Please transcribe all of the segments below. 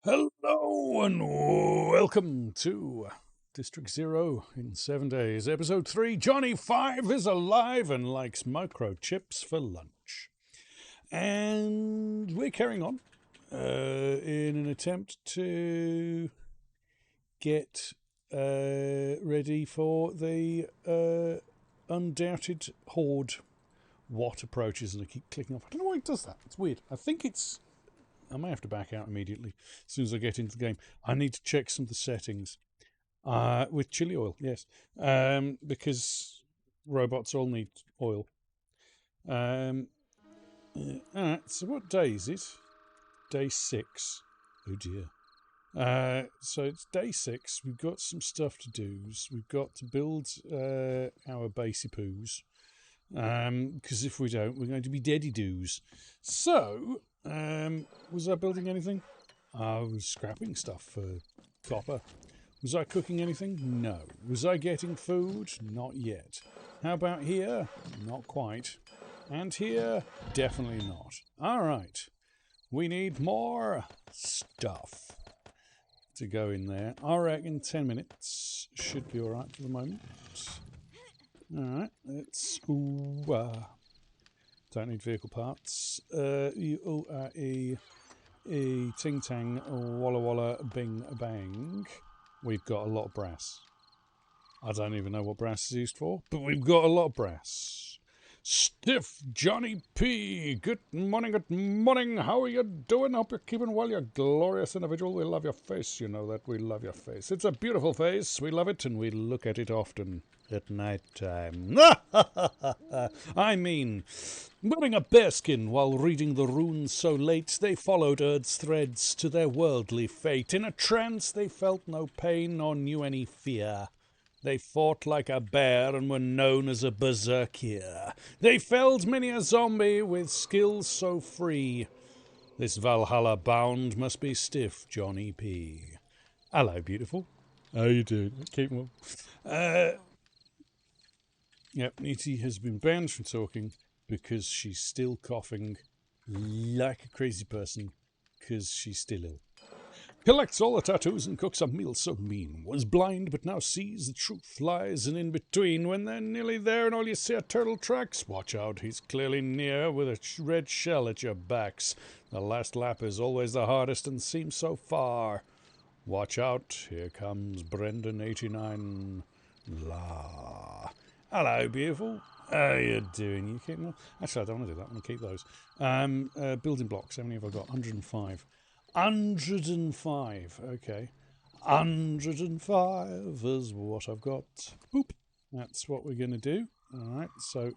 Hello and welcome to District Zero in 7 days. Episode 3 Johnny 5 is alive and likes microchips for lunch. And we're carrying on in an attempt to get ready for the undoubted horde. What approaches, and I keep clicking off. I don't know why it does that. It's weird. I may have to back out immediately as soon as I get into the game. I need to check some of the settings. With chili oil, yes. Because robots all need oil. Alright, so what day is it? Day 6. Oh dear. So it's day 6. We've got some stuff to do. We've got to build our basey poos. Because if we don't, we're going to be deady doos. So, was I building anything? I was scrapping stuff for copper. Was I cooking anything? No. Was I getting food? Not yet. How about here? Not quite. And here? Definitely not. Alright. We need more stuff to go in there. I reckon 10 minutes should be alright for the moment. Alright, let's... don't need vehicle parts. E ting tang, walla walla, bing bang. We've got a lot of brass. I don't even know what brass is used for, but we've got a lot of brass. Stiff Johnny P. Good morning, good morning. How are you doing? Hope you're keeping well, you glorious individual. We love your face, you know that. We love your face. It's a beautiful face. We love it, and we look at it often at night time. I mean, wearing a bearskin while reading the runes so late, they followed Erd's threads to their worldly fate. In a trance, they felt no pain nor knew any fear. They fought like a bear and were known as a berserker. They felled many a zombie with skills so free. This Valhalla bound must be stiff, Johnny P. Hello, beautiful. How you doing? Keep well. Yep, Niti has been banned from talking because she's still coughing like a crazy person because she's still ill. Collects all the tattoos and cooks a meal so mean. Was blind but now sees the truth lies and in between. When they're nearly there and all you see are turtle tracks, watch out, he's clearly near with a red shell at your backs. The last lap is always the hardest and seems so far. Watch out, here comes Brendan89. La. Hello, beautiful. How you doing? You keeping? Actually, I don't want to do that. I want to keep those. Building blocks. How many have I got? 105. 105. Okay. 105 is what I've got. Boop. That's what we're going to do. All right. So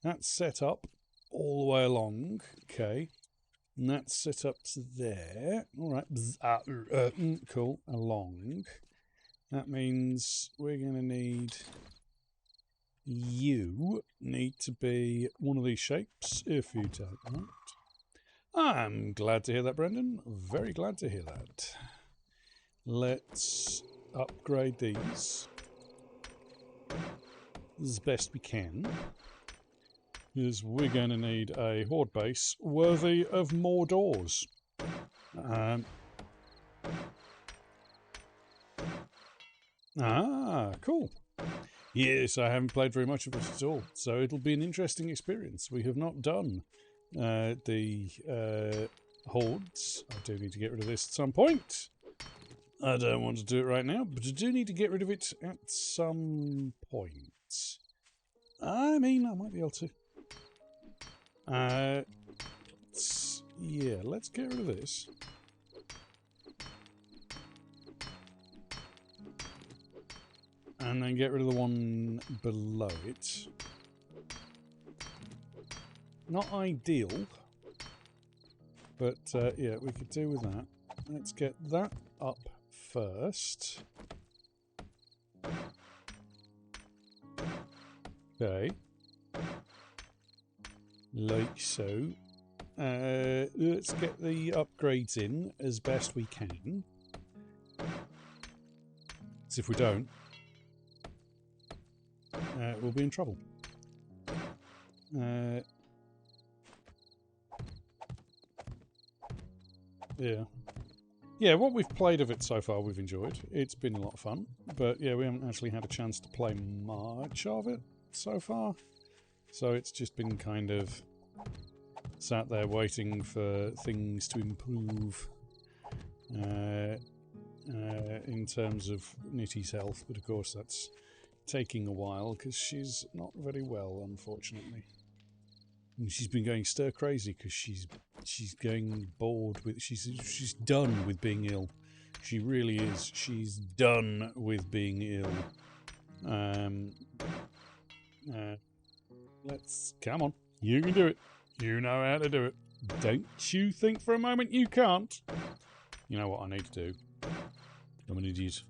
that's set up all the way along. Okay. And that's set up to there. All right. Cool. Along. That means we're going to need... You need to be one of these shapes, if you don't mind. I'm glad to hear that, Brendan. Very glad to hear that. Let's upgrade these as best we can, because we're going to need a horde base worthy of more doors. Cool. Yes, I haven't played very much of it at all, so it'll be an interesting experience. We have not done the hordes. I do need to get rid of this at some point. I don't want to do it right now, but I do need to get rid of it at some point. I mean, I might be able to. Yeah, let's get rid of this. And then get rid of the one below it. Not ideal, but yeah, we could do with that. Let's get that up first. Okay. Like so. Let's get the upgrades in as best we can. Because if we don't, we'll be in trouble. Yeah. yeah, what we've played of it so far we've enjoyed. It's been a lot of fun. But yeah, we haven't actually had a chance to play much of it so far. So it's just been kind of sat there waiting for things to improve in terms of Nitty's health. But of course that's taking a while because she's not very well, unfortunately. And she's been going stir crazy because she's going bored with she's done with being ill. She really is. She's done with being ill. Let's come on. You can do it. You know how to do it. Don't you think for a moment you can't. You know what I need to do? I'm an idiot.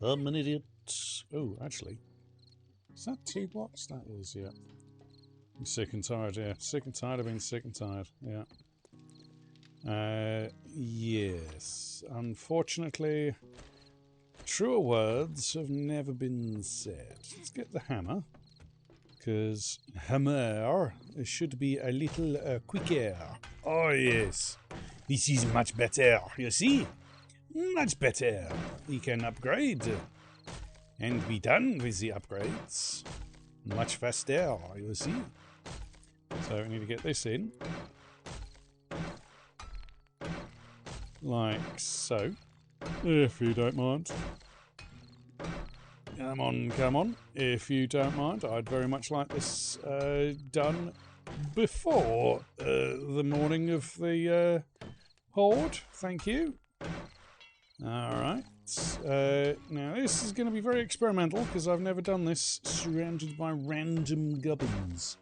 I'm an idiot. Oh, actually, is that 2 blocks? That is, yeah. I'm sick and tired, yeah. Sick and tired of being sick and tired, yeah. Yes. Unfortunately, truer words have never been said. Let's get the hammer. Because hammer should be a little quicker. Oh, yes. This is much better, you see? Much better. We can upgrade. And be done with the upgrades. Much faster, you see? So we need to get this in. Like so. If you don't mind. Come on, come on. If you don't mind, I'd very much like this done before the morning of the horde. Thank you. Alright. Now this is going to be very experimental because I've never done this surrounded by random gubbins.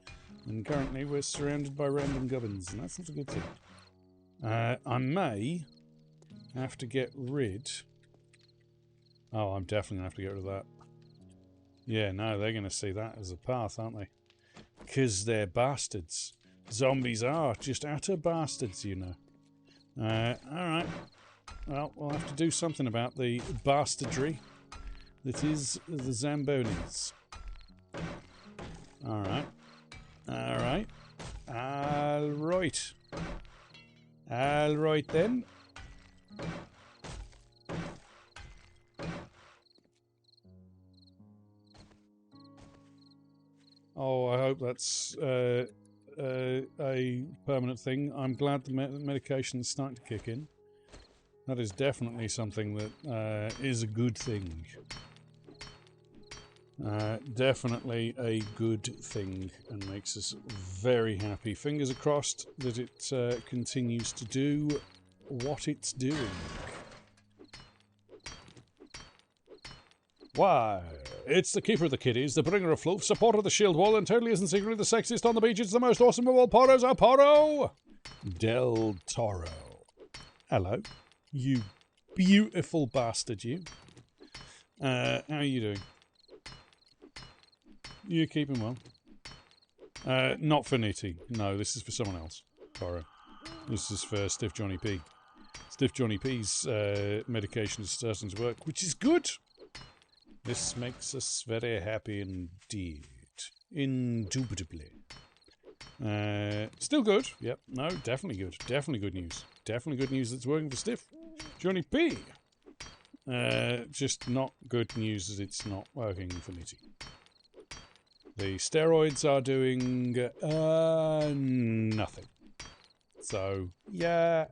And currently we're surrounded by random gubbins, and that's not a good thing. I may have to get rid... Oh, I'm definitely going to have to get rid of that. Yeah, no, they're going to see that as a path, aren't they? Because they're bastards. Zombies are just utter bastards, you know. Alright. Well, we'll have to do something about the bastardry that is the Zambonis. Alright. Alright. Alright. Alright then. Oh, I hope that's a permanent thing. I'm glad the medication is starting to kick in. That is definitely something that is a good thing. Definitely a good thing and makes us very happy. Fingers are crossed that it continues to do what it's doing. Why, it's the keeper of the kiddies, the bringer of floof, supporter of the shield wall, and totally isn't secretly the sexiest on the beach. It's the most awesome of all Poros, our Poro! Del Toro. Hello, you beautiful bastard, you. How are you doing? You keeping well? Not for Nitty. No, this is for someone else. Poro. This is for Stiff Johnny P. Stiff Johnny P's medication is starting to work, which is good. This makes us very happy indeed. Indubitably. Still good. Yep. No, definitely good. Definitely good news. Definitely good news that's working for Stiff Johnny P. Just not good news that it's not working for Nitty. The steroids are doing nothing. So, yeah,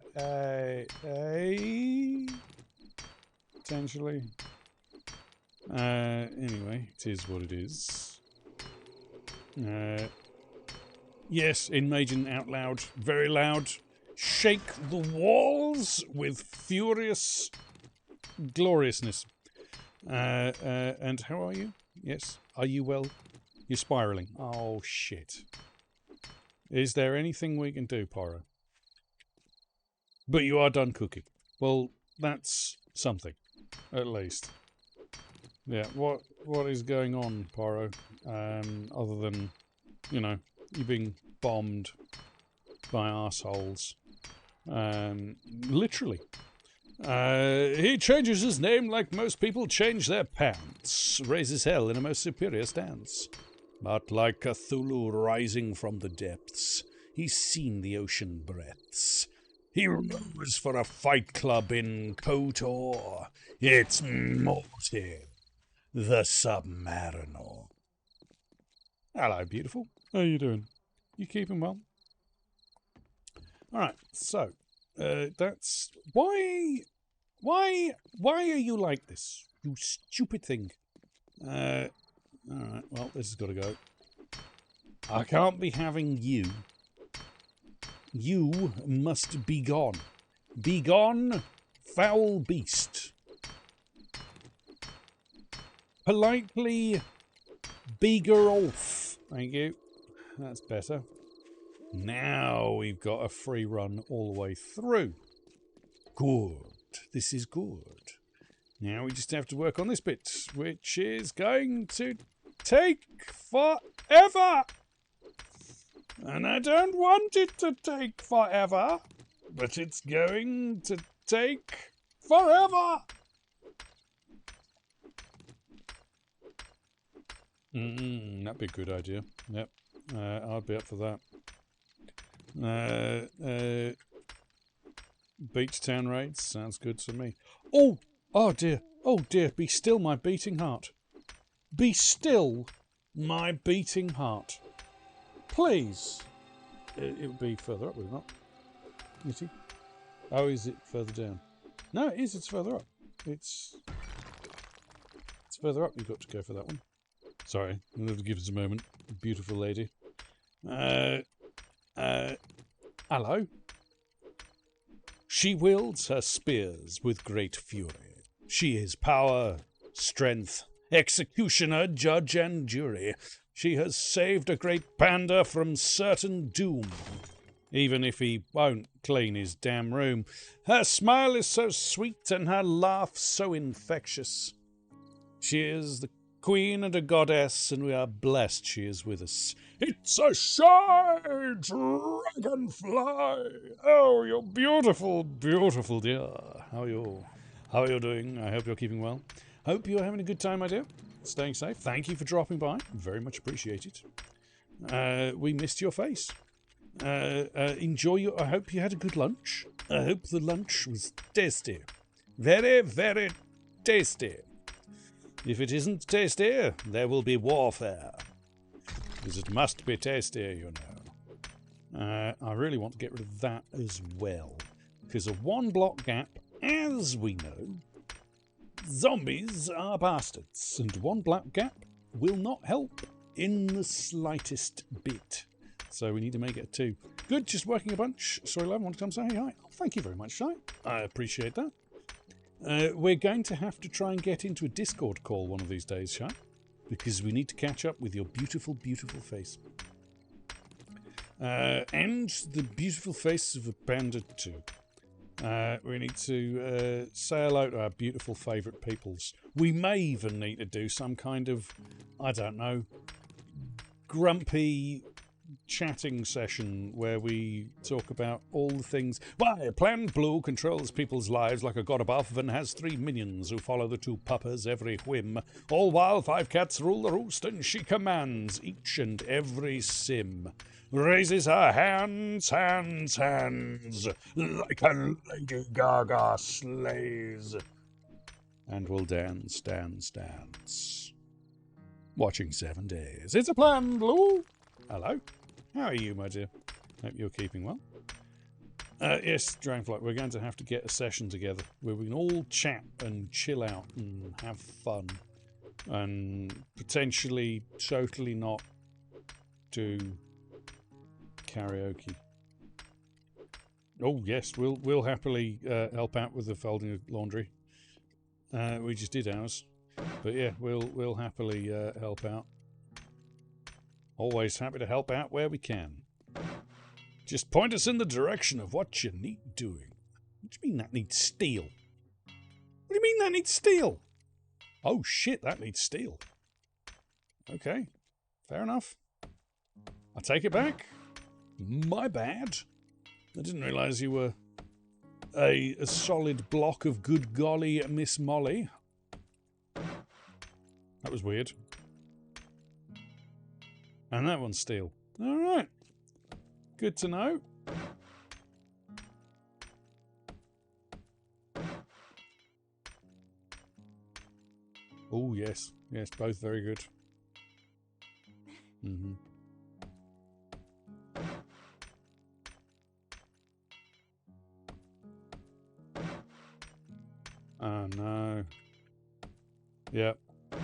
potentially. Anyway, it is what it is. Yes, in Majin out loud, very loud. Shake the walls with furious gloriousness. And how are you? Yes, are you well? You're spiralling. Oh, shit. Is there anything we can do, Poro? But you are done cooking. Well, that's something, at least. Yeah, what is going on, Poro? Other than, you know, you being bombed by arseholes. Literally. He changes his name like most people change their pants. Raises hell in a most superior stance. But like Cthulhu rising from the depths, he's seen the ocean breadths. He rose for a fight club in KOTOR. It's Morty, the Submariner. Hello, beautiful. How you doing? You keeping well? All right, so that's why are you like this? You stupid thing. All right, well, this has got to go. I can't be having you. You must be gone. Be gone, foul beast. Politely beggar off. Thank you. That's better. Now we've got a free run all the way through. Good. This is good. Now we just have to work on this bit, which is going to take forever. And I don't want it to take forever, but it's going to take forever. That'd be a good idea. Yep. I'd be up for that. Beach town raids sounds good to me. Oh dear, be still my beating heart. Be still my beating heart. Please. It would be further up, would it not? Is it? Oh, is it further down? No, it is, it's further up. It's further up, you've got to go for that one. Sorry, I'm going to give us a moment. Beautiful lady. Hello? She wields her spears with great fury. She is power, strength, executioner, judge, and jury. She has saved a great panda from certain doom, even if he won't clean his damn room. Her smile is so sweet and her laugh so infectious. She is the queen and a goddess, and we are blessed she is with us. It's a shy dragonfly. Oh, you're beautiful, beautiful, dear. How are you doing? I hope you're keeping well. Hope you're having a good time, my dear. Staying safe. Thank you for dropping by. Very much appreciate it. We missed your face. Enjoy your... I hope you had a good lunch. I hope the lunch was tasty. Very, very tasty. If it isn't tasty, there will be warfare. Because it must be tasty, you know. I really want to get rid of that as well. Because a one-block gap, as we know, zombies are bastards. And one block gap will not help in the slightest bit. So we need to make it a 2. Good, just working a bunch. Sorry, love, want to come say hi? Oh, thank you very much, Shai. I appreciate that. We're going to have to try and get into a Discord call one of these days, Shai, because we need to catch up with your beautiful, beautiful face. And the beautiful face of a panda too. We need to say hello to our beautiful favourite peoples. We may even need to do some kind of, I don't know, grumpy chatting session where we talk about all the things. Why, Plan Blue controls people's lives like a god above and has 3 minions who follow the 2 puppers every whim. All while 5 cats rule the roost and she commands each and every sim. Raises her hands, like a Lady Gaga slays. And will dance. Watching 7 days. It's a Plan Blue. Hello. How are you, my dear? Hope you're keeping well. Yes, Dragonfly, we're going to have to get a session together where we can all chat and chill out and have fun. And potentially totally not do karaoke. Oh, yes, we'll happily help out with the folding of laundry. We just did ours. But yeah, we'll happily help out. Always happy to help out where we can. Just point us in the direction of what you need doing. What do you mean that needs steel? What do you mean that needs steel? Oh shit, that needs steel. Okay, fair enough. I take it back. My bad. I didn't realise you were a solid block of good golly Miss Molly. That was weird. And that one's steel. Alright. Good to know. Oh, yes. Yes, both very good. Mm-hmm. Oh, no. Yep.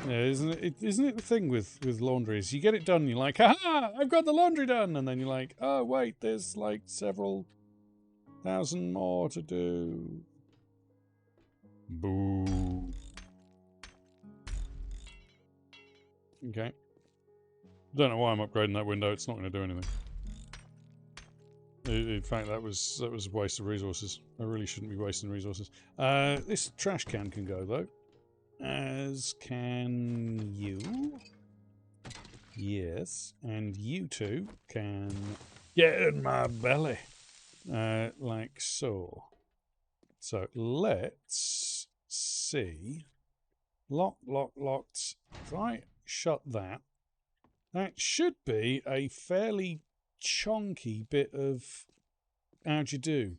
Yeah, isn't it the thing with laundry is you get it done and you're like, ha! I've got the laundry done! And then you're like, oh, wait, there's like several thousand more to do. Boo. Okay. Don't know why I'm upgrading that window. It's not going to do anything. In fact, that was a waste of resources. I really shouldn't be wasting resources. This trash can go, though. As can you. Yes. And you two can get in my belly. Like so. So, let's see. Locked. If I shut that, that should be a fairly chonky bit of how'd you do?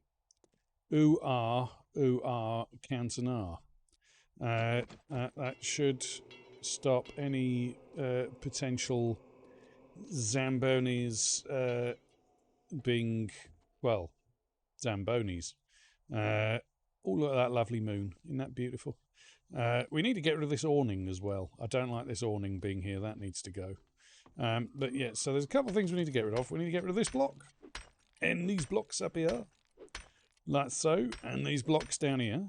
Cantonar. That should stop any potential Zambonis being, well, Zambonis. Oh, look at that lovely moon. Isn't that beautiful? We need to get rid of this awning as well. I don't like this awning being here. That needs to go. But yeah, so there's a couple of things we need to get rid of. We need to get rid of this block. And these blocks up here. Like so. And these blocks down here.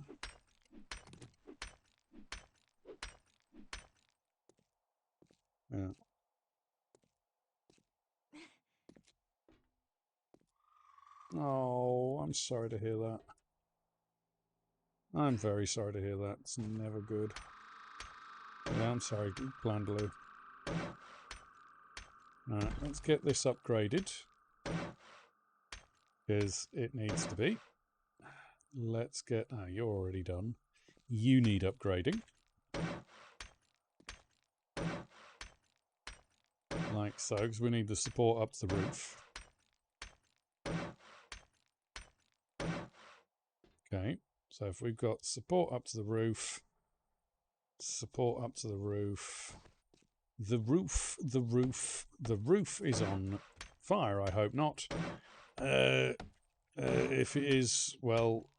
Yeah. Oh, I'm sorry to hear that. I'm very sorry to hear that. It's never good. Yeah, I'm sorry, Blandaloo. Alright, let's get this upgraded. Because it needs to be. Let's get... Oh, you're already done. You need upgrading. Like so, because we need the support up to the roof. Okay, so if we've got support up to the roof, support up to the roof, the roof is on fire, I hope not. If it is, well,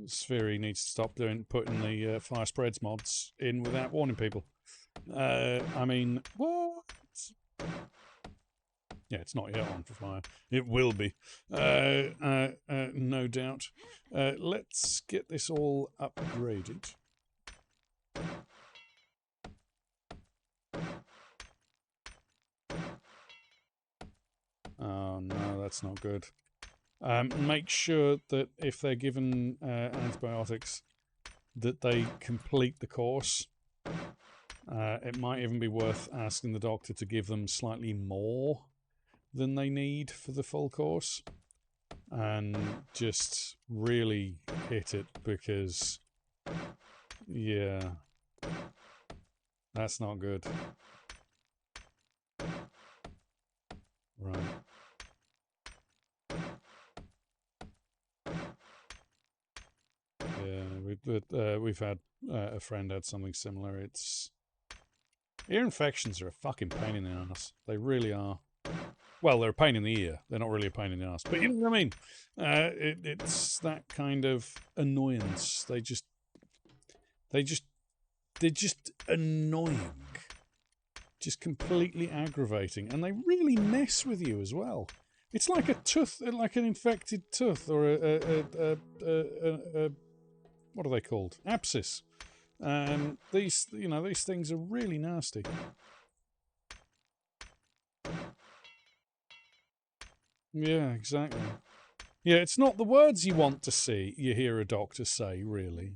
Sphere needs to stop putting the fire spreads mods in without warning people. I mean, what? Yeah, it's not yet on for fire. It will be, no doubt. Let's get this all upgraded. Oh no, that's not good. Make sure that if they're given antibiotics, that they complete the course. It might even be worth asking the doctor to give them slightly more than they need for the full course. And just really hit it because, yeah, that's not good. Right. Yeah, we've had a friend had something similar. It's ear infections are a fucking pain in the ass. They really are. Well, they're a pain in the ear. They're not really a pain in the ass, but you know what I mean. It's that kind of annoyance. They're just annoying, just completely aggravating, and they really mess with you as well. It's like a tooth, like an infected tooth, or a what are they called? Abscess. These things are really nasty. Yeah, exactly. Yeah, it's not the words you want to see, you hear a doctor say, really.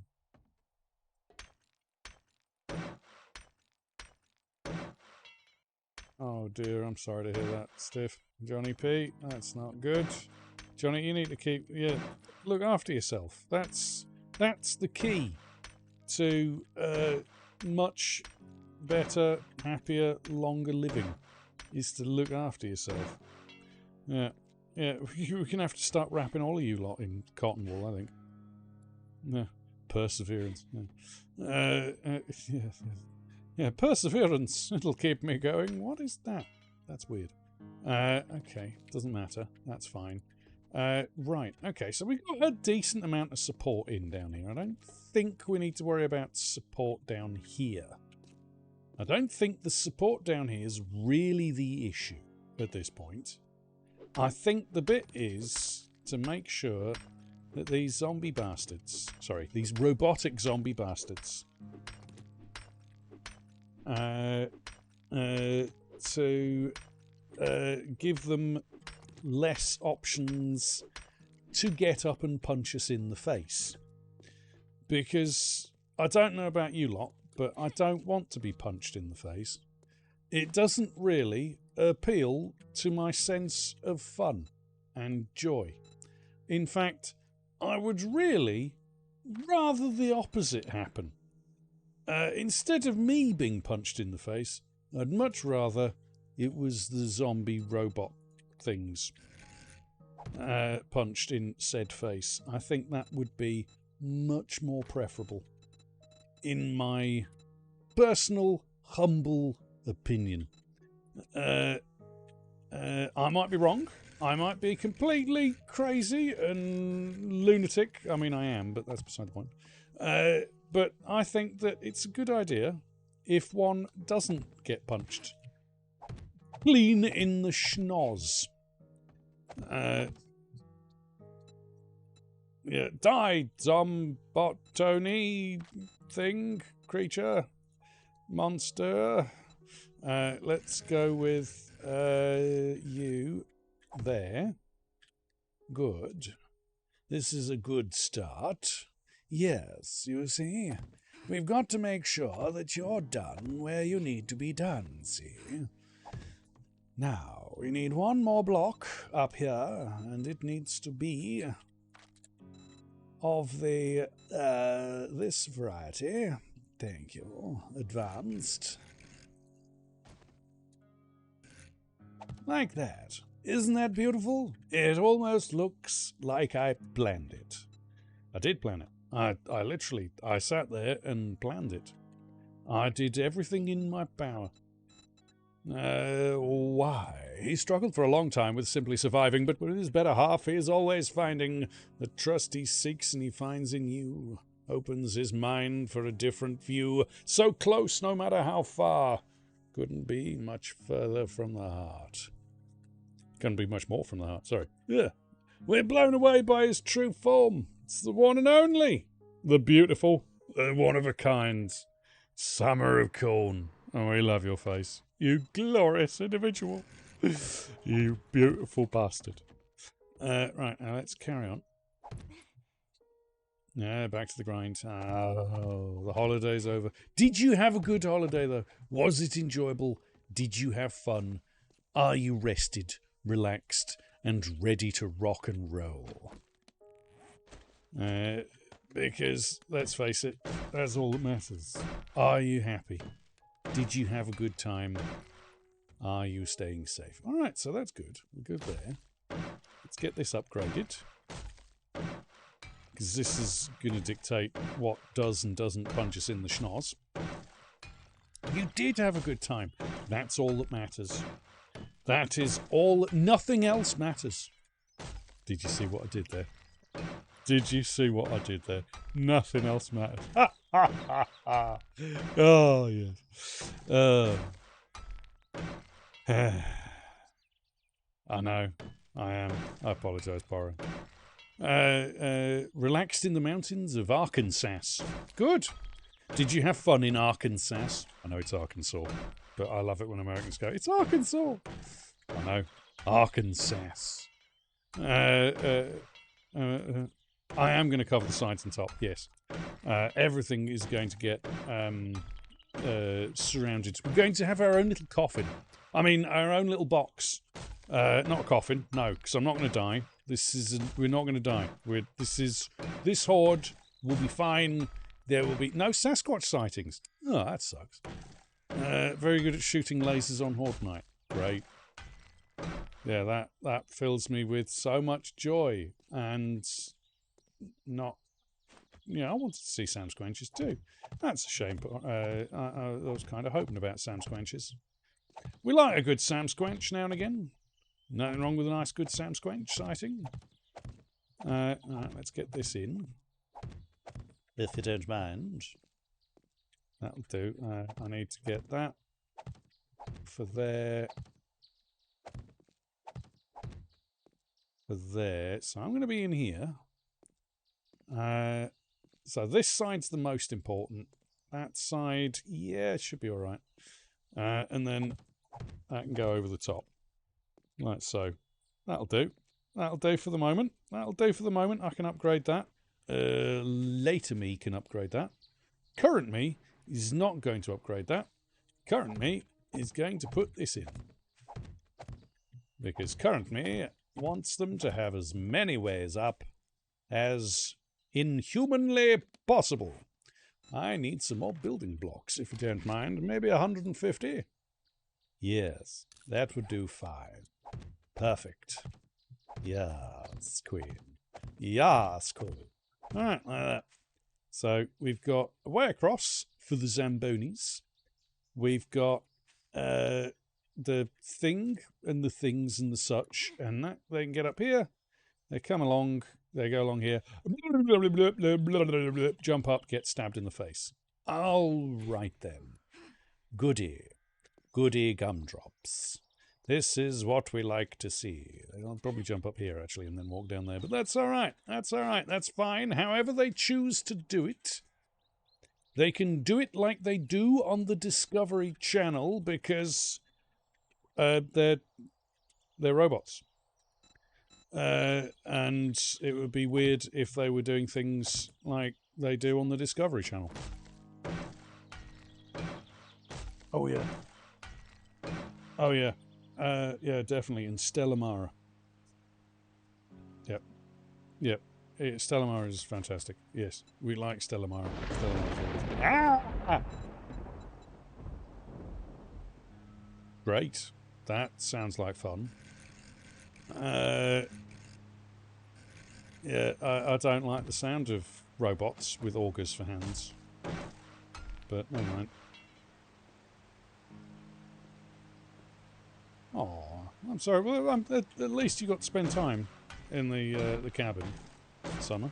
Oh dear, I'm sorry to hear that, Stiff. Johnny P, that's not good. Johnny, you need to look after yourself. That's the key to much better, happier, longer living, is to look after yourself. Yeah. Yeah, we're going to have to start wrapping all of you lot in cotton wool, I think. Yeah. perseverance. Yeah. Yeah, perseverance. It'll keep me going. What is that? That's weird. Okay, doesn't matter. That's fine. Right, okay, so we've got a decent amount of support in down here. I don't think we need to worry about support down here. I don't think the support down here is really the issue at this point. I think the bit is to make sure that these zombie bastards, sorry, these robotic zombie bastards, to give them less options to get up and punch us in the face. Because I don't know about you lot, but I don't want to be punched in the face. It doesn't really appeal to my sense of fun and joy. In fact, I would really rather the opposite happen. Instead of me being punched in the face, I'd much rather it was the zombie robot things punched in said face. I think that would be much more preferable, in my personal, humble opinion. I might be wrong. I might be completely crazy and lunatic. I mean, I am, but that's beside the point. But I think that it's a good idea if one doesn't get punched clean in the schnoz. Yeah, die, zombotony thing, creature, monster. Let's go with you there. Good. This is a good start. Yes, you see, we've got to make sure that you're done where you need to be done, see? Now, we need one more block up here, and it needs to be of the, this variety. Thank you. Advanced. Like that. Isn't that beautiful? It almost looks like I planned it. I did plan it. I literally sat there and planned it. I did everything in my power. Why? He struggled for a long time with simply surviving, but with his better half, he is always finding the trust he seeks and he finds in you. Opens his mind for a different view. So close, no matter how far. Couldn't be much further from the heart. Couldn't be much more from the heart, sorry. Yeah. We're blown away by his true form. It's the one and only. The beautiful, the one-of-a-kind Summer of Corn. Oh, we love your face. You glorious individual. You beautiful bastard. Right, now let's carry on. Yeah, back to the grind. Oh, the holiday's over. Did you have a good holiday, though? Was it enjoyable? Did you have fun? Are you rested, relaxed, and ready to rock and roll? Because, let's face it, that's all that matters. Are you happy? Did you have a good time? Are you staying safe? Alright, so that's good. We're good there. Let's get this upgraded. Because this is going to dictate what does and doesn't punch us in the schnoz. You did have a good time. That's all that matters. That is all. Nothing else matters. Did you see what I did there? Did you see what I did there? Nothing else matters. Ha ha ha ha. Oh, yes. I know. I am. I apologise, Porro. Relaxed in the mountains of Arkansas. Good. Did you have fun in Arkansas? I know it's Arkansas, but I love it when Americans go, it's Arkansas. I know. Arkansas. I am going to cover the sides and top, yes. Everything is going to get surrounded. We're going to have our own little coffin. I mean, our own little box. Not a coffin, no, because I'm not going to die. We're not going to die. This horde will be fine. There will be no Sasquatch sightings. Oh, that sucks. Very good at shooting lasers on Horde Night. Great. Yeah, that fills me with so much joy and not I wanted to see Sam Squenches too. That's a shame. I was kind of hoping about Sam Squenches. We like a good Sam Squench now and again. Nothing wrong with a nice good Sam Squench sighting. Right, let's get this in. If you don't mind. That'll do. I need to get that for there. For there. So I'm going to be in here. So this side's the most important. That side, yeah, it should be all right. And then that can go over the top. Like so. That'll do. That'll do for the moment. That'll do for the moment. I can upgrade that. Later me can upgrade that. Current me is not going to upgrade that. Current me is going to put this in. Because current me wants them to have as many ways up as inhumanly possible. I need some more building blocks, if you don't mind. Maybe 150? Yes, that would do fine. Perfect. Yes, queen. Yes, queen. Alright, like that. So we've got a way across for the Zambonis. We've got the thing and the things and the such, and that they can get up here. They come along, they go along here, jump up, get stabbed in the face. All right then. Goody. Goody gumdrops. This is what we like to see. I'll probably jump up here, actually, and then walk down there. But that's all right. That's all right. That's fine. However they choose to do it, they can do it like they do on the Discovery Channel because they're robots. And it would be weird if they were doing things like they do on the Discovery Channel. Oh, yeah. Oh, yeah. Yeah, definitely. In Stella Mara. Yep. Yep. Stella Mara is fantastic. Yes. We like Stella Mara. Stella Mara. Ah! Great. That sounds like fun. Yeah, I don't like the sound of robots with augers for hands. But never mind. Oh, I'm sorry. Well, at least you got to spend time in the cabin. Summer.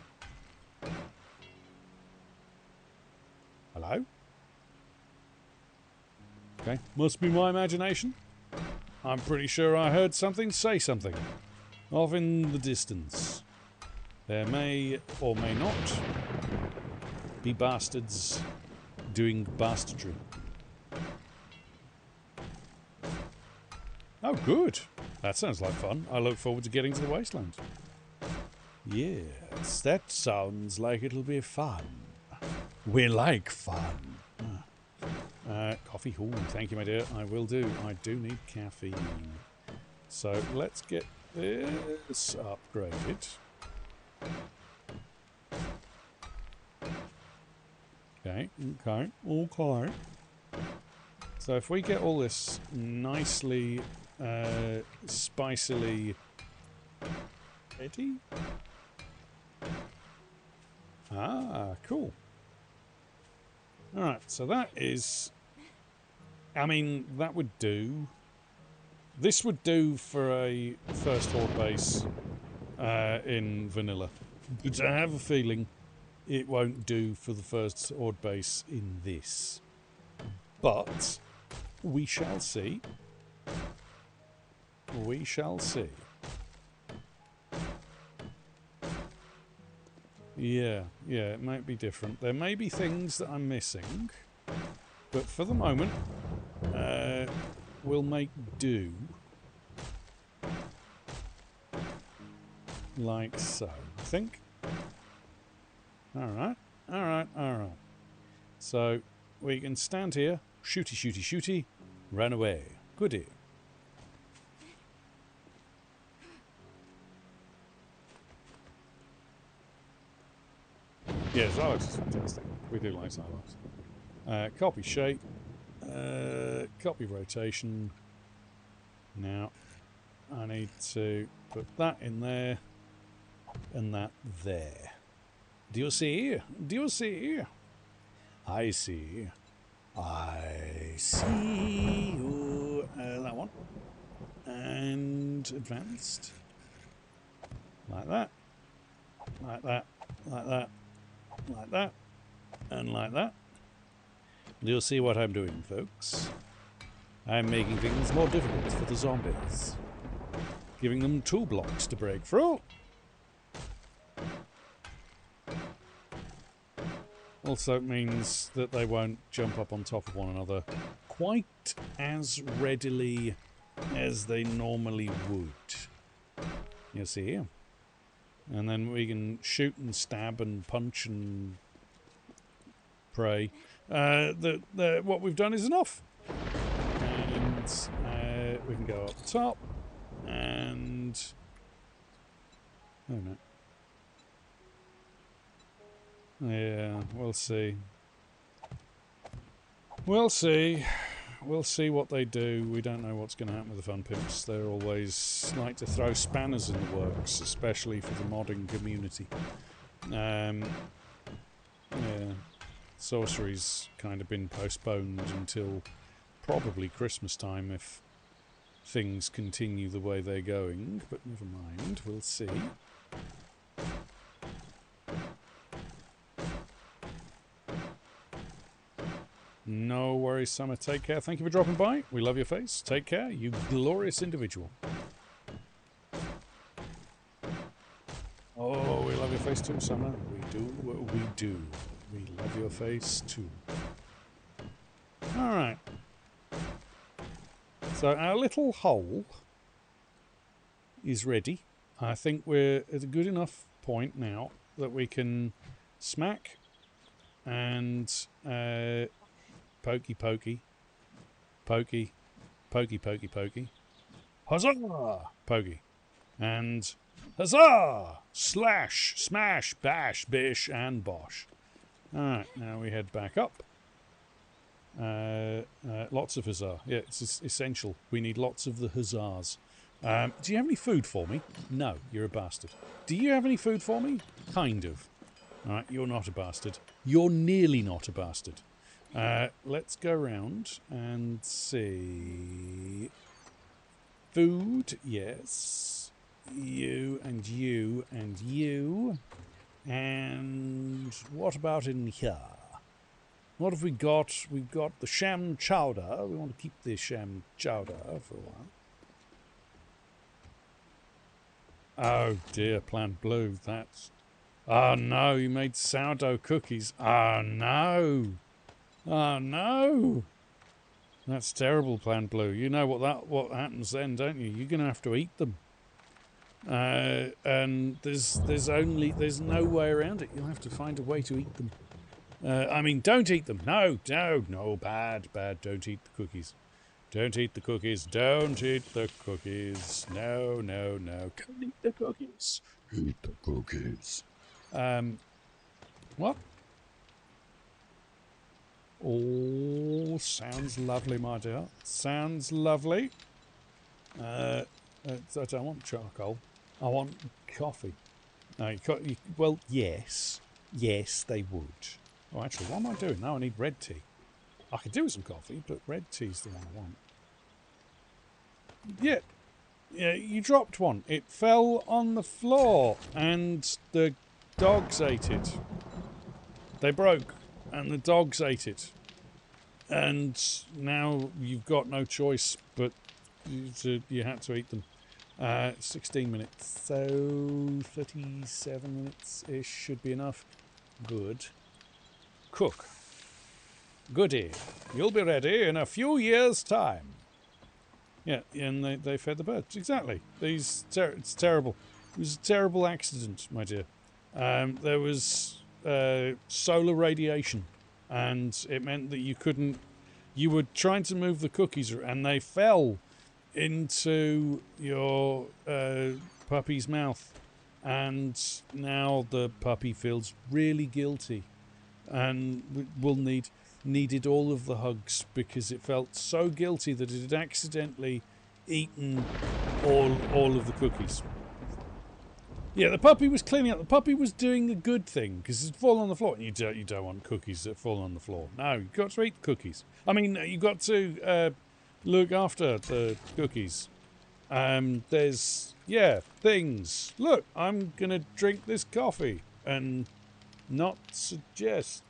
Hello? Okay, must be my imagination. I'm pretty sure I heard something say something. Off in the distance. There may or may not be bastards doing bastardry. Oh, good. That sounds like fun. I look forward to getting to the wasteland. Yes, that sounds like it'll be fun. We like fun. Coffee. Ooh, thank you, my dear. I will do. I do need caffeine. So let's get this upgraded. Okay, okay, okay. So if we get all this nicely, spicily ready. Ah, cool. Alright, so that is... I mean, that would do. This would do for a first horde base in vanilla. But I have a feeling it won't do for the first horde base in this. But we shall see. We shall see. Yeah, it might be different. There may be things that I'm missing, but for the moment, we'll make do. Like so, I think. Alright, alright, alright. So, we can stand here, shooty, shooty, shooty, run away. Goody. Yeah, Xylox is fantastic. We do like Xylox. Copy shape. Copy rotation. Now, I need to put that in there and that there. Do you see? Do you see? I see. I see you. That one. And advanced. Like that. Like that. Like that. Like that. And like that. You'll see what I'm doing, folks. I'm making things more difficult for the zombies. Giving them 2 blocks to break through. Also means that they won't jump up on top of one another quite as readily as they normally would. You'll see here. And then we can shoot and stab and punch and pray. What we've done is enough. And we can go up the top. And... oh no. Yeah, we'll see. We'll see. We'll see what they do. We don't know what's going to happen with the Fun Pimps. They're always like to throw spanners in the works, especially for the modding community. Yeah, sorcery's kind of been postponed until probably Christmas time if things continue the way they're going, but never mind, we'll see. No worries, Summer. Take care. Thank you for dropping by. We love your face. Take care, you glorious individual. Oh, we love your face too, Summer. We do. We do. We love your face too. Alright. So our little hole is ready. I think we're at a good enough point now that we can smack and pokey pokey pokey pokey pokey pokey huzzah pokey and huzzah slash smash bash bish and bosh. Alright, now we head back up. Lots of huzzah. Yeah, it's essential. We need lots of the huzzahs. Do you have any food for me? No, you're a bastard. Do you have any food for me? Kind of. Alright, you're not a bastard. You're nearly not a bastard. Let's go around and see. Food, yes. You and you and you. And what about in here? What have we got? We've got the sham chowder. We want to keep the sham chowder for a while. Oh dear, Plant Blue. That's... oh no, you made sourdough cookies. Oh no. Oh no. That's terrible, Plant Blue. You know what happens then, don't you? You're gonna have to eat them. And there's no way around it. You'll have to find a way to eat them. I mean, don't eat them. No, bad. Don't eat the cookies. Don't eat the cookies. Don't eat the cookies. No. Can't eat the cookies. Eat the cookies. What? Oh, sounds lovely, my dear. Sounds lovely. I don't want charcoal. I want coffee. No, well, yes. Yes, they would. Oh, actually, what am I doing? Now I need red tea. I could do with some coffee, but red tea's the one I want. Yeah, you dropped one. It fell on the floor, and the dogs ate it. They broke, and the dogs ate it. And now you've got no choice but you had to eat them. 16 minutes, so 37 minutes-ish should be enough. Good. Cook. Goody. You'll be ready in a few years' time. Yeah, and they fed the birds. Exactly. It's terrible. It was a terrible accident, my dear. There was solar radiation, and it meant that you couldn't... you were trying to move the cookies, and they fell into your puppy's mouth, and now the puppy feels really guilty and needed all of the hugs because it felt so guilty that it had accidentally eaten all of the cookies. Yeah, the puppy was cleaning up. The puppy was doing a good thing because it's fallen on the floor. And you don't want cookies that fall on the floor. No, you've got to eat cookies. I mean, you've got to look after the cookies. There's, yeah, things. Look, I'm going to drink this coffee and not suggest.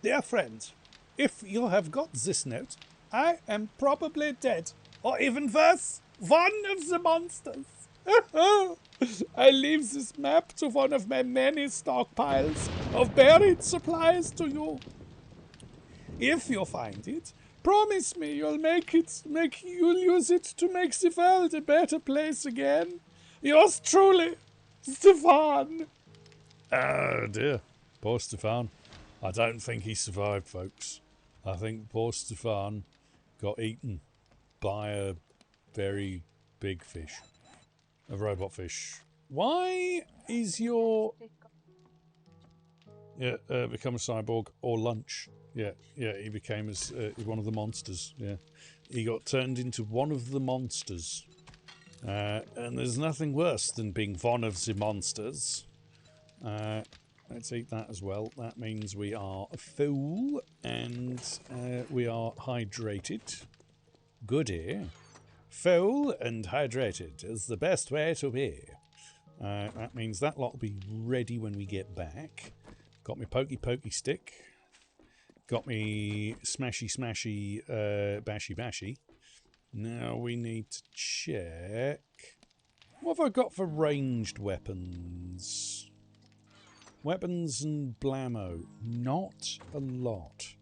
Dear friend, if you have got this note, I am probably dead. Or even worse, one of the monsters. I leave this map to one of my many stockpiles of buried supplies to you. If you find it, promise me you'll you'll use it to make the world a better place again. Yours truly, Stefan. Oh dear, poor Stefan. I don't think he survived, folks. I think poor Stefan got eaten by a very big fish. A robot fish. Why is your... Yeah, become a cyborg or lunch. Yeah, he became as one of the monsters. Yeah, he got turned into one of the monsters. And there's nothing worse than being one of the monsters. Let's eat that as well. That means we are full and we are hydrated. Goody. Full and hydrated is the best way to be. That means that lot will be ready when we get back. Got me pokey stick. Got me smashy bashy. Now we need to check. What have I got for ranged weapons? Weapons and blammo. Not a lot.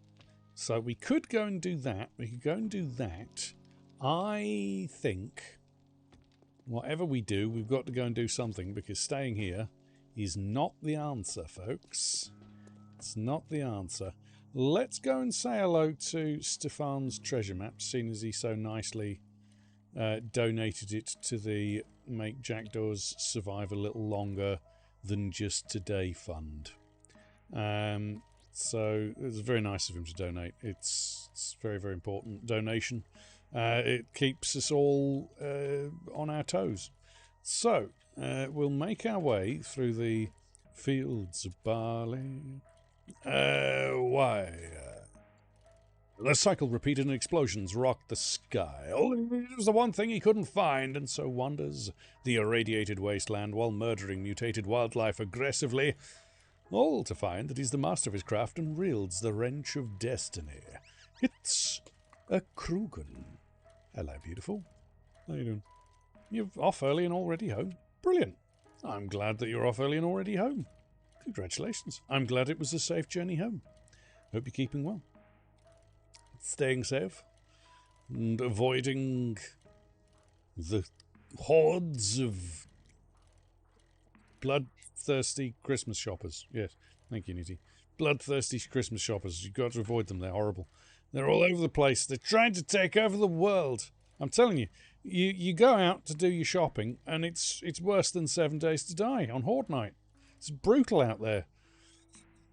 So we could go and do that. We could go and do that. I think whatever we do, we've got to go and do something because staying here is not the answer, folks. It's not the answer. Let's go and say hello to Stefan's treasure map, seeing as he so nicely donated it to the Make Jackdaws Survive a Little Longer Than Just Today fund. So it was very nice of him to donate. It's very, very important donation. It keeps us all on our toes. So we'll make our way through the fields of barley. The cycle repeated and explosions rocked the sky. It was the one thing he couldn't find, and so wanders the irradiated wasteland while murdering mutated wildlife aggressively, all to find that he's the master of his craft and wields the wrench of destiny. It's a Krugen. Hello, beautiful. How you doing? You're off early and already home. Brilliant. I'm glad that you're off early and already home. Congratulations. I'm glad it was a safe journey home. Hope you're keeping well. Staying safe. And avoiding the hordes of bloodthirsty Christmas shoppers. Yes, thank you, Nitty. Bloodthirsty Christmas shoppers. You've got to avoid them. They're horrible. They're all over the place. They're trying to take over the world. I'm telling you, you go out to do your shopping, and it's worse than 7 Days to Die on Horde Night. It's brutal out there.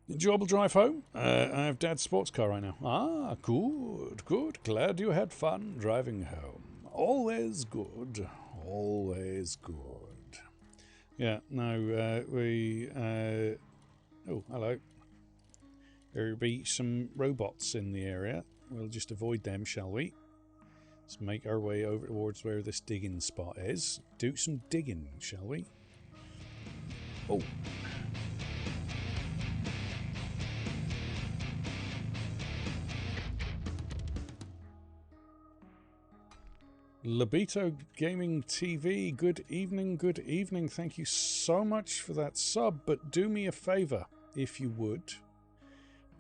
Enjoyable drive home? I have Dad's sports car right now. Ah, good. Glad you had fun driving home. Always good. Always good. Yeah, no, oh, hello. There'll be some robots in the area. We'll just avoid them, shall we? Let's make our way over towards where this digging spot is. Do some digging, shall we? Oh. Labito Gaming TV, good evening. Thank you so much for that sub, but do me a favour, if you would.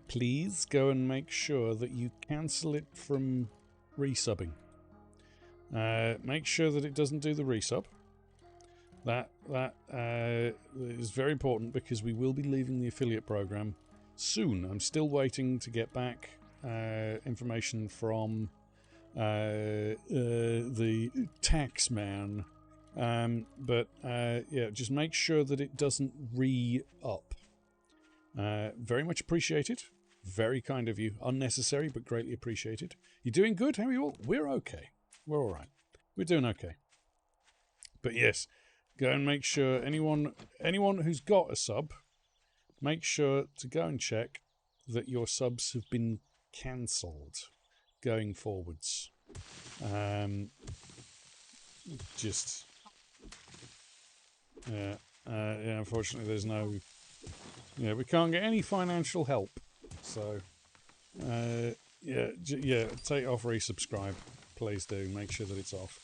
Please go and make sure that you cancel it from resubbing. Make sure that it doesn't do the resub. That is very important because we will be leaving the affiliate program soon. I'm still waiting to get back information from the tax man. But yeah, just make sure that it doesn't re-up. Very much appreciated. Very kind of you. Unnecessary, but greatly appreciated. You doing good? How are you all? We're okay. We're all right. We're doing okay. But yes, go and make sure anyone who's got a sub, make sure to go and check that your subs have been cancelled going forwards. Just yeah, unfortunately there's no, we can't get any financial help, so take off resubscribe, please do. Make sure that it's off.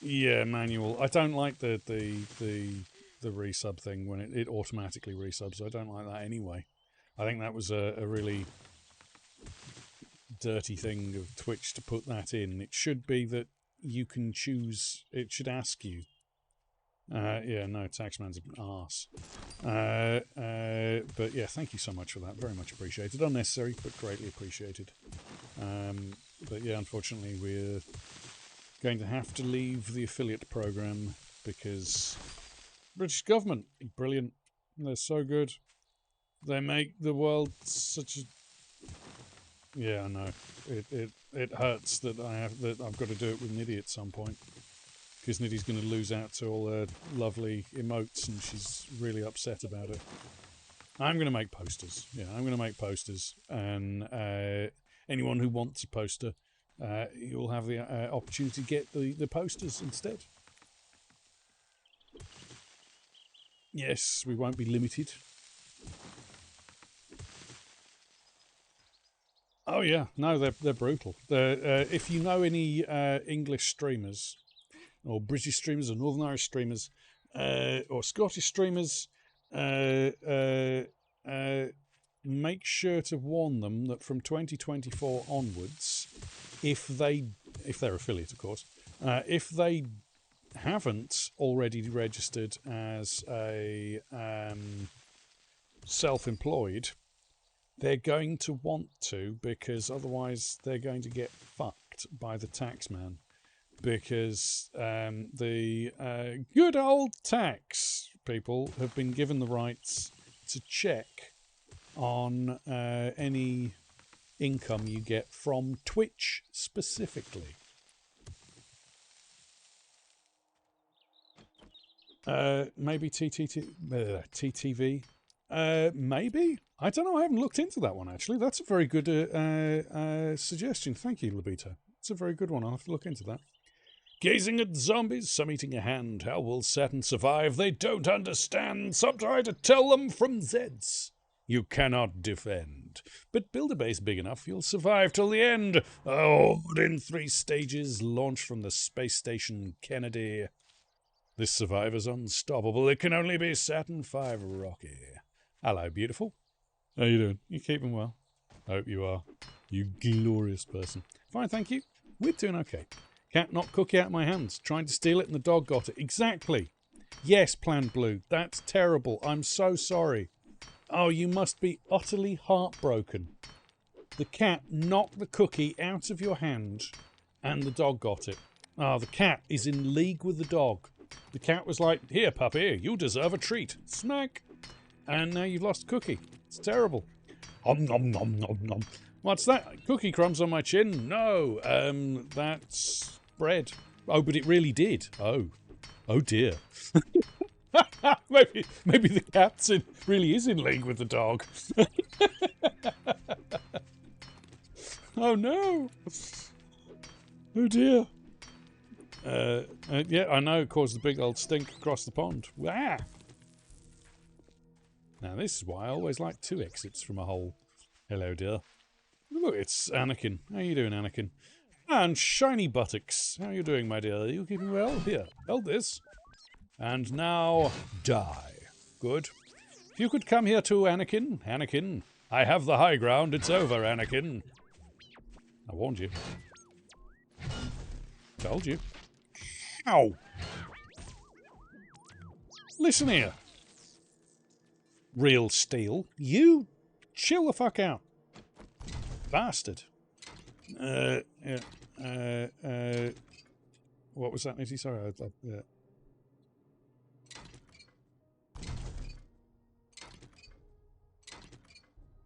Yeah, manual. I don't like the resub thing when it automatically resubs. I don't like that anyway. I think that was a really dirty thing of Twitch to put that in. It should be that you can choose. It should ask you. No, Taxman's an arse. But yeah, thank you so much for that. Very much appreciated. Unnecessary, but greatly appreciated. But yeah, unfortunately, we're going to have to leave the affiliate program because British government, brilliant. They're so good. They make the world such a... Yeah, I know. It hurts that I've got to do it with Niddy at some point, because Niddy's going to lose out to all her lovely emotes, and she's really upset about it. I'm going to make posters. Yeah, I'm going to make posters, and anyone who wants a poster, you'll have the opportunity to get the posters instead. Yes, we won't be limited. Oh yeah, no, they're brutal. If you know any English streamers, or British streamers, or Northern Irish streamers, or Scottish streamers, make sure to warn them that from 2024 onwards, if they're affiliate, of course, if they haven't already registered as a self-employed, they're going to want to, because otherwise they're going to get fucked by the taxman. Because the good old tax people have been given the rights to check on any income you get from Twitch specifically. Maybe TTV. Maybe. I don't know. I haven't looked into that one, actually. That's a very good suggestion. Thank you, Labito. It's a very good one. I'll have to look into that. Gazing at zombies, some eating a hand. How will Saturn survive? They don't understand. Some try to tell them from Zeds. You cannot defend. But build a base big enough, you'll survive till the end. Oh, in 3 stages, launched from the space station Kennedy. This survivor's unstoppable. It can only be Saturn V Rocky. Hello, beautiful. How you doing? You keeping well? Hope you are. You glorious person. Fine, thank you. We're doing okay. Cat knocked cookie out of my hands. Trying to steal it and the dog got it. Exactly. Yes, Plan Blue. That's terrible. I'm so sorry. Oh, you must be utterly heartbroken. The cat knocked the cookie out of your hand and the dog got it. Oh, the cat is in league with the dog. The cat was like, here, puppy, you deserve a treat. Smack. And now you've lost a cookie. It's terrible. Om nom nom nom nom. What's that? Cookie crumbs on my chin? No, that's bread. Oh, but it really did. Oh dear. maybe the cat really is in league with the dog. Oh no. Oh dear. Yeah, I know, it caused a big old stink across the pond. Wah! Now, this is why I always like 2 exits from a hole. Hello, dear. Look, it's Anakin. How you doing, Anakin? And Shiny Buttocks. How are you doing, my dear? Are you keeping well? Here, hold this. And now, die. Good. If you could come here too, Anakin. Anakin, I have the high ground. It's over, Anakin. I warned you. Told you. Ow! Listen here. Real steel. You chill the fuck out. Bastard. Yeah. What was that, Nitty? Sorry, yeah.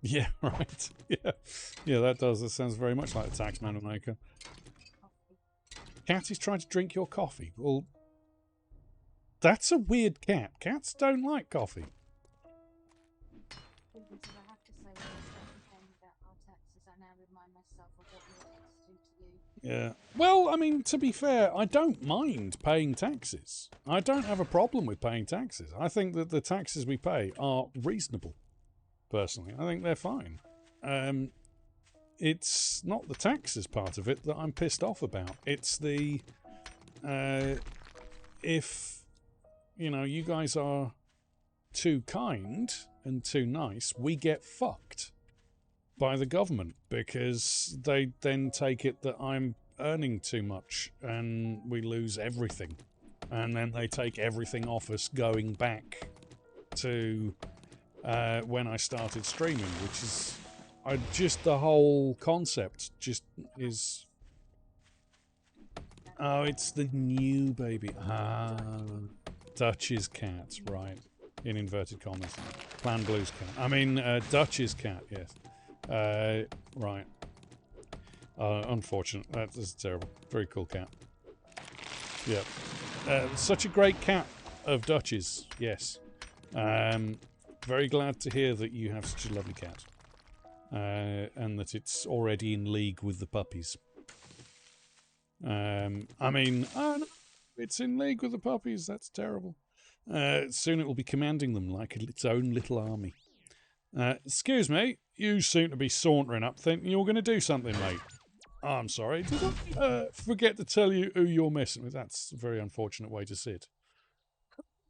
Yeah, right. Yeah. Yeah, that does. That sounds very much like a tax man maker. Cat is trying to drink your coffee. Well, that's a weird cat. Cats don't like coffee. I have to say, when I start complaining about our taxes, I now remind myself of what your taxes do to you. Yeah. Well, I mean, to be fair, I don't mind paying taxes. I don't have a problem with paying taxes. I think that the taxes we pay are reasonable, personally. I think they're fine. It's not the taxes part of it that I'm pissed off about. It's the... if, you know, you guys are too kind and too nice, we get fucked by the government because they then take it that I'm earning too much and we lose everything. And then they take everything off us going back to when I started streaming, which is just the whole concept just is... Oh, it's the new baby. Ah, Dutch's cat, right. In inverted commas. Plan Blue's cat. I mean, Dutch's cat, yes. Right. Unfortunate. That is terrible. Very cool cat. Yeah. Such a great cat of Dutch's, yes. Very glad to hear that you have such a lovely cat. And that it's already in league with the puppies. I mean, oh no, it's in league with the puppies. That's terrible. Soon it will be commanding them like its own little army. Excuse me, you seem to be sauntering up thinking you're going to do something, mate. Oh, I'm sorry, did I forget to tell you who you're messing with? That's a very unfortunate way to sit.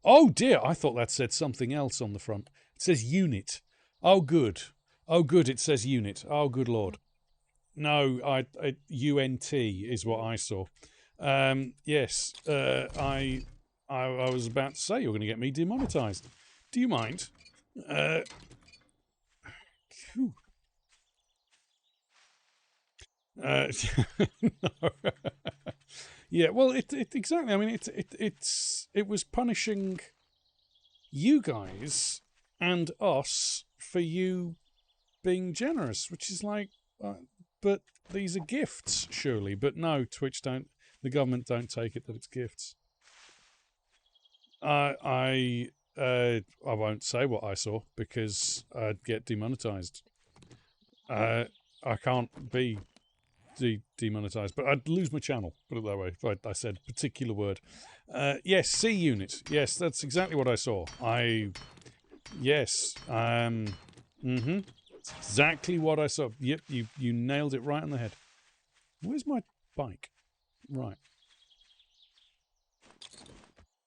Oh dear, I thought that said something else on the front. It says unit. Oh good. Oh good, it says unit. Oh good lord. No, UNT is what I saw. Yes, I was about to say you're going to get me demonetized. Do you mind? No. Yeah, well, it exactly. I mean, it was punishing you guys and us for you being generous, which is like, but these are gifts, surely. But no, Twitch don't. The government don't take it that it's gifts. I won't say what I saw because I'd get demonetized. I can't be demonetized, but I'd lose my channel. Put it that way. If I said particular word. Yes, C unit. Yes, that's exactly what I saw. Yes. Exactly what I saw. Yep, you nailed it right on the head. Where's my bike? Right.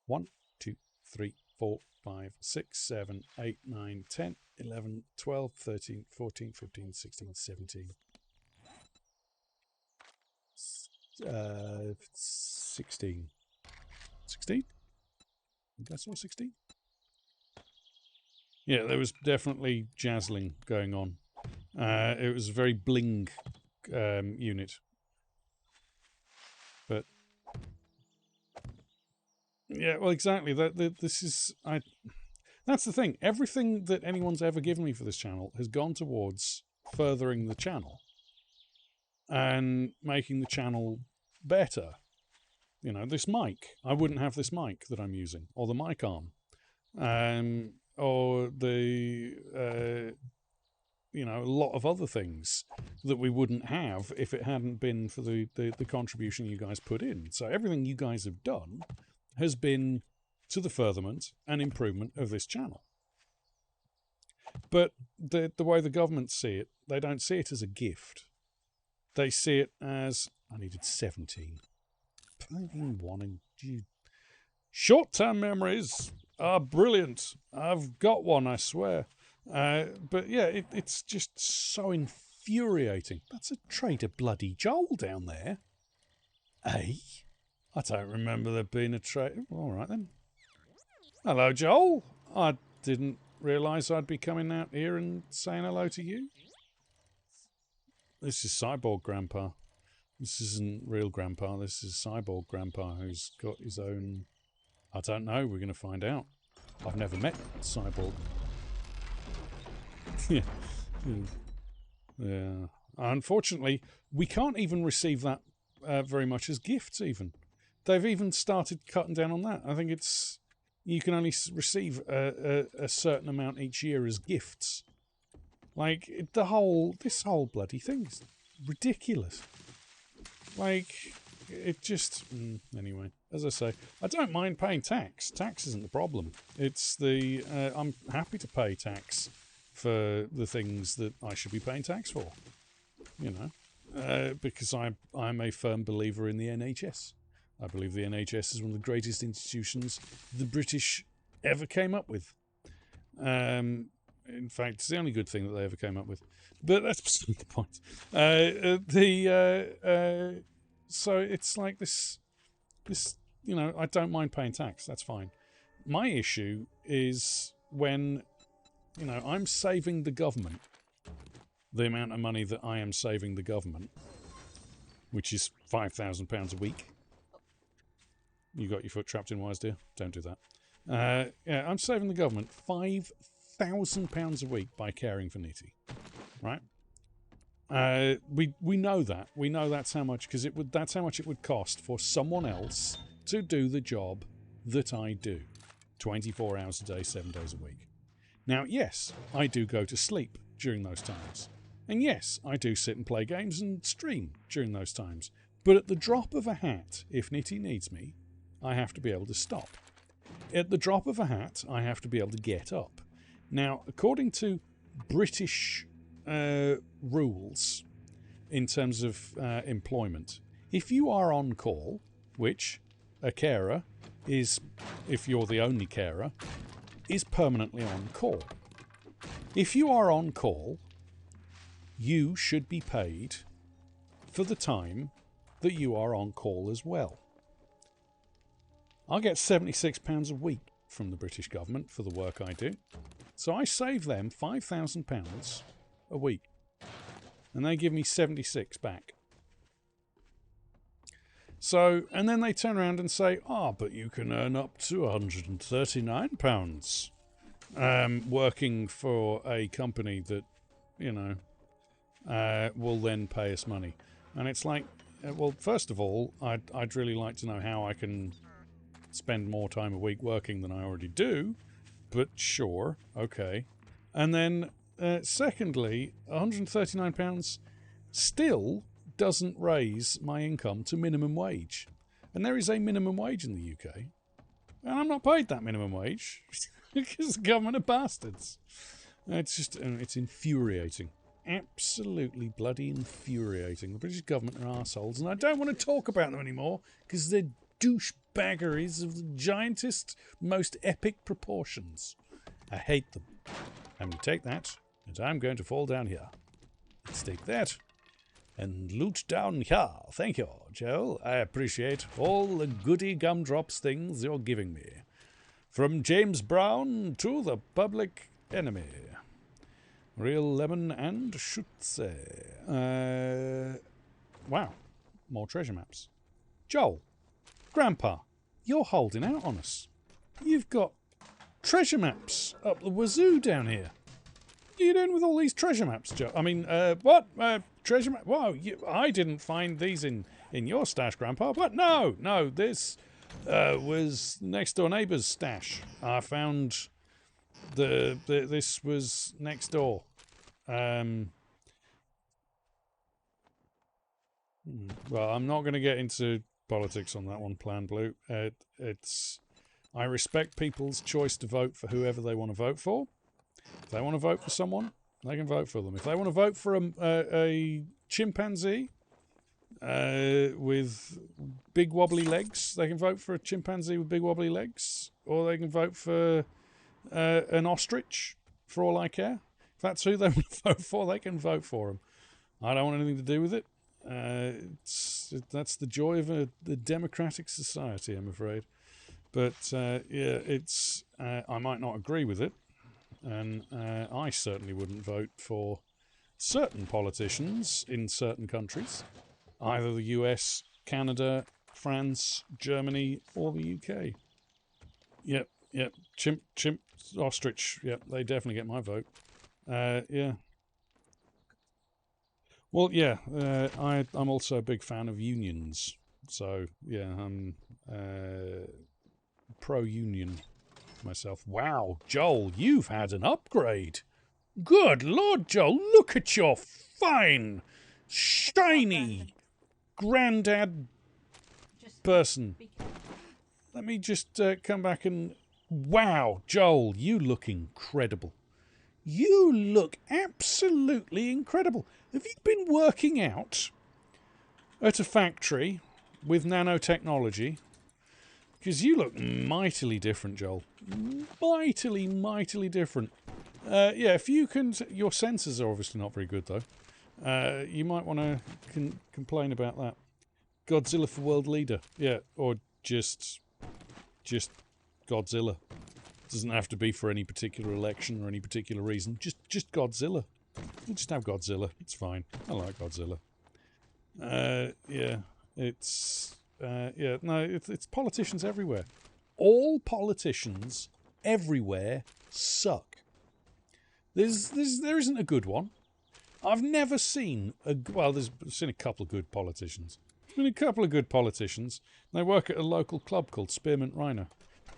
1, 2, 3, 4, 5, 6, 7, 8, 9, 10, 11, 12, 13, 14, 15, 16, 17. 16. 16? I think I saw 16. Yeah, there was definitely jazzling going on. It was a very bling unit. But yeah, well, exactly. This is that's the thing. Everything that anyone's ever given me for this channel has gone towards furthering the channel and making the channel better. You know, this mic. I wouldn't have this mic that I'm using, or the mic arm, or the you know, a lot of other things that we wouldn't have if it hadn't been for the contribution you guys put in. So everything you guys have done has been to the furtherment and improvement of this channel. But the way the government see it, they don't see it as a gift. They see it as, I needed 17. Playing one and short-term memories are brilliant. I've got one, I swear. But yeah, it's just so infuriating. That's a Trader bloody Joel down there. Eh? I don't remember there being a Trader. All right then. Hello, Joel. I didn't realise I'd be coming out here and saying hello to you. This is Cyborg Grandpa. This isn't real Grandpa. This is Cyborg Grandpa who's got his own... I don't know. We're going to find out. I've never met Cyborg. Yeah. Yeah. Unfortunately, we can't even receive that very much as gifts. Even they've even started cutting down on that. I think it's you can only receive a certain amount each year as gifts. Like this whole bloody thing is ridiculous. Like it just anyway. As I say, I don't mind paying tax. Tax isn't the problem. It's the I'm happy to pay tax for the things that I should be paying tax for. You know, because I'm a firm believer in the NHS. I believe the NHS is one of the greatest institutions the British ever came up with. In fact, it's the only good thing that they ever came up with. But that's beside the point. So it's like this, you know, I don't mind paying tax. That's fine. My issue is when, you know, I'm saving the government the amount of money that I am saving the government, which is £5,000 a week. You got your foot trapped in wires, dear? Don't do that. Yeah, I'm saving the government £5,000 a week by caring for Nitty, right? We know that. We know that's how much, because that's how much it would cost for someone else to do the job that I do, 24 hours a day, 7 days a week. Now, yes, I do go to sleep during those times. And yes, I do sit and play games and stream during those times. But at the drop of a hat, if Nitty needs me, I have to be able to stop. At the drop of a hat, I have to be able to get up. Now, according to British rules in terms of employment, if you are on call, which a carer is, if you're the only carer, is permanently on call. If you are on call, you should be paid for the time that you are on call as well. I get £76 a week from the British government for the work I do. So I save them £5,000 a week. And they give me 76 back. So, and then they turn around and say, but you can earn up to £139 working for a company that, you know, will then pay us money. And it's like, well, first of all, I'd really like to know how I can spend more time a week working than I already do, but sure, okay. And then, secondly, £139 still doesn't raise my income to minimum wage. And there is a minimum wage in the UK. And I'm not paid that minimum wage because the government are bastards. It's infuriating. Absolutely bloody infuriating. The British government are arseholes, and I don't want to talk about them anymore because they're douchebaggeries of the giantest, most epic proportions. I hate them. I'm going to take that, and I'm going to fall down here. Let's take that, and loot down here. Thank you, Joel. I appreciate all the goody gumdrops things you're giving me. From James Brown to the public enemy. Real lemon and schutze. Wow. More treasure maps. Joel. Grandpa. You're holding out on us. You've got treasure maps up the wazoo down here. What are you doing with all these treasure maps, Joe? I mean, what? Treasure map? Wow, I didn't find these in your stash, Grandpa. What? No, this was next door neighbour's stash. I found this was next door. Well, I'm not going to get into politics on that one, Plan Blue. I respect people's choice to vote for whoever they want to vote for. If they want to vote for someone, they can vote for them. If they want to vote for a chimpanzee with big wobbly legs, they can vote for a chimpanzee with big wobbly legs, or they can vote for an ostrich, for all I care. If that's who they want to vote for, they can vote for them. I don't want anything to do with it. That's the joy of a democratic society, I'm afraid. But I might not agree with it, and I certainly wouldn't vote for certain politicians in certain countries, either the US, Canada, France, Germany, or the UK. Yep, chimp, ostrich. Yep, they definitely get my vote. Yeah. Well, yeah, I'm also a big fan of unions. So, yeah, I'm pro-union myself. Wow, Joel, you've had an upgrade. Good Lord, Joel, look at your fine, shiny granddad Just person. be careful. Let me just come back and... Wow, Joel, you look incredible. You look absolutely incredible. Have you been working out at a factory with nanotechnology? Because you look mightily different, Joel. Mightily, mightily different. Yeah, if you can... Your sensors are obviously not very good, though. You might want to complain about that. Godzilla for world leader. Yeah, or just Godzilla. Doesn't have to be for any particular election or any particular reason. Just Godzilla. We'll just have Godzilla. It's fine. I like Godzilla. Yeah, it's no, it's politicians everywhere. All politicians everywhere suck. There isn't a good one. I've never seen I've seen a couple of good politicians. Been a couple of good politicians. They work at a local club called Spearmint Rhino.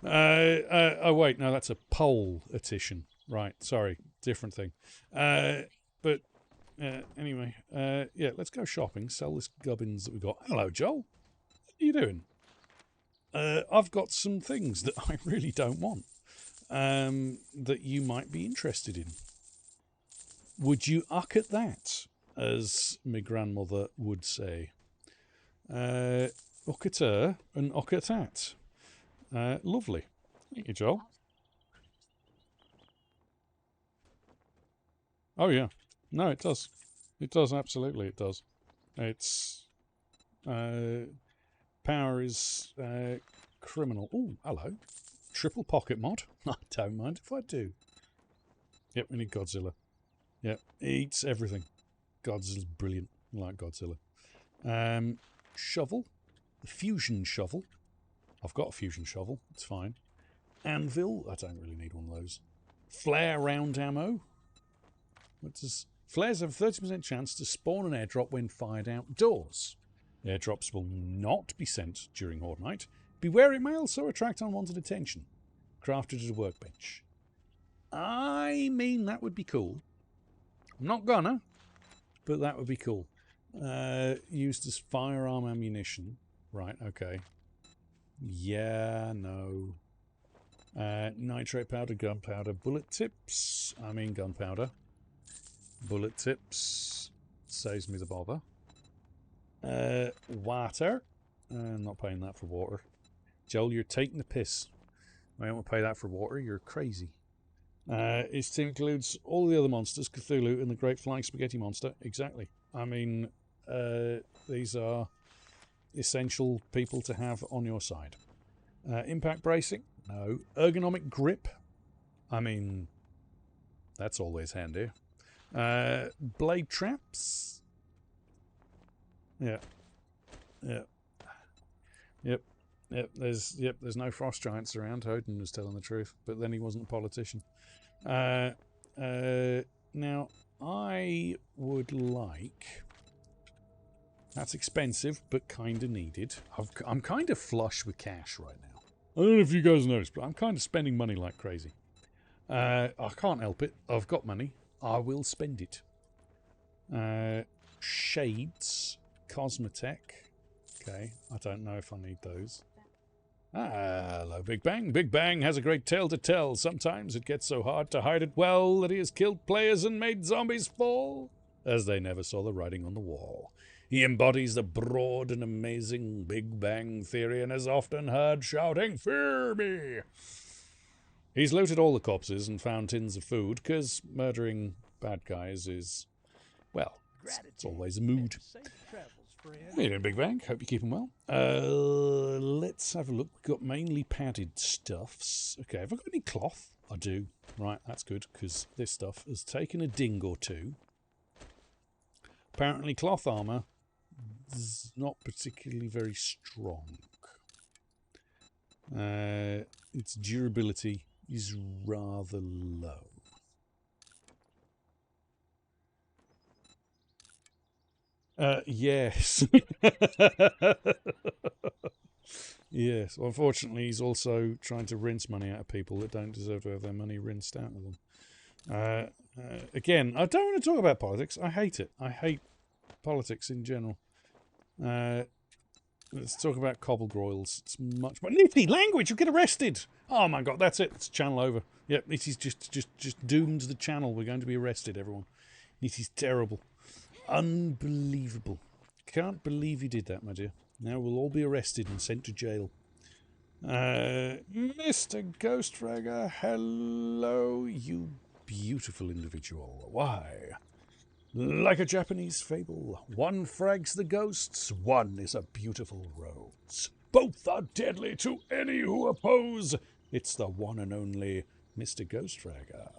Oh wait, no, that's a pole-etition. Right, sorry, different thing. But anyway, yeah, let's go shopping. Sell this gubbins that we got. Hello, Joel. What are you doing? I've got some things that I really don't want. That you might be interested in. Would you uck at that, as my grandmother would say? Uck at her and uck at that. Lovely. Thank you, Joel. Oh, yeah. No, it does. It does, absolutely, it does. It's... power is criminal. Oh, hello. Triple pocket mod. I don't mind if I do. Yep, we need Godzilla. Yep, eats everything. Godzilla's brilliant. I like Godzilla. Shovel. The fusion shovel. I've got a fusion shovel. It's fine. Anvil. I don't really need one of those. Flare round ammo. What does... Flares have a 30% chance to spawn an airdrop when fired outdoors. Airdrops will not be sent during Horde Night. Beware, it may also attract unwanted attention. Crafted at a workbench. I mean, that would be cool. I'm not gonna, but that would be cool. Used as firearm ammunition. Right, okay. Yeah, no. Nitrate powder, gunpowder, bullet tips. I mean gunpowder. Bullet tips. Saves me the bother. Water. Not paying that for water. Joel, you're taking the piss. I don't want to pay that for water. You're crazy. His team includes all the other monsters, Cthulhu and the Great Flying Spaghetti Monster. Exactly. I mean, these are essential people to have on your side. Impact bracing? No. Ergonomic grip? I mean, that's always handy. Blade traps? Yeah. Yeah. Yep. There's no frost giants around. Odin was telling the truth, but then he wasn't a politician. Now, I would like... That's expensive, but kind of needed. I'm kind of flush with cash right now. I don't know if you guys noticed, but I'm kind of spending money like crazy. I can't help it. I've got money. I will spend it. Shades. Cosmetech. Okay, I don't know if I need those. Hello, Big Bang. Big Bang has a great tale to tell. Sometimes it gets so hard to hide it well that he has killed players and made zombies fall, as they never saw the writing on the wall. He embodies the broad and amazing Big Bang theory and is often heard shouting, "Fear me!" He's looted all the corpses and found tins of food, because murdering bad guys is, well, it's always a mood. How you doing, Big Bang? Hope you're keeping well. Let's have a look. We've got mainly padded stuffs. Okay, have I got any cloth? I do. Right, that's good, because this stuff has taken a ding or two. Apparently cloth armour is not particularly very strong. Its durability is rather low. Yes. Yes. Well, unfortunately, he's also trying to rinse money out of people that don't deserve to have their money rinsed out of them. Again, I don't want to talk about politics. I hate it. I hate politics in general. Let's talk about cobblegroils. It's much more nifty language. You get arrested. Oh my god, that's it. It's channel over. Yep, it is just doomed the channel. We're going to be arrested, everyone. It is terrible, unbelievable. Can't believe you did that, my dear. Now we'll all be arrested and sent to jail. Mr. Ghostragger, hello, you beautiful individual. Why? Like a Japanese fable, one frags the ghosts, one is a beautiful rose. Both are deadly to any who oppose. It's the one and only Mr. Ghostragger.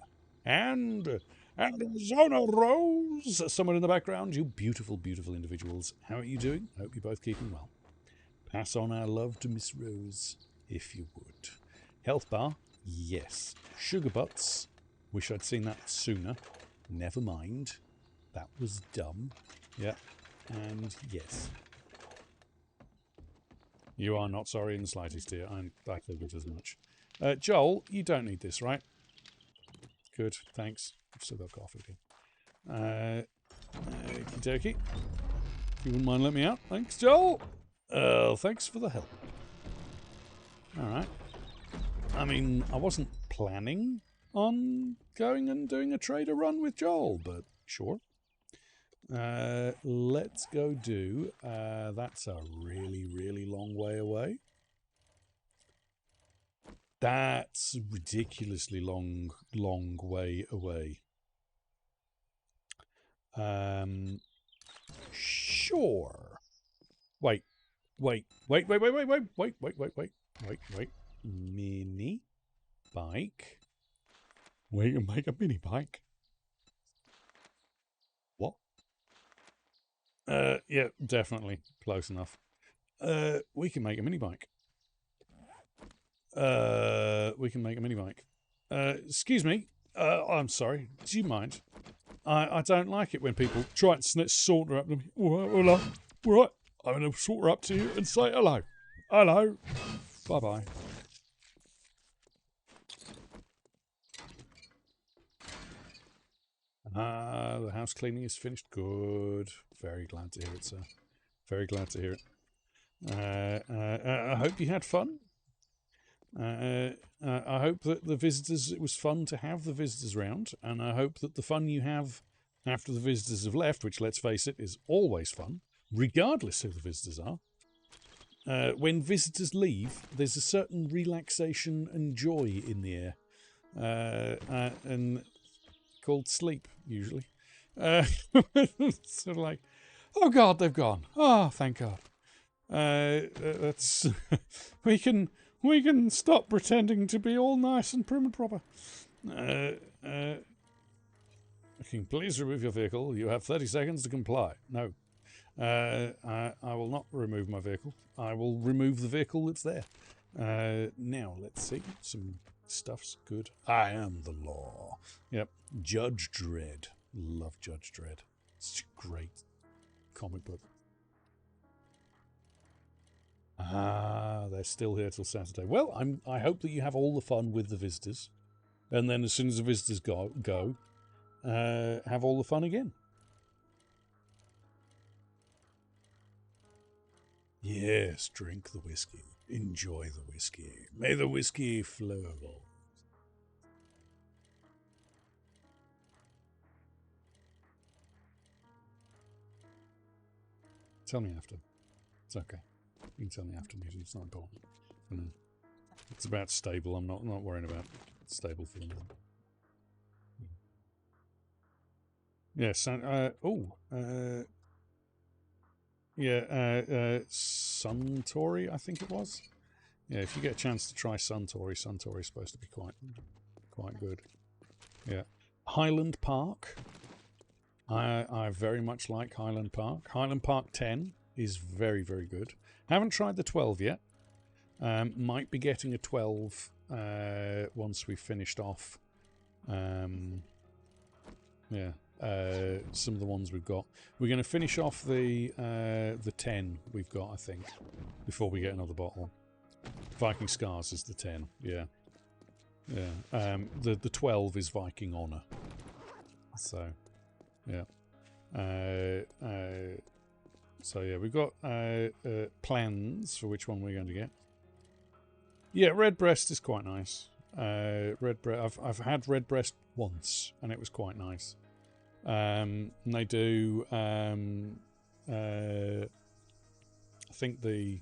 And Arizona Rose, someone in the background, you beautiful, beautiful individuals. How are you doing? I hope you're both keeping well. Pass on our love to Miss Rose, if you would. Health bar? Yes. Sugar butts? Wish I'd seen that sooner. Never mind. That was dumb. Yeah. And yes. You are not sorry in the slightest, dear. I figured as much. Joel, you don't need this, right? Good, thanks. I've still got coffee, dear. Okie dokie. If you wouldn't mind letting me out. Thanks, Joel. Thanks for the help. Alright. I mean, I wasn't planning on going and doing a trader run with Joel, but sure. Let's go do... that's a really, really long way away. That's ridiculously long way away. Sure. Wait. Mini bike. We can make a mini bike. What? Yeah, definitely. Close enough. We can make a mini bike. We can make a mini bike. Excuse me. I'm sorry. Do you mind? I don't like it when people try and saunter up to me. All right. I'm going to saunter up to you and say hello. Hello. Bye-bye. The house cleaning is finished. Good. Very glad to hear it, sir. Very glad to hear it. I hope you had fun. I hope that the visitors, it was fun to have the visitors round, and I hope that the fun you have after the visitors have left, which, let's face it, is always fun, regardless who the visitors are. When visitors leave, there's a certain relaxation and joy in the air, and called sleep, usually. Sort of like, oh God, they've gone. Oh, thank God. That's we can stop pretending to be all nice and prim and proper. Please remove your vehicle. You have 30 seconds to comply. No. I will not remove my vehicle. I will remove the vehicle that's there. Now, let's see. Some stuff's good. I am the law. Yep. Judge Dredd. Love Judge Dredd. It's a great comic book. Ah, they're still here till Saturday. Well, I hope that you have all the fun with the visitors. And then as soon as the visitors go, have all the fun again. Yes, drink the whiskey. Enjoy the whiskey. May the whiskey flow. Tell me after. It's okay. You can tell me after music. It's not important. It's about stable. I'm not worrying about stable for them. Yes. Suntory, I think it was. Yeah, if you get a chance to try Suntory is supposed to be quite good. Yeah. Highland Park. I very much like Highland Park. Highland Park 10 is very, very good. Haven't tried the 12 yet. Might be getting a 12 once we've finished off. Yeah. some of the ones we've got. We're going to finish off the 10 we've got, I think, before we get another bottle. Viking Scars is the 10, yeah. Yeah. The 12 is Viking Honor. So, yeah. So yeah, we've got plans for which one we're going to get. Yeah, Redbreast is quite nice. I've had Redbreast once, and it was quite nice. And they do. I think the.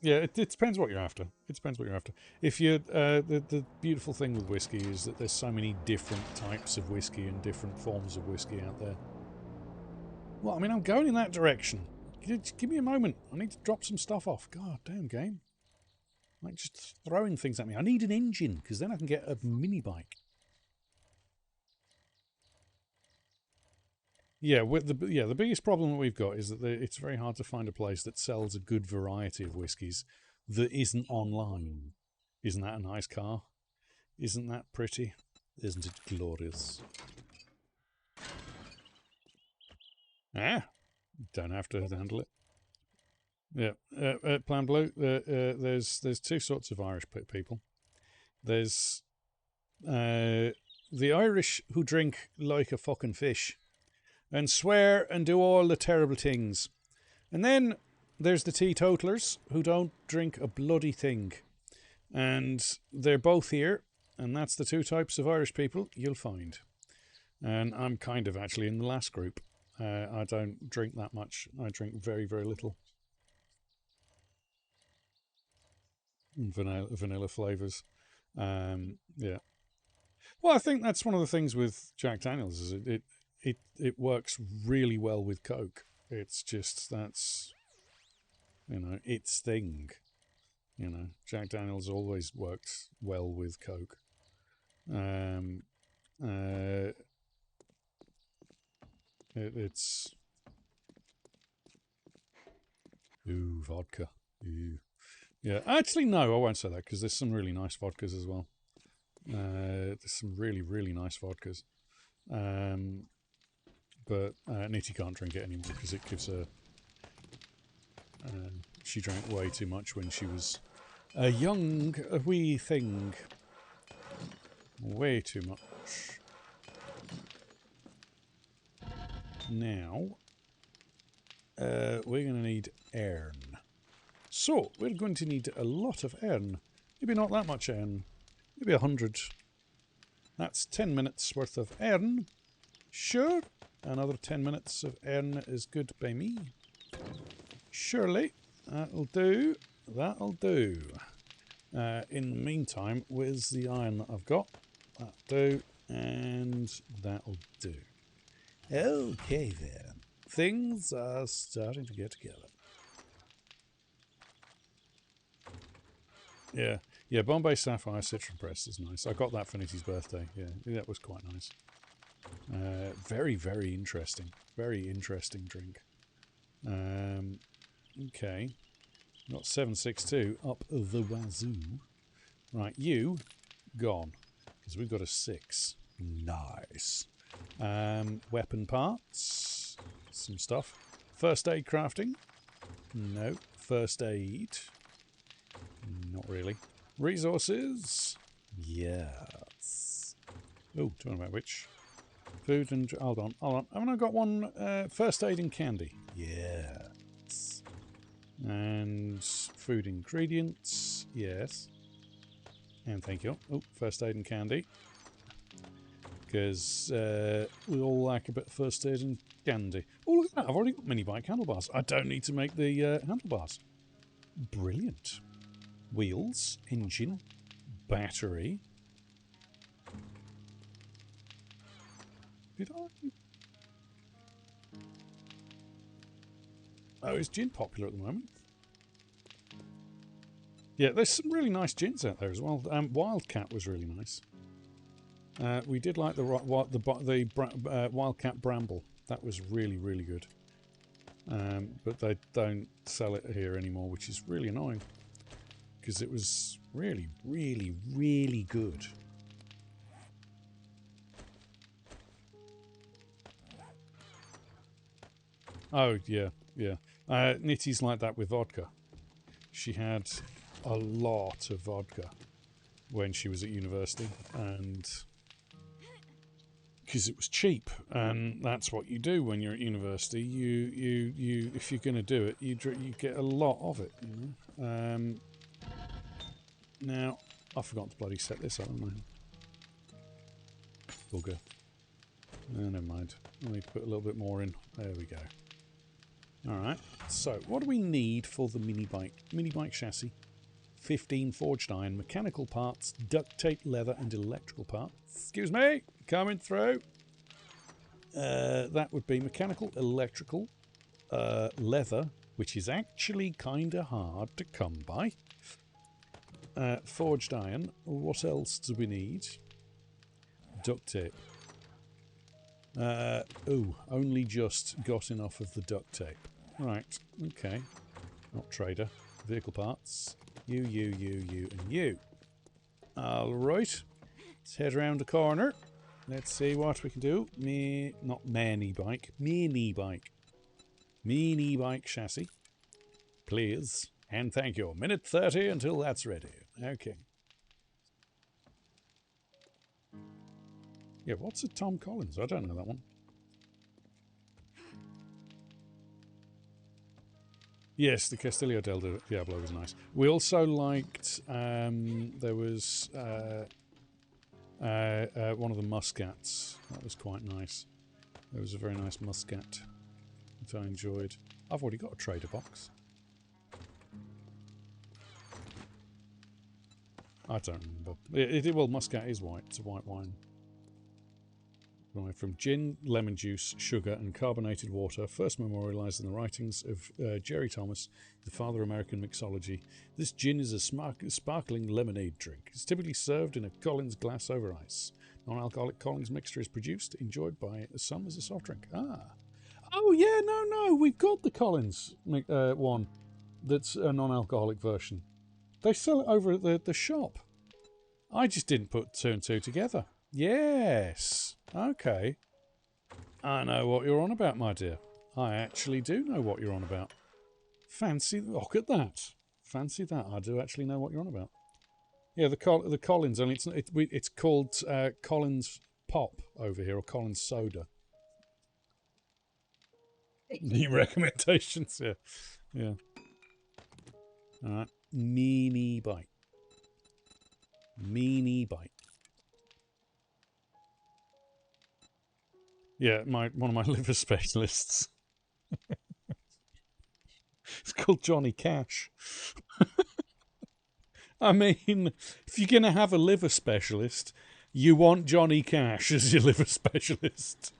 Yeah, it depends what you're after. It depends what you're after. If you the beautiful thing with whiskey is that there's so many different types of whiskey and different forms of whiskey out there. Well, I mean, I'm going in that direction. Just give me a moment. I need to drop some stuff off. God damn game. Like just throwing things at me. I need an engine because then I can get a mini bike. Yeah, the biggest problem that we've got is that it's very hard to find a place that sells a good variety of whiskies that isn't online. Isn't that a nice car? Isn't that pretty? Isn't it glorious? Don't have to handle it. Yeah, Plan Blue. There's two sorts of Irish people. There's the Irish who drink like a fucking fish and swear and do all the terrible things. And then there's the teetotalers who don't drink a bloody thing. And they're both here, and that's the two types of Irish people you'll find. And I'm kind of actually in the last group. I don't drink that much. I drink very, very little. Vanilla flavours. Yeah. Well, I think that's one of the things with Jack Daniels is it works really well with Coke. It's just that's its thing. Jack Daniels always works well with Coke. It's vodka. Ooh. Yeah, actually no, I won't say that because there's some really nice vodkas as well. There's some really, really nice vodkas. But Nitty can't drink it anymore because it gives her... she drank way too much when she was a wee thing. Way too much. Now, we're going to need iron. So, we're going to need a lot of iron. Maybe not that much iron. Maybe 100. That's 10 minutes worth of iron. Sure. Another 10 minutes of iron is good by me. Surely. That'll do. That'll do. In the meantime, where's the iron that I've got? That'll do. And that'll do. Okay then. Things are starting to get together. Yeah. Yeah, Bombay Sapphire Citron Press is nice. I got that for Nitty's birthday. Yeah, that was quite nice. Very, very interesting. Very interesting drink. Okay. Got 762 up the wazoo. Right, you gone. Because we've got a 6. Nice. Weapon parts. Some stuff. First aid crafting. No. First aid. Not really. Resources. Yes. Oh, talking about which. Food and... Hold on. Haven't I got one first aid and candy? Yes. And food ingredients. Yes. And thank you. Oh, first aid and candy. Because we all like a bit of first aid and candy. Oh, look at that. I've already got mini bike handlebars. I don't need to make the handlebars. Brilliant. Wheels, engine, battery. Did I? Oh, is gin popular at the moment? Yeah, there's some really nice gins out there as well. Wildcat was really nice. We did like the Wildcat Bramble. That was really, really good. But they don't sell it here anymore, which is really annoying. Because it was really, really, really good. Oh, yeah, yeah. Nitty's like that with vodka. She had a lot of vodka when she was at university, and because it was cheap, and that's what you do when you're at university. You if you're going to do it, you get a lot of it. You know? Now I forgot to bloody set this up, haven't I? All good. Never mind. Let me put a little bit more in. There we go. Alright, so what do we need for the mini bike? Mini bike chassis. 15 forged iron, mechanical parts, duct tape, leather and electrical parts. Excuse me, coming through. That would be mechanical, electrical, leather, which is actually kind of hard to come by. Forged iron. What else do we need? Duct tape. Only just got enough of the duct tape. Right, okay. Not trader. Vehicle parts. You, and you. Alright. Let's head around the corner. Let's see what we can do. Not mini bike. Mini bike. Mini bike chassis. Please. And thank you. Minute 30 until that's ready. Okay. Yeah, what's a Tom Collins? I don't know that one. Yes, the Castillo del Diablo was nice. We also liked, there was one of the Muscats. That was quite nice. It was a very nice Muscat that I enjoyed. I've already got a trader box. I don't remember. Well, Muscat is white. It's a white wine. Right, from gin, lemon juice, sugar and carbonated water, first memorialised in the writings of Jerry Thomas, the father of American mixology. This gin is a sparkling lemonade drink. It's typically served in a Collins glass over ice. Non-alcoholic Collins mixture is produced, enjoyed by some as a soft drink. Oh yeah, no, we've got the Collins one that's a non-alcoholic version. They sell it over at the shop. I just didn't put two and two together. Yes. Okay. I know what you're on about, my dear. I actually do know what you're on about. Fancy, look at that. Fancy that. I do actually know what you're on about. Yeah, the Collins, only it's called Collins Pop over here, or Collins Soda. The recommendations, yeah. Yeah. Alright. Mini bike. Mini bike. Yeah, one of my liver specialists. It's called Johnny Cash. I mean, if you're going to have a liver specialist, you want Johnny Cash as your liver specialist.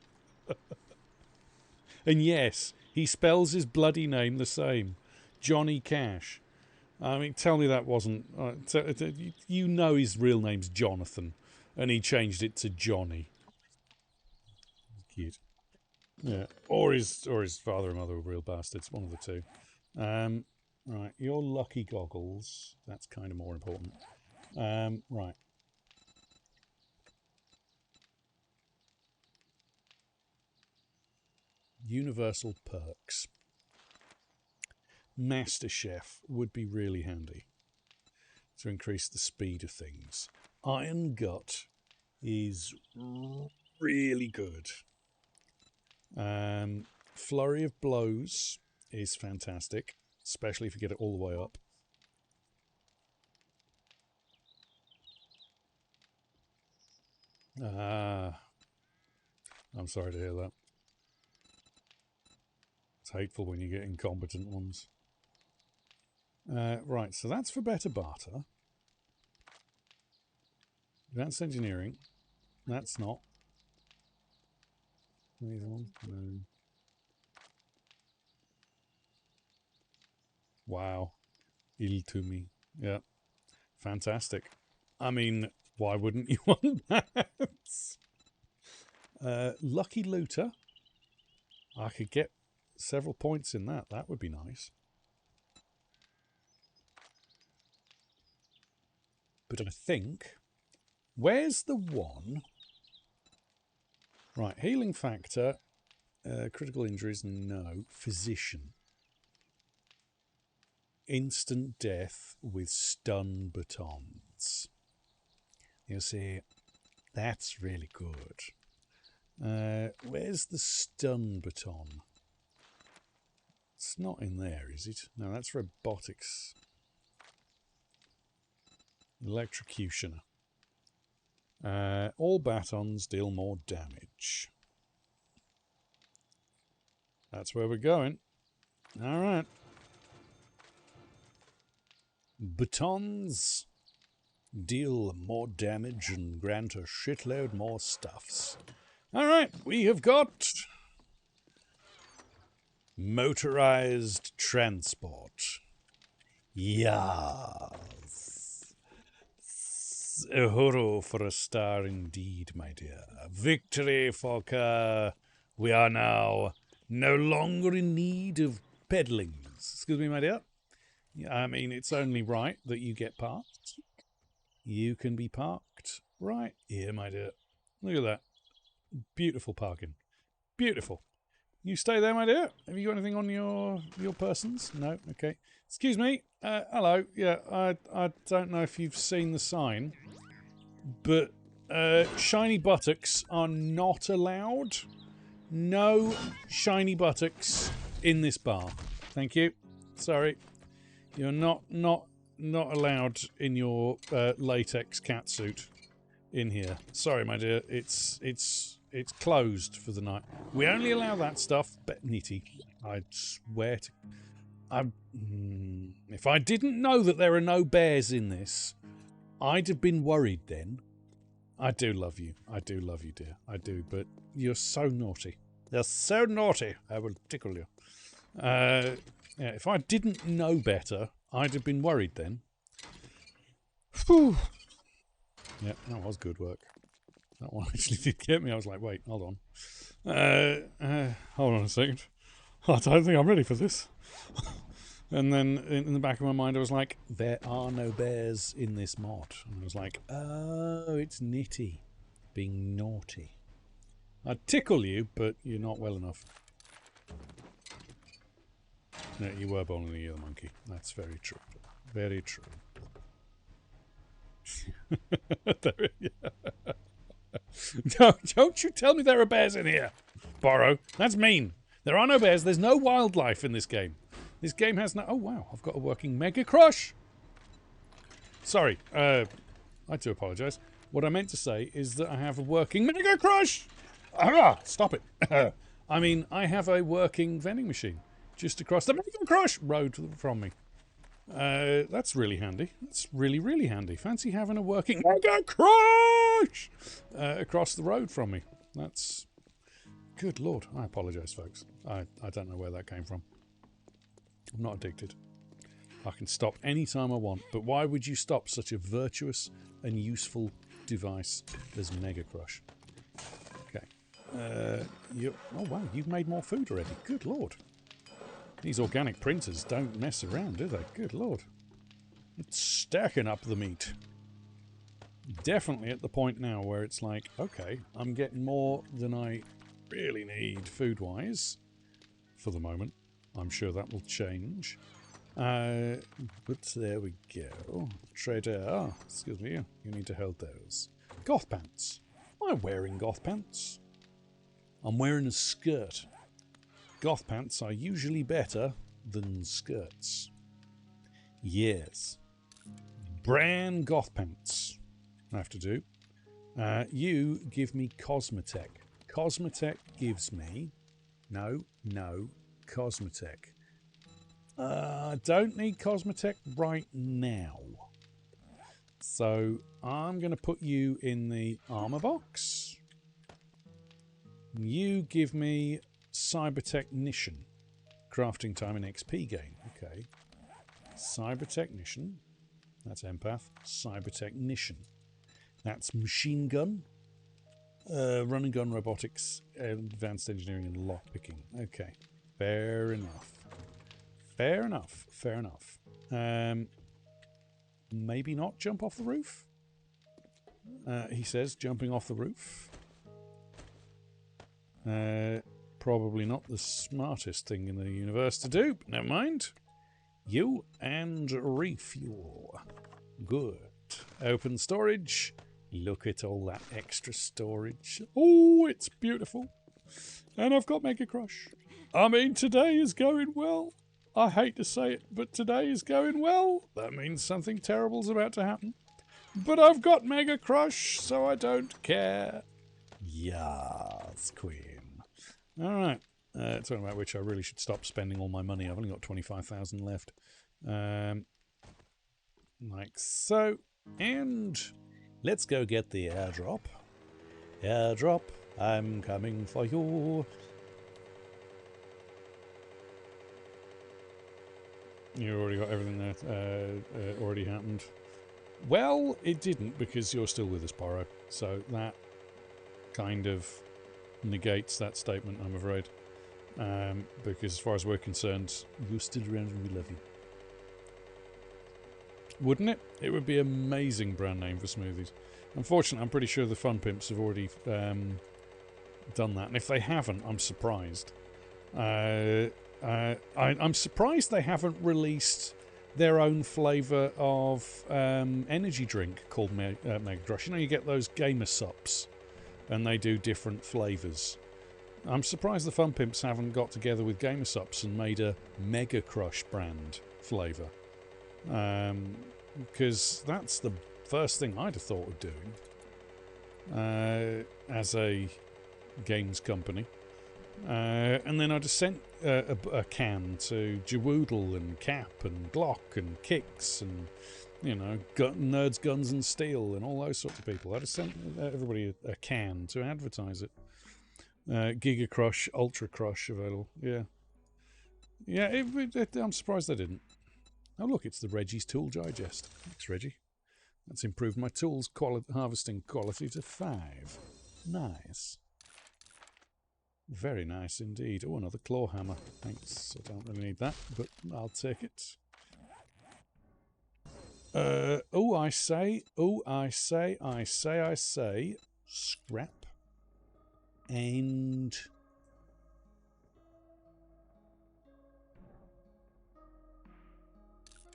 And yes, he spells his bloody name the same. Johnny Cash. I mean, tell me that wasn't... you know his real name's Jonathan, and he changed it to Johnny. Cute. Yeah, or his father and mother were real bastards, one of the two. Right, your lucky goggles. That's kind of more important. Right. Universal perks. Master Chef would be really handy to increase the speed of things. Iron Gut is really good. Flurry of Blows is fantastic, especially if you get it all the way up. I'm sorry to hear that. It's hateful when you get incompetent ones. Right, so that's for better barter. That's engineering. That's not. These ones? No. Wow. Il to me. Yeah. Fantastic. I mean, why wouldn't you want that? Lucky Looter. I could get several points in that. That would be nice. But I think... Where's the one? Right, healing factor. Critical injuries, no. Physician. Instant death with stun batons. You see, that's really good. Where's the stun baton? It's not in there, is it? No, that's robotics. Electrocutioner. All batons deal more damage. That's where we're going. All right. Batons deal more damage and grant a shitload more stuffs. All right, we have got motorized transport. Yes. A hurrah for a star indeed, my dear. Victory, Fokker. We are now no longer in need of peddlings. Excuse me, my dear. I mean, it's only right that you get parked. You can be parked right here, my dear. Look at that. Beautiful parking. Beautiful. You stay there, my dear. Have you got anything on your persons? No? Okay. Excuse me. Hello. Yeah, I don't know if you've seen the sign, but shiny buttocks are not allowed. No shiny buttocks in this bar. Thank you. Sorry. You're not allowed in your latex catsuit in here. Sorry, my dear. It's closed for the night. We only allow that stuff. Nitty, I swear to. If I didn't know that there are no bears in this, I'd have been worried then. I do love you. I do love you, dear. I do. But you're so naughty. You're so naughty. I will tickle you. Yeah, if I didn't know better, I'd have been worried then. Whew. Yeah, that was good work. That one actually did get me. I was like, wait, hold on. Hold on a second. I don't think I'm ready for this. And then in the back of my mind, I was like, there are no bears in this mod. And I was like, oh, it's Nitty being naughty. I'd tickle you, but you're not well enough. No, you were born in the year of the monkey. That's very true. Very true. No, don't you tell me there are bears in here, Borrow. That's mean. There are no bears. There's no wildlife in this game. This game has no... Oh, wow. I've got a working Mega Crush. Sorry. I do apologise. What I meant to say is that I have a working Mega Crush. Ah, stop it. I mean, I have a working vending machine just across the Mega Crush road from me. That's really handy. That's really, really handy. Fancy having a working Mega Crush across the road from me. That's... Good Lord. I apologise, folks. I don't know where that came from. I'm not addicted. I can stop any time I want. But why would you stop such a virtuous and useful device as Mega Crush? Okay. Oh, wow. You've made more food already. Good Lord. These organic printers don't mess around, do they? Good Lord. It's stacking up the meat. Definitely at the point now where it's like, okay, I'm getting more than I really need food-wise for the moment. I'm sure that will change. But there we go. Trader, excuse me, you need to hold those. Goth pants. Am I wearing goth pants? I'm wearing a skirt. Goth pants are usually better than skirts. Yes. Brand goth pants. I have to do. You give me Cosmetech. Cosmetech gives me... No. Cosmetech. I don't need Cosmetech right now. So I'm going to put you in the armor box. You give me Cyber Technician. Crafting time and XP gain. Okay. Cyber Technician. That's Empath. Cyber Technician. That's Machine Gun. Run and Gun Robotics. Advanced Engineering and Lockpicking. Okay. Fair enough. Fair enough. Fair enough. Maybe not jump off the roof? He says, jumping off the roof. probably not the smartest thing in the universe to do, but never mind. You and refuel. Good. Open storage. Look at all that extra storage. Oh, it's beautiful. And I've got Mega Crush. I mean, today is going well. I hate to say it, but today is going well. That means something terrible's about to happen. But I've got Mega Crush, so I don't care. Yes, Queen. Alright. Talking about which, I really should stop spending all my money. I've only got 25,000 left. Like so. And let's go get the airdrop. Airdrop, I'm coming for you. You already got everything that already happened. Well, it didn't, because you're still with us, Borrow. So that kind of negates that statement, I'm afraid. Because as far as we're concerned, you're still around and we love you. Wouldn't it? It would be an amazing brand name for smoothies. Unfortunately, I'm pretty sure the Fun Pimps have already done that. And if they haven't, I'm surprised. I'm surprised they haven't released their own flavour of energy drink called Mega Crush. You know, you get those Gamer Sups, and they do different flavours. I'm surprised the Fun Pimps haven't got together with Gamer Sups and made a Mega Crush brand flavour. Because that's the first thing I'd have thought of doing as a games company. And then I just sent a can to Jawoodle and Cap and Glock and Kicks and, you know, Nerds, Guns and Steel and all those sorts of people. I just sent everybody a can to advertise it. Giga Crush, Ultra Crush available. Yeah. Yeah, I'm surprised they didn't. Oh, look, it's the Reggie's Tool Digest. Thanks, Reggie. That's improved my tools harvesting quality to 5. Nice. Very nice indeed. Oh, another claw hammer. Thanks. I don't really need that, but I'll take it. I say, scrap and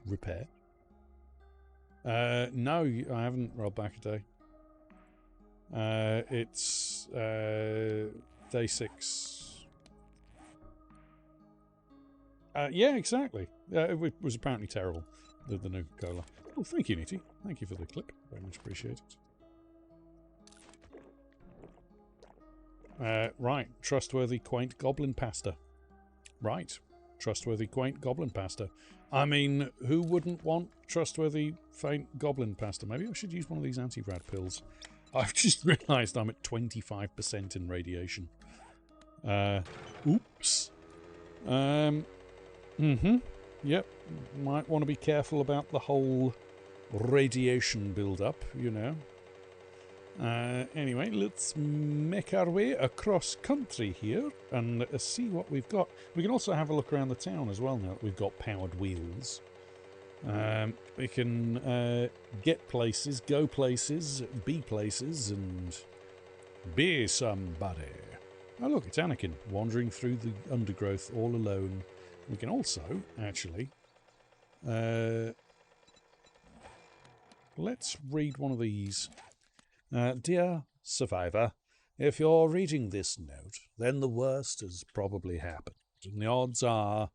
repair. No, I haven't rolled back a day. It's day 6. Yeah, exactly. It was apparently terrible, the new cola. Oh, thank you, Nitty. Thank you for the clip. Very much appreciated. Right. Trustworthy, quaint goblin pasta. Right. Trustworthy, quaint goblin pasta. I mean, who wouldn't want trustworthy, faint goblin pasta? Maybe I should use one of these anti-rad pills. I've just realised I'm at 25% in radiation. Oops. Yep. Might want to be careful about the whole radiation build-up, you know. Anyway, let's make our way across country here and see what we've got. We can also have a look around the town as well now that we've got powered wheels. We can get places, go places, be places, and be somebody. Oh look, it's Anakin wandering through the undergrowth all alone. We can also, actually, let's read one of these. Dear Survivor, if you're reading this note, then the worst has probably happened, and the odds are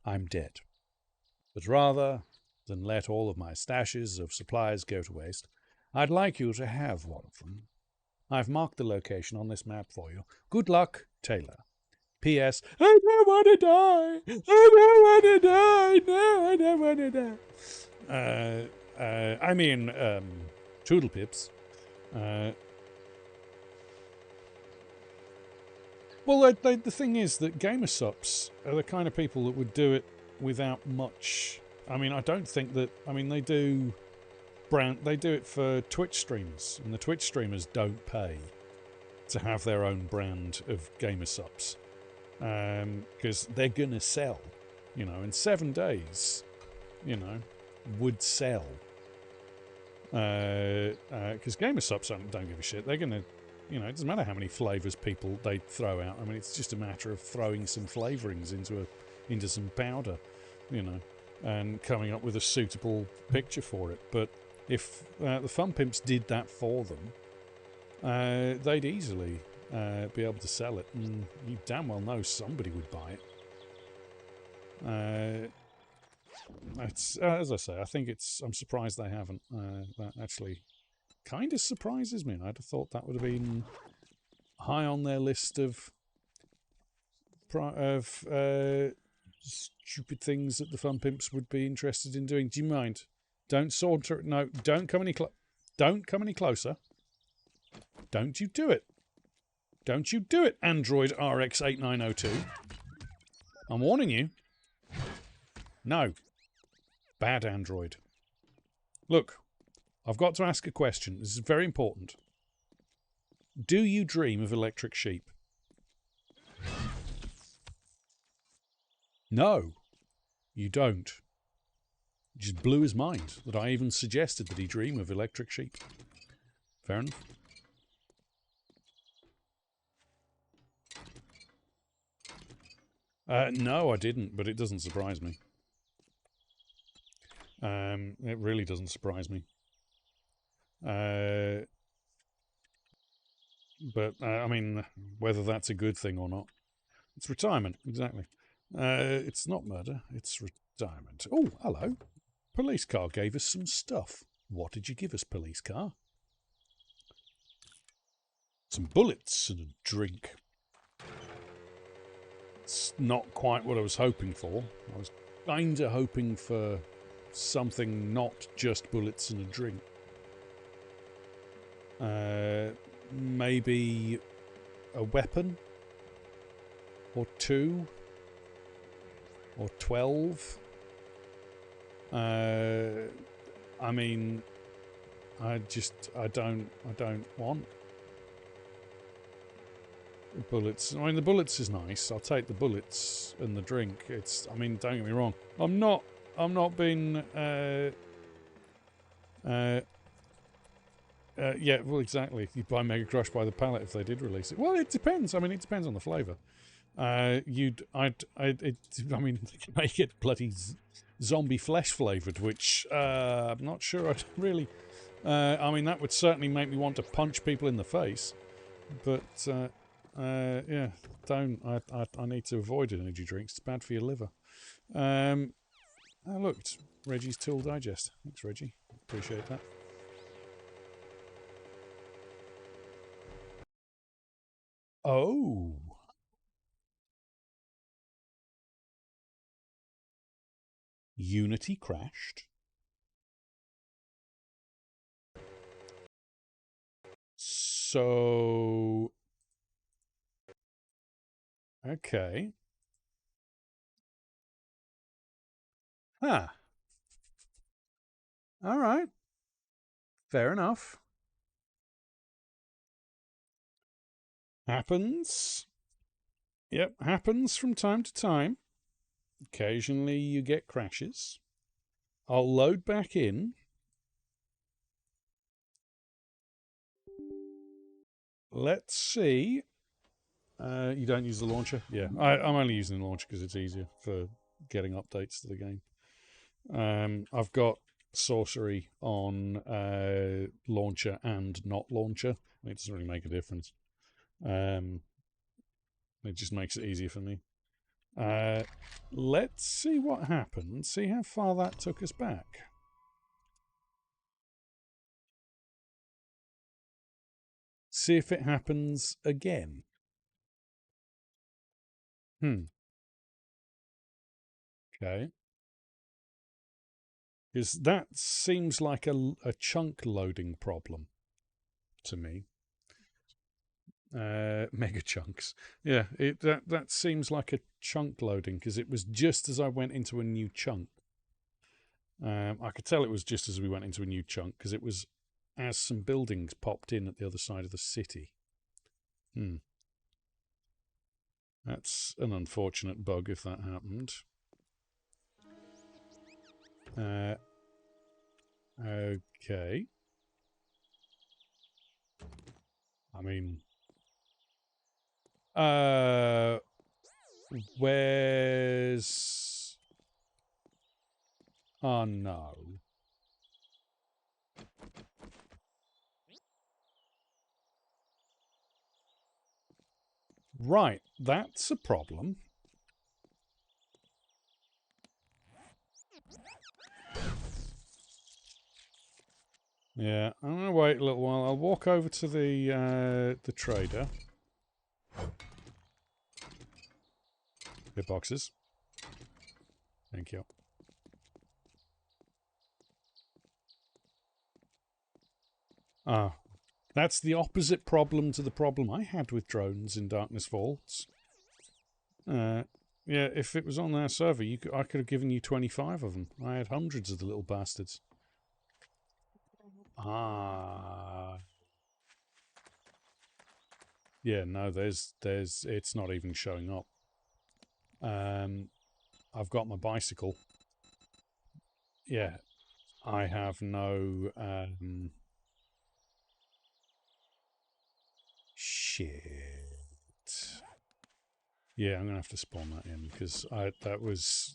I'm dead. But rather than let all of my stashes of supplies go to waste, I'd like you to have one of them. I've marked the location on this map for you. Good luck, Taylor. P.S. I don't want to die! I don't want to die! No, I don't want to die! I mean, Toodlepips. Well, the thing is that Gamer Sups are the kind of people that would do it without much. I mean, I don't think that. I mean, they do it for Twitch streamers, and the Twitch streamers don't pay to have their own brand of Gamer Sups because they're gonna sell. You know, in 7 days, you know, would sell. Because Gamer Sups don't give a shit. They're gonna You know, it doesn't matter how many flavours they throw out. I mean, it's just a matter of throwing some flavourings into some powder, you know, and coming up with a suitable picture for it. But if the Fun Pimps did that for them, they'd easily be able to sell it, and you damn well know somebody would buy it. It's as I say, I think I'm surprised they haven't. That actually kind of surprises me. I'd have thought that would have been high on their list of stupid things that the Fun Pimps would be interested in doing. Do you mind? Don't saunter. No, don't come any Don't come any closer. Don't you do it. Don't you do it, Android RX8902. I'm warning you. No. Bad Android. Look, I've got to ask a question. This is very important. Do you dream of electric sheep? No, you don't. It just blew his mind that I even suggested that he dream of electric sheep. Fair enough. No, I didn't, but it doesn't surprise me. It really doesn't surprise me. But, I mean, whether that's a good thing or not. It's retirement, exactly. It's not murder, it's retirement. Oh, hello. Police car gave us some stuff. What did you give us, police car? Some bullets and a drink. It's not quite what I was hoping for. I was kinda hoping for something not just bullets and a drink. Maybe a weapon? Or 2? Or 12? I mean, I don't want bullets. I mean, the bullets is nice. I'll take the bullets and the drink. I mean, don't get me wrong. I'm not being, yeah, well, exactly. You'd buy Mega Crush by the pallet if they did release it. Well, it depends. I mean, it depends on the flavour. I mean, they can make it bloody zombie flesh flavoured, which I'm not sure I'd really. I mean, that would certainly make me want to punch people in the face. But yeah, don't. I need to avoid energy drinks. It's bad for your liver. Oh, look, it's Reggie's Tool Digest. Thanks, Reggie. Appreciate that. Oh. Unity crashed. So... Okay. Huh. Alright. Fair enough. Happens. Yep, happens from time to time. Occasionally you get crashes. I'll load back in. Let's see. You don't use the launcher? Yeah, I'm only using the launcher because it's easier for getting updates to the game. I've got sorcery on launcher and not launcher. It doesn't really make a difference. It just makes it easier for me. Let's see what happened. See how far that took us back. See if it happens again. Okay. Because that seems like a chunk loading problem to me. Mega chunks. Yeah, that seems like a chunk loading because it was just as I went into a new chunk. I could tell it was just as we went into a new chunk because it was as some buildings popped in at the other side of the city. That's an unfortunate bug if that happened. Okay. I mean, where's... Oh, no. Right, that's a problem. Yeah, I'm gonna wait a little while. I'll walk over to the trader. Hitboxes. Thank you. Ah, that's the opposite problem to the problem I had with drones in Darkness Falls. Yeah, if it was on our server, I could have given you 25 of them. I had hundreds of the little bastards. Ah. Yeah, no, it's not even showing up. I've got my bicycle. Yeah, I have no, shit. Yeah, I'm gonna have to spawn that in because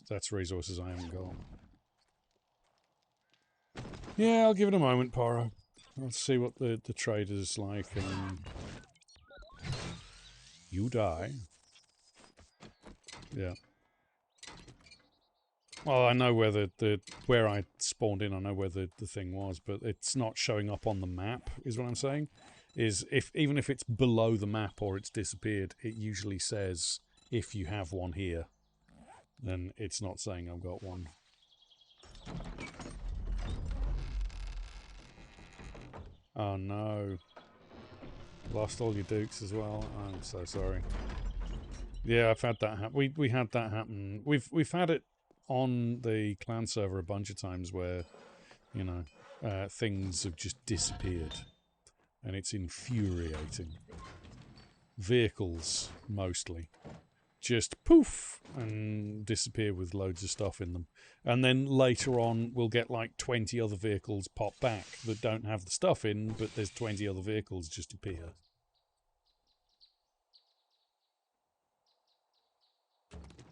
that's resources I haven't got. Yeah, I'll give it a moment, Paro. I'll see what the trader's like, and you die. Yeah. Well, I know where where I spawned in. I know where the thing was, but it's not showing up on the map. Is what I'm saying. Is even if it's below the map or it's disappeared, it usually says if you have one here. Then it's not saying I've got one. Oh no. Lost all your dukes as well. I'm so sorry. Yeah, I've had that happen. We had that happen. We've had it on the clan server a bunch of times where, you know, things have just disappeared, and it's infuriating. Vehicles mostly just poof and disappear with loads of stuff in them, and then later on we'll get like 20 other vehicles pop back that don't have the stuff in, but there's 20 other vehicles just appear.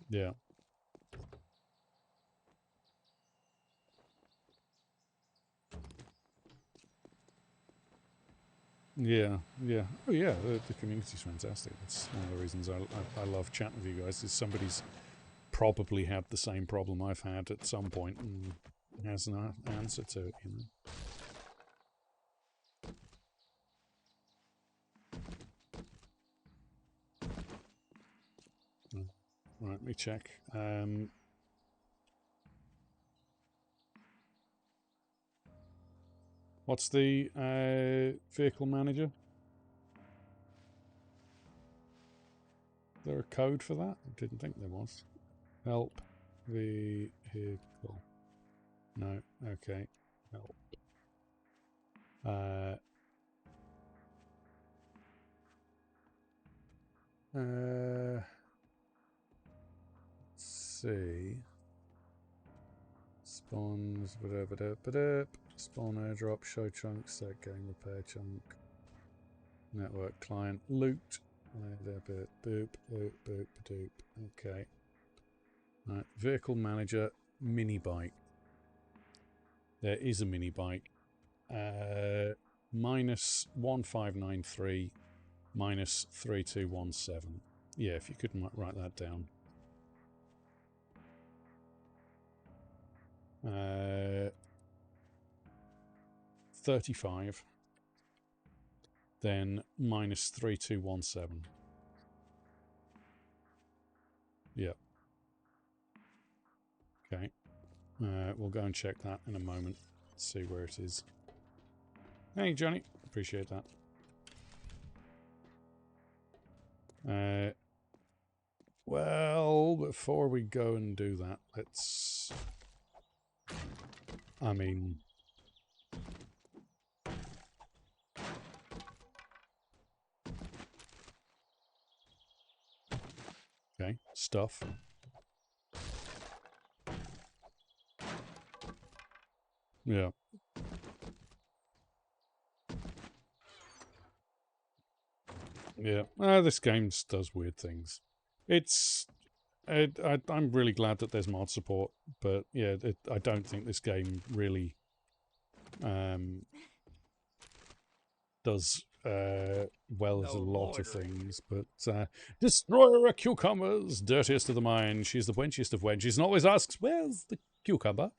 Yeah. Yeah, yeah. Oh, yeah, the community's fantastic. That's one of the reasons I love chatting with you guys, is somebody's probably had the same problem I've had at some point and has an answer to it, you know. Right, let me check. What's the vehicle manager? Is there a code for that? I didn't think there was. Help vehicle. No, okay. Help. Let's see. Spawns, spawn airdrop, show chunk, set game repair chunk, network client, loot, boop, boop, boop, boop, boop. Okay. Right, vehicle manager, mini bike. There is a mini bike. Minus 1593, minus 3217. Yeah, if you could write that down. 35, then minus 3217. Yep. Okay. We'll go and check that in a moment. See where it is. Hey, Johnny. Appreciate that. Well, before we go and do that, let's... I mean... Okay, stuff. Yeah. Yeah. This game does weird things. I'm really glad that there's mod support, but yeah, I don't think this game really does well as a lot of things. But Destroyer of Cucumbers, dirtiest of the mine. She's the wenchiest of wenches, and always asks, "Where's the cucumber?"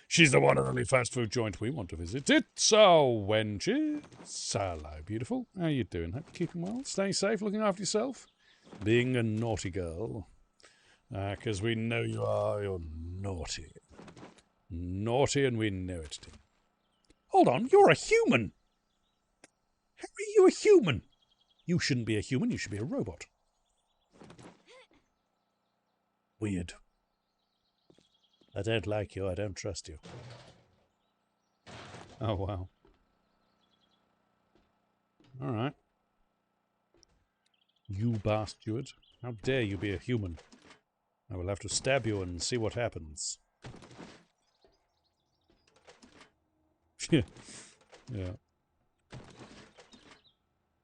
She's the one and only fast food joint we want to visit. It's our wenches. Hello, beautiful. How you doing? Hope you're keeping well. Staying safe, looking after yourself. Being a naughty girl. Because we know you are. You're naughty. Naughty, and we know it. Hold on, you're a human. How are you a human? You shouldn't be a human, you should be a robot. Weird. I don't like you, I don't trust you. Oh, wow. Alright. You bastard. How dare you be a human? I will have to stab you and see what happens. Yeah.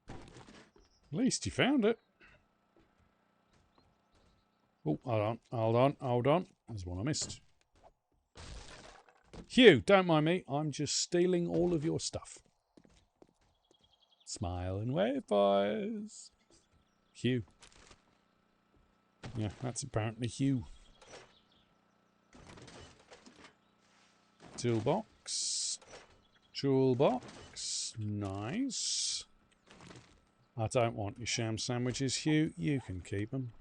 At least you found it. Oh, hold on. There's one I missed. Hugh, don't mind me. I'm just stealing all of your stuff. Smile and wave, boys. Hugh. Yeah, that's apparently Hugh. Toolbox. Toolbox. Nice. I don't want your sham sandwiches, Hugh. You can keep them.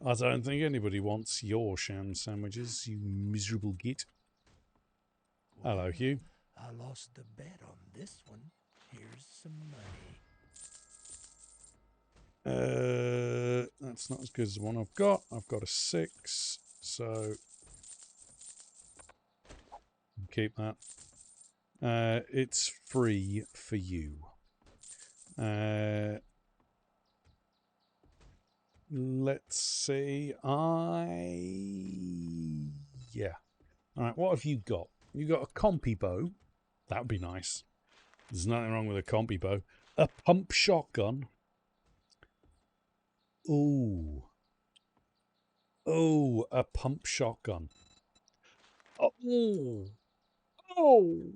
I don't think anybody wants your sham sandwiches, you miserable git. Hello, Hugh. I lost the bet on this one. Here's some money. That's not as good as the one I've got. I've got a 6, so keep that. It's free for you. Let's see. Yeah. Alright, what have you got? You got a compy bow. That would be nice. There's nothing wrong with a compy bow. A pump shotgun. Ooh. Oh, a pump shotgun. Oh. Oh.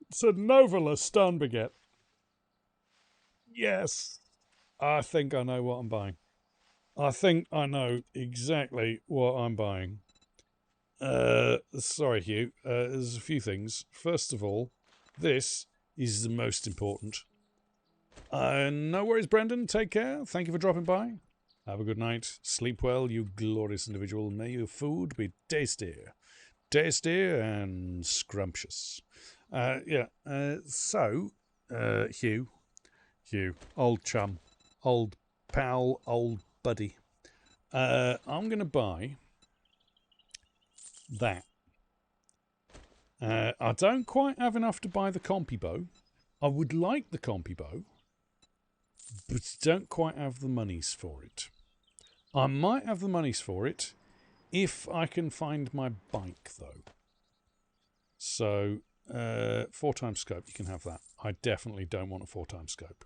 It's a Novala stun baguette. Yes. I think I know what I'm buying. I think I know exactly what I'm buying. Sorry, Hugh. There's a few things. First of all, this is the most important. No worries, Brendan. Take care. Thank you for dropping by. Have a good night. Sleep well, you glorious individual. May your food be tasty. Tasty and scrumptious. Hugh, old chum, old pal, old buddy. I'm going to buy that. I don't quite have enough to buy the compy bow. I would like the compy bow, but don't quite have the monies for it. I might have the monies for it if I can find my bike, though. So, 4x scope, you can have that. I definitely don't want a 4x scope.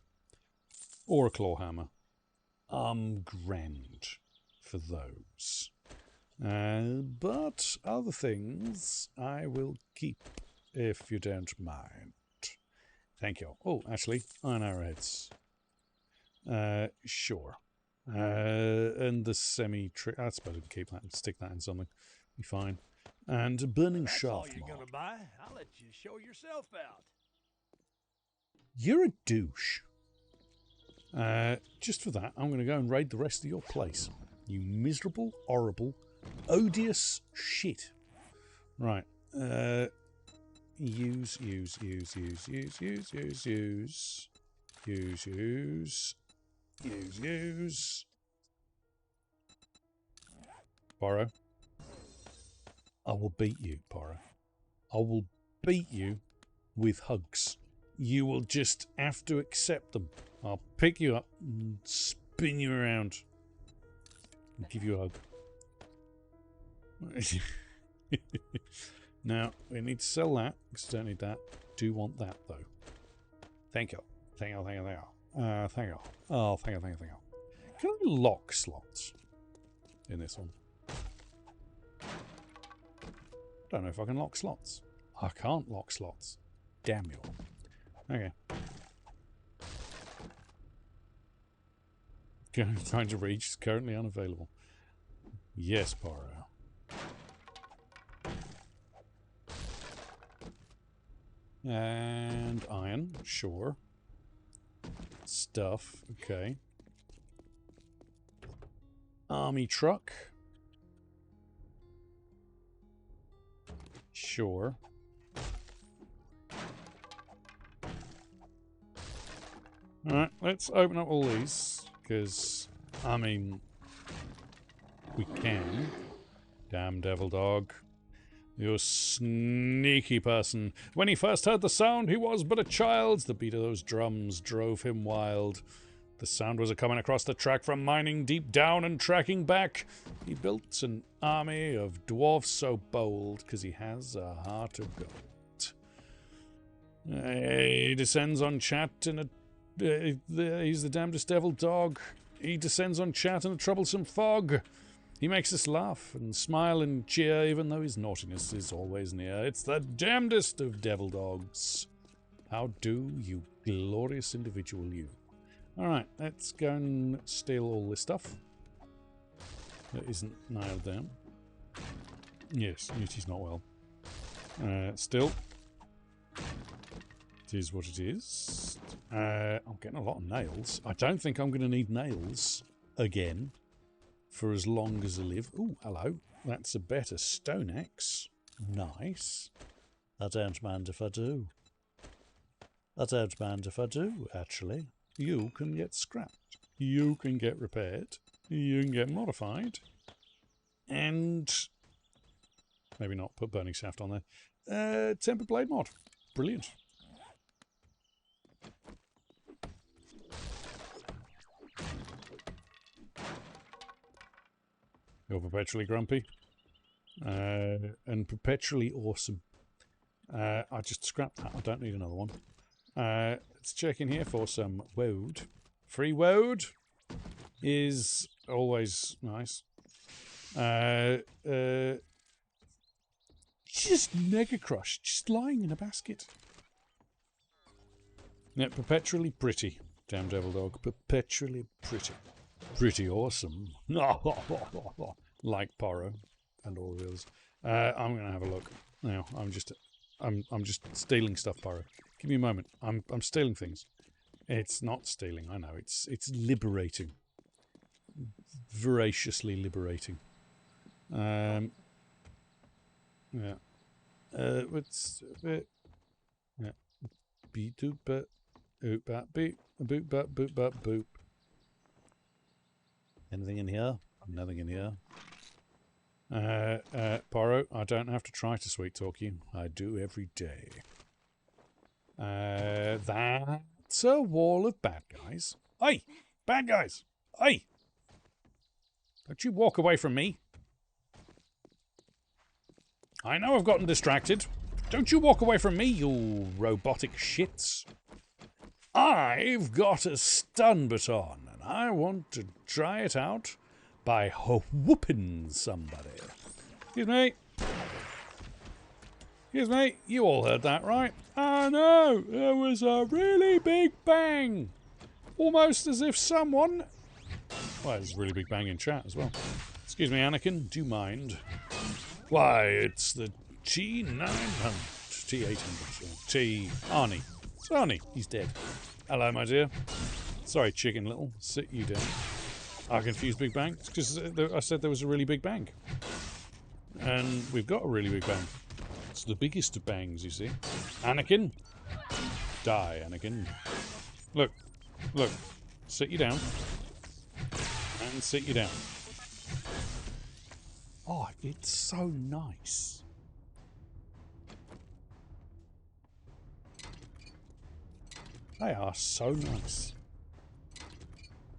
Or a claw hammer. Grand for those. But other things I will keep, if you don't mind. Thank you. Oh, actually, iron arrowheads. Sure. And the semi-trick. I suppose I can keep that and stick that in something. Be fine. And a burning shaft All you're mod. gonna buy? I'll let you show yourself out. You're a douche. Just for that, I'm going to go and raid the rest of your place. You miserable, horrible, odious shit. Right. Use. Borrow. I will beat you, Borrow. I will beat you with hugs. You will just have to accept them. I'll pick you up and spin you around and give you a hug. Now, we need to sell that because I don't need that. Do want that, though. Thank you. Thank you. Oh, thank you. Can I lock slots in this one? Don't know if I can lock slots. I can't lock slots. Damn you. Okay. Trying to reach is currently unavailable. Yes, Paro. And iron, sure. Stuff, okay. Army truck. Sure. Alright, let's open up all these, because, I mean, we can. Damn devil dog. You sneaky person. When he first heard the sound, he was but a child. The beat of those drums drove him wild. The sound was a-coming across the track from mining deep down and tracking back. He built an army of dwarfs so bold, 'cause he has a heart of gold. He descends on chat in a... he's the damnedest devil dog. He descends on chat in a troublesome fog. He makes us laugh and smile and cheer, even though his naughtiness is always near. It's the damnedest of devil dogs. How do, you glorious individual, you? Alright, let's go and steal all this stuff that isn't nailed down. Yes, Newty's not well. Still, it is what it is. I'm getting a lot of nails. I don't think I'm going to need nails again for as long as I live. Ooh, hello. That's a better stone axe. Nice. I don't mind if I do. I don't mind if I do, actually. You can get scrapped. You can get repaired. You can get modified. And... maybe not put burning shaft on there. Tempered blade mod. Brilliant. You're perpetually grumpy. And perpetually awesome. I just scrapped that. I don't need another one. Let's check in here for some woad. Free woad is always nice. Just mega crush, just lying in a basket. Yeah, perpetually pretty. Damn devil dog. Perpetually pretty. Pretty awesome. Like Poro and all of those. I'm gonna have a look. Now, I'm just stealing stuff, Poro. Give me a moment. I'm stealing things. It's not stealing, I know. It's liberating. Voraciously liberating. Yeah. What's yeah. Beep doop but oop bat beep boop bat boop bat boop. Anything in here? Nothing in here. Poro, I don't have to try to sweet talk you. I do every day. That's a wall of bad guys. Hey! Bad guys! Hey! Don't you walk away from me. I know I've gotten distracted. Don't you walk away from me, you robotic shits. I've got a stun baton, and I want to try it out by whooping somebody. Excuse me. Excuse me, you all heard that, right? Oh no, there was a really big bang. Almost as if someone... well, there's a really big bang in chat as well. Excuse me, Anakin, do you mind? Why, it's the T900, T800, T... Arnie. It's Arnie, he's dead. Hello, my dear. Sorry, Chicken Little, sit you down. I confused Big Bang, because I said there was a really big bang. And we've got a really big bang. It's the biggest of bangs, you see. Anakin. Die, Anakin. Look. Look. Sit you down. And sit you down. Oh, it's so nice. They are so nice.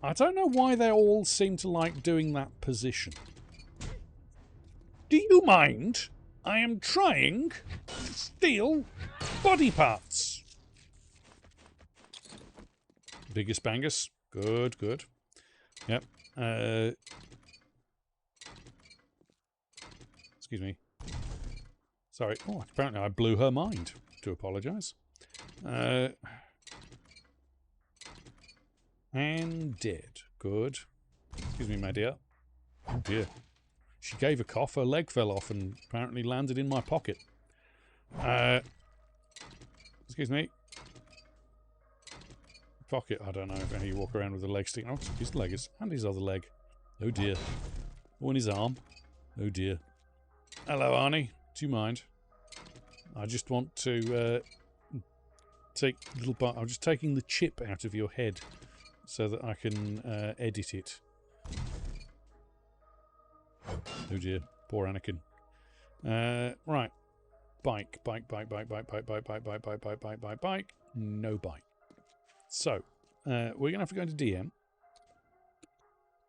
I don't know why they all seem to like doing that position. Do you mind? I am trying to steal body parts. Biggest bangus. Good, good. Yep. Excuse me. Sorry. Oh, apparently I blew her mind. Do apologise. And dead. Good. Excuse me, my dear. Oh dear. She gave a cough, her leg fell off and apparently landed in my pocket. Excuse me. Pocket, I don't know how you walk around with a leg sticking out. His leg is, and his other leg. Oh dear. Oh, and his arm. Oh dear. Hello, Arnie. Do you mind? I just want to take a little bit. I'm just taking the chip out of your head so that I can edit it. Oh dear. Poor Anakin. Right. Bike. No bike. So, we're going to have to go into DM.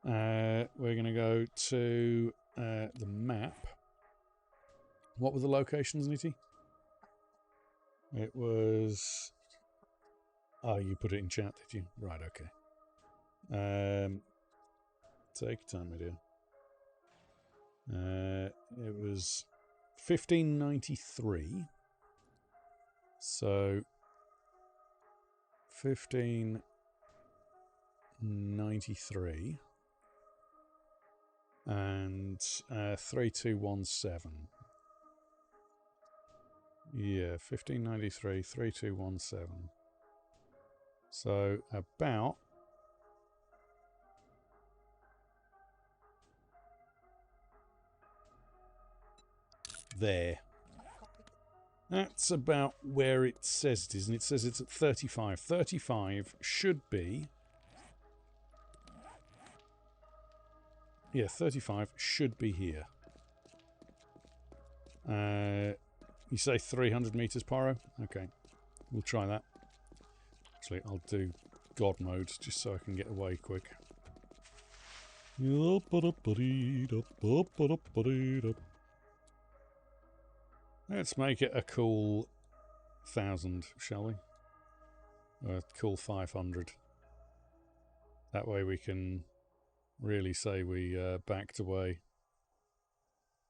We're going to go to the map. What were the locations, Nitty? It was... Oh, you put it in chat, did you? Right, okay. Take your time, my dear. It was 1593. So... 1593 and 3217. Yeah, 1593, 3217. So about there. That's about where it says it is, and it says it's at 35. 35 should be... Yeah, 35 should be here. You say 300 meters, Pyro? Okay, we'll try that. Actually, I'll do God mode just so I can get away quick. Let's make it a cool 1,000, shall we? Or a cool 500. That way we can really say we backed away.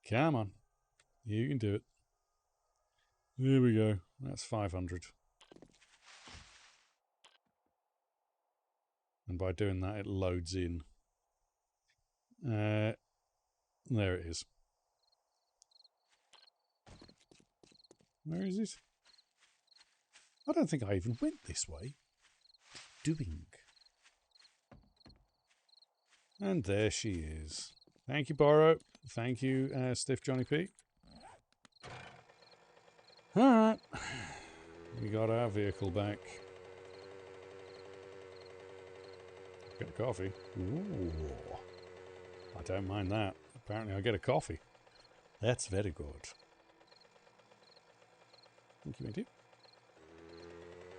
Come on. You can do it. There we go. That's 500. And by doing that, it loads in. There it is. Where is it? I don't think I even went this way. Doing. And there she is. Thank you, Borrow. Thank you, Stiff Johnny P. Alright. We got our vehicle back. Get a coffee. Ooh. I don't mind that. Apparently I get a coffee. That's very good. Thank you, matey.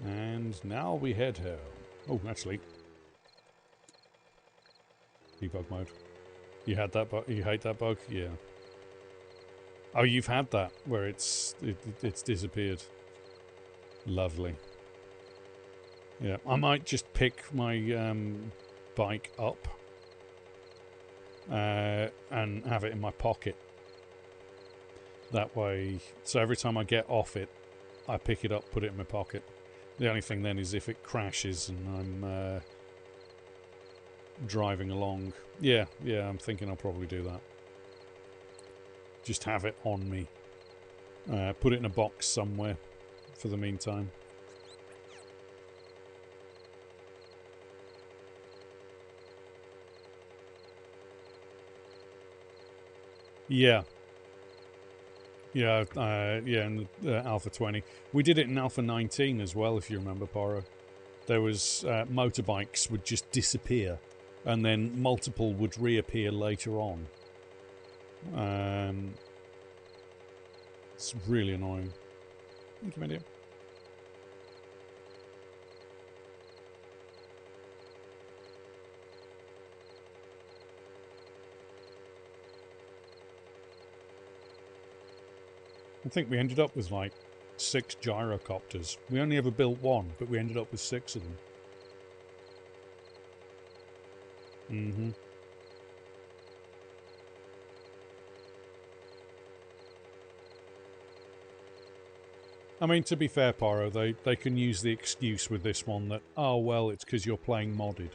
And now we head home. Oh, actually. Debug mode. You had that bug? You hate that bug? Yeah. Oh, you've had that where it's disappeared. Lovely. Yeah, I might just pick my bike up and have it in my pocket. That way, so every time I get off it, I pick it up, put it in my pocket. The only thing then is if it crashes and I'm driving along. Yeah, I'm thinking I'll probably do that. Just have it on me. Put it in a box somewhere for the meantime. Yeah. Yeah, in Alpha 20. We did it in Alpha 19 as well, if you remember, Poro. There was motorbikes would just disappear, and then multiple would reappear later on. It's really annoying. Thank you, my dear. I think we ended up with like 6 gyrocopters. We only ever built one, but we ended up with 6 of them. Mm-hmm. I mean, to be fair, Pyro, they can use the excuse with this one that, oh, well, it's because you're playing modded.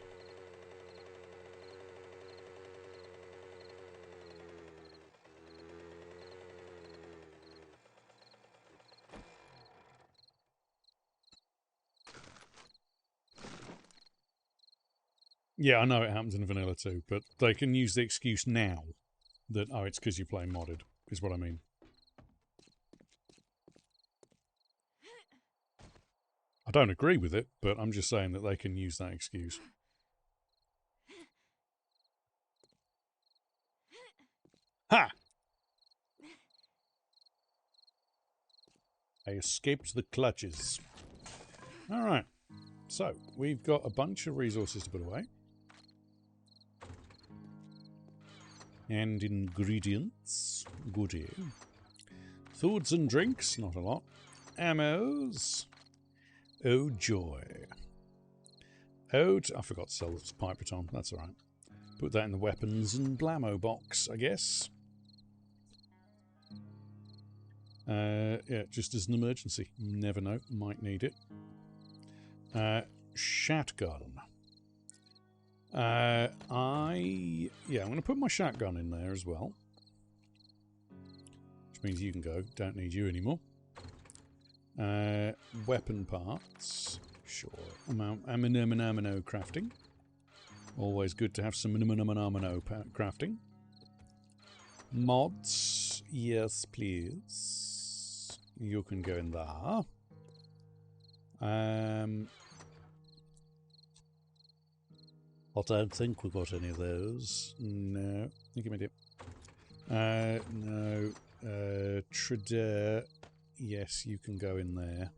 Yeah, I know it happens in vanilla too, but they can use the excuse now that, oh, it's because you're playing modded, is what I mean. I don't agree with it, but I'm just saying that they can use that excuse. Ha! I escaped the clutches. Alright, so we've got a bunch of resources to put away. And ingredients. Goody. Foods and drinks, not a lot. Ammos. Oh joy. Oh, I forgot to sell this pipe baton. That's alright. Put that in the weapons and blammo box, I guess. Yeah, just as an emergency. Never know. Might need it. Shotgun. I'm going to put my shotgun in there as well. Which means you can go. Don't need you anymore. Weapon parts. Sure. Amino crafting. Always good to have some amino crafting. Mods. Yes, please. You can go in there. I don't think we've got any of those. No. Thank you, my dear. No. Trader. Yes, you can go in there.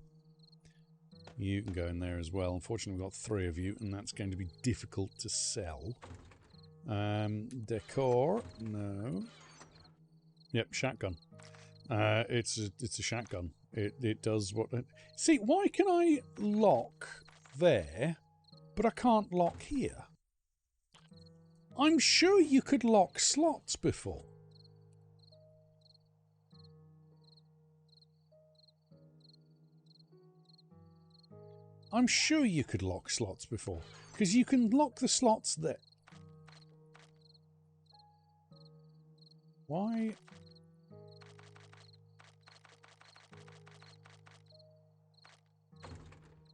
You can go in there as well. Unfortunately, we've got 3 of you, and that's going to be difficult to sell. Decor. No. Yep, shotgun. It's a shotgun. It does what... See, why can I lock there, but I can't lock here? I'm sure you could lock slots before. I'm sure you could lock slots before, because you can lock the slots there. Why?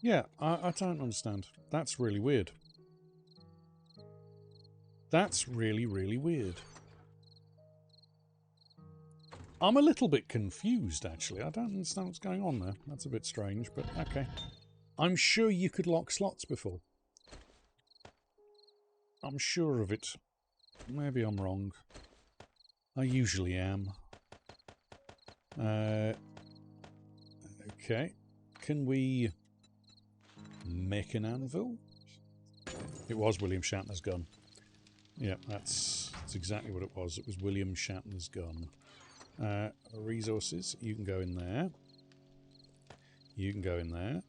Yeah, I don't understand. That's really weird. That's really, really weird. I'm a little bit confused, actually. I don't understand what's going on there. That's a bit strange, but okay. I'm sure you could lock slots before. I'm sure of it. Maybe I'm wrong. I usually am. Okay. Can we make an anvil? It was William Shatner's gun. Yeah, that's exactly what it was. It was William Shatner's gun. Resources. You can go in there. You can go in there.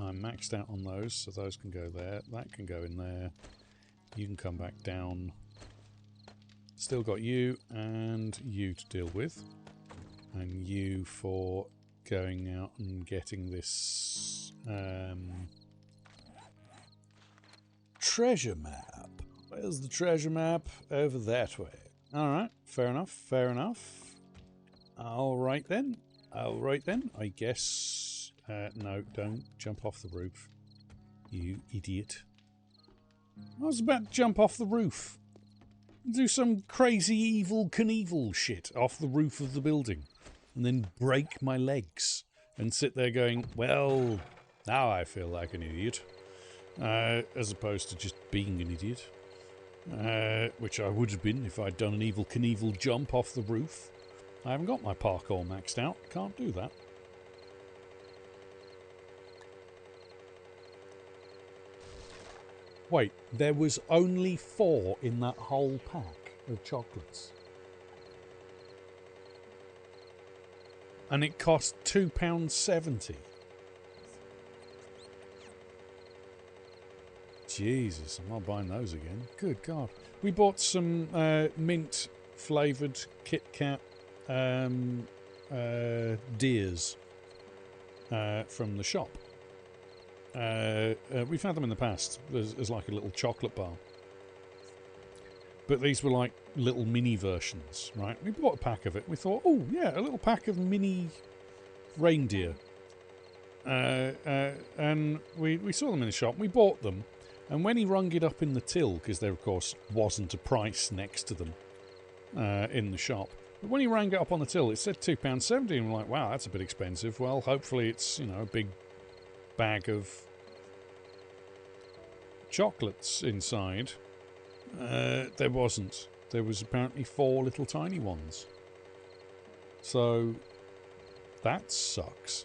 I'm maxed out on those, so those can go there. That can go in there. You can come back down. Still got you and you to deal with. And you for going out and getting this treasure map. Where's the treasure map? Over that way. Alright, fair enough, fair enough. Alright then. Alright then. I guess... no, don't jump off the roof. You idiot. I was about to jump off the roof. Do some crazy evil Knievel shit off the roof of the building. And then break my legs. And sit there going, well, now I feel like an idiot. As opposed to just being an idiot. Which I would have been if I'd done an evil Knievel jump off the roof. I haven't got my parkour maxed out. Can't do that. Wait, there was only 4 in that whole pack of chocolates. And it cost £2.70. Jesus, I'm not buying those again. Good God. We bought some mint flavoured Kit Kat Deers from the shop. We've had them in the past as like a little chocolate bar. But these were like little mini versions, right? We bought a pack of it. We thought, oh yeah, a little pack of mini reindeer. And we saw them in the shop. We bought them. And when he rung it up in the till, because there of course wasn't a price next to them in the shop. But when he rang it up on the till, it said £2.70. And we're like, wow, that's a bit expensive. Well, hopefully it's, you know, a big bag of chocolates inside. There wasn't. There was apparently 4 little tiny ones. So that sucks.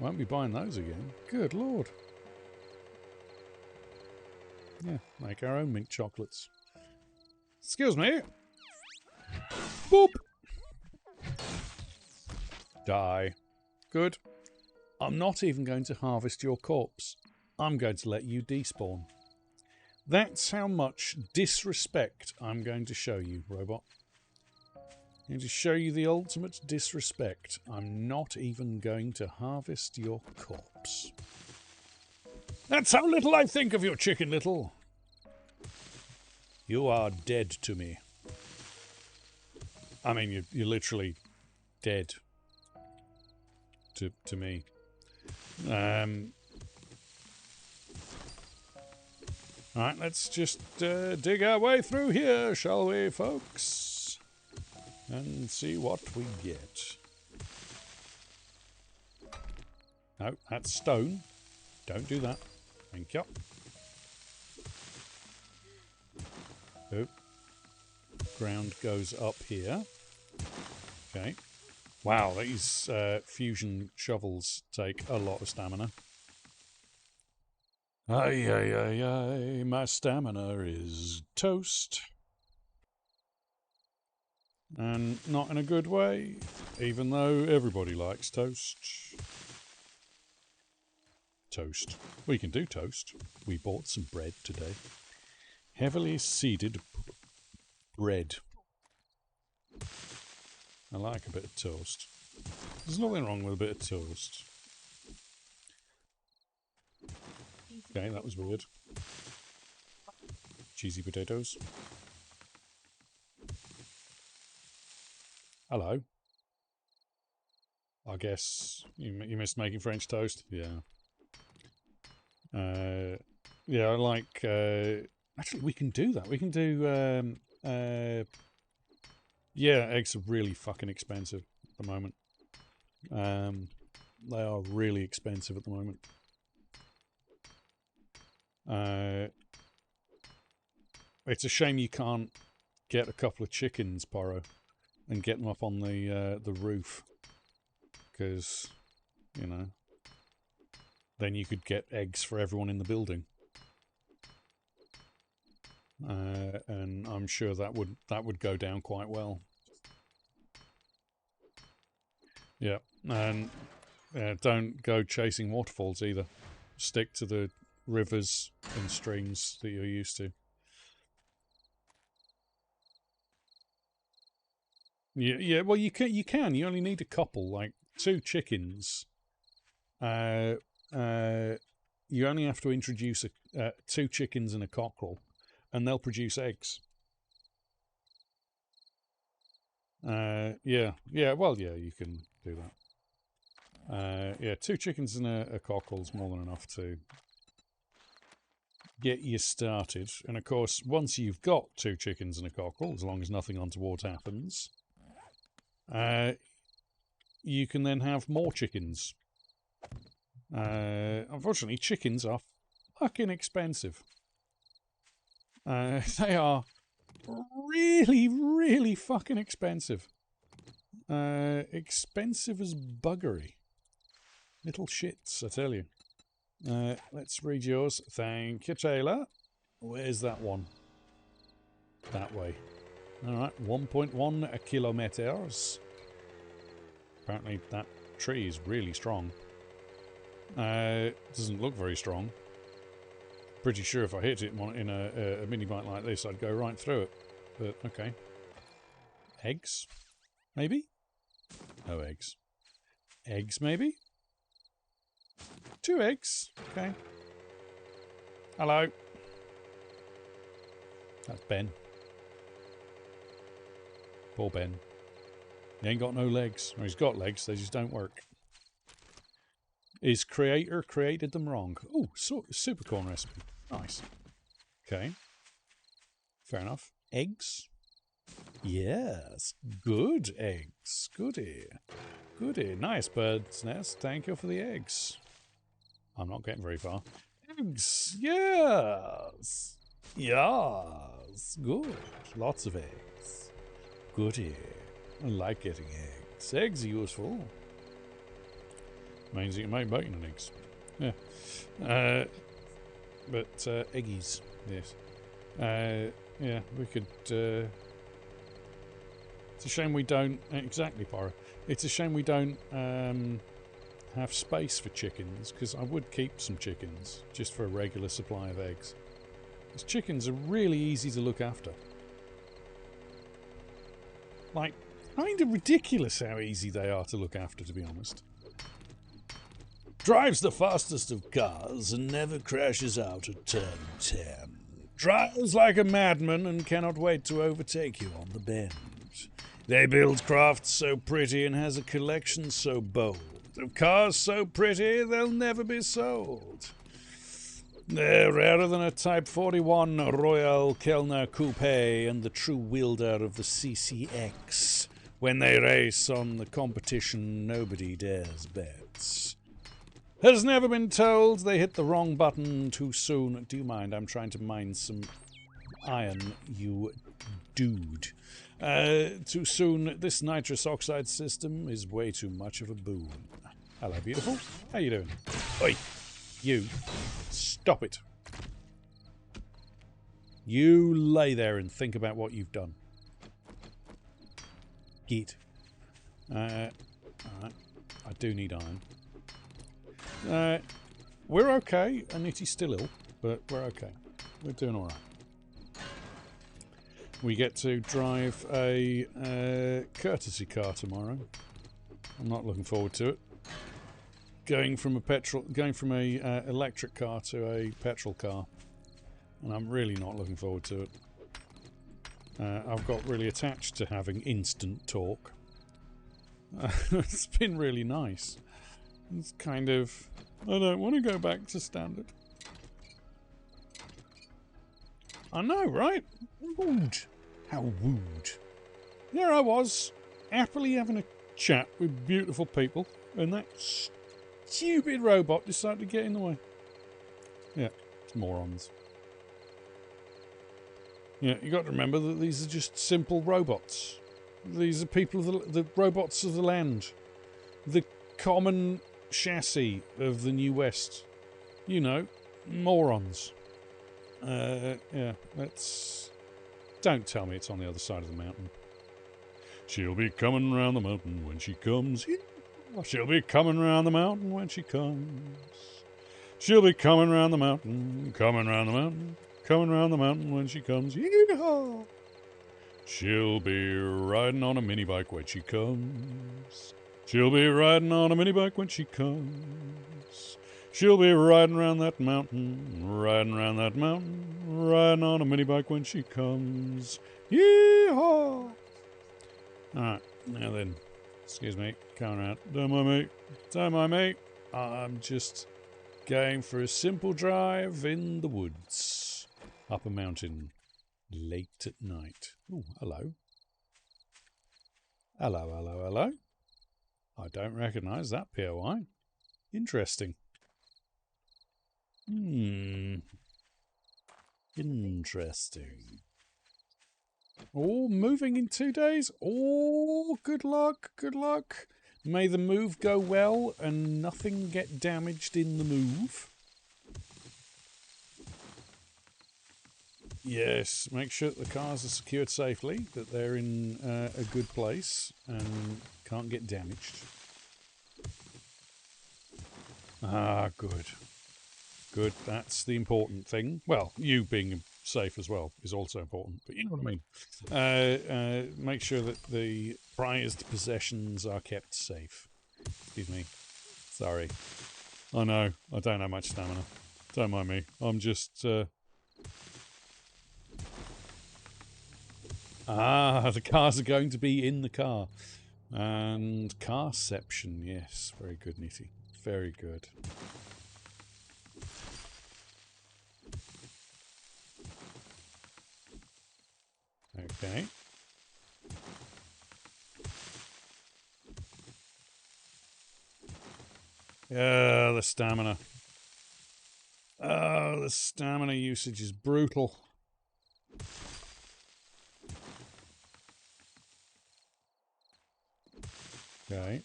Won't be buying those again. Good Lord. Yeah, make our own mint chocolates. Excuse me. Boop. Die. Good. I'm not even going to harvest your corpse. I'm going to let you despawn. That's how much disrespect I'm going to show you, robot. I'm going to show you the ultimate disrespect. I'm not even going to harvest your corpse. That's how little I think of you, Chicken Little. You are dead to me. I mean, you're literally dead to me. Alright, let's just dig our way through here, shall we, folks? And see what we get. No, that's stone. Don't do that. Thank you. Oh. Ground goes up here. Okay. Wow, these fusion shovels take a lot of stamina. Ay, ay, ay, ay, my stamina is toast. And not in a good way, even though everybody likes toast. Toast. We can do toast. We bought some bread today. Heavily seeded bread. I like a bit of toast. There's nothing wrong with a bit of toast. Okay, that was weird. Cheesy potatoes. Hello. I guess you missed making French toast? Yeah. Yeah, I like... actually, we can do that. We can do... yeah, eggs are really fucking expensive at the moment. They are really expensive at the moment. It's a shame you can't get a couple of chickens, Porro, and get them up on the roof, because, you know, then you could get eggs for everyone in the building, and I'm sure that would go down quite well. Yeah, and don't go chasing waterfalls either. Stick to the rivers and streams that you're used to. Yeah. Well, you can. You only need a couple, like 2 chickens. You only have to introduce 2 chickens and a cockerel, and they'll produce eggs. Yeah. Well, yeah, you can do that. Yeah, 2 chickens and a cockerel is more than enough to get you started. And of course, once you've got 2 chickens and a cockerel, as long as nothing untoward happens, you can then have more chickens. Unfortunately, chickens are fucking expensive. They are really, really fucking expensive. Expensive as buggery. Little shits, I tell you. Let's read yours. Thank you, Taylor. Where's that one? That way. Alright, 1.1 kilometers. Apparently that tree is really strong. Doesn't look very strong. pretty sure if I hit it in a mini bike like this, I'd go right through it. But, okay. Eggs? Maybe? No eggs. Eggs, maybe? 2 eggs. Okay. Hello. That's Ben. Poor Ben. He ain't got no legs. Or he's got legs, they just don't work. His creator created them wrong. Oh, super corn recipe. Nice. Okay. Fair enough. Eggs? Yes. Good eggs. Goody. Goody. Nice bird's nest. Thank you for the eggs. I'm not getting very far. Eggs. Yes. Yes. Good. Lots of eggs. Goody. I like getting eggs. Eggs are useful. Means you can make bacon and eggs. Yeah. But eggies. Yes. Yeah, we could... It's a shame we don't... Exactly, Pyro. It's a shame we don't have space for chickens, because I would keep some chickens, just for a regular supply of eggs. Because chickens are really easy to look after. Like, kind of ridiculous how easy they are to look after, to be honest. Drives the fastest of cars and never crashes out at turn 10. Drives like a madman and cannot wait to overtake you on the bend. They build crafts so pretty and has a collection so bold. Of cars so pretty they'll never be sold. They're rarer than a Type 41 Royal Kellner Coupe and the true wielder of the CCX. When they race on the competition nobody dares bet. Has never been told they hit the wrong button too soon. Do you mind? I'm trying to mine some iron, you dude. Too soon. This nitrous oxide system is way too much of a boon. Hello, beautiful. How you doing? Oi! You. Stop it. You lay there and think about what you've done. Git. Alright. I do need iron. We're okay. Aniti's still ill, but we're okay. We're doing alright. We get to drive a courtesy car tomorrow. I'm not looking forward to it. Going from a electric car to a petrol car, and I'm really not looking forward to it. I've got really attached to having instant torque. It's been really nice. It's kind of... I don't want to go back to standard. I know, right? Rude. How rude. There I was, happily having a chat with beautiful people, and that stupid robot decided to get in the way. Yeah, it's morons. Yeah, you got to remember that these are just simple robots. These are people of the robots of the land. The common chassis of the New West. You know, morons. Yeah, let's... Don't tell me it's on the other side of the mountain. She'll be coming round the mountain when she comes. She'll be coming round the mountain when she comes. She'll be coming round the mountain, coming round the mountain, coming round the mountain when she comes. Yeehaw! She'll be riding on a mini bike when she comes. She'll be riding on a mini bike when she comes. She'll be riding round that mountain, riding round that mountain, riding on a mini bike when she comes. Yeehaw! Alright, now then, excuse me, coming around. Don't mind me, don't mind me. I'm just going for a simple drive in the woods, up a mountain, late at night. Oh, hello. Hello, hello, hello. I don't recognise that POI. Interesting. Interesting. Oh, moving in 2 days? Oh, good luck, good luck. May the move go well and nothing get damaged in the move. Yes, make sure that the cars are secured safely, that they're in a good place and can't get damaged. Ah, good. Good. That's the important thing. Well, you being safe as well is also important, but you know what I mean. Make sure that the prized possessions are kept safe. Excuse me. Sorry. I know. I don't have much stamina. Don't mind me. I'm just... the cars are going to be in the car. And carception, yes. Very good, Nitty. Very good. Okay. The stamina. Oh, the stamina usage is brutal. Okay.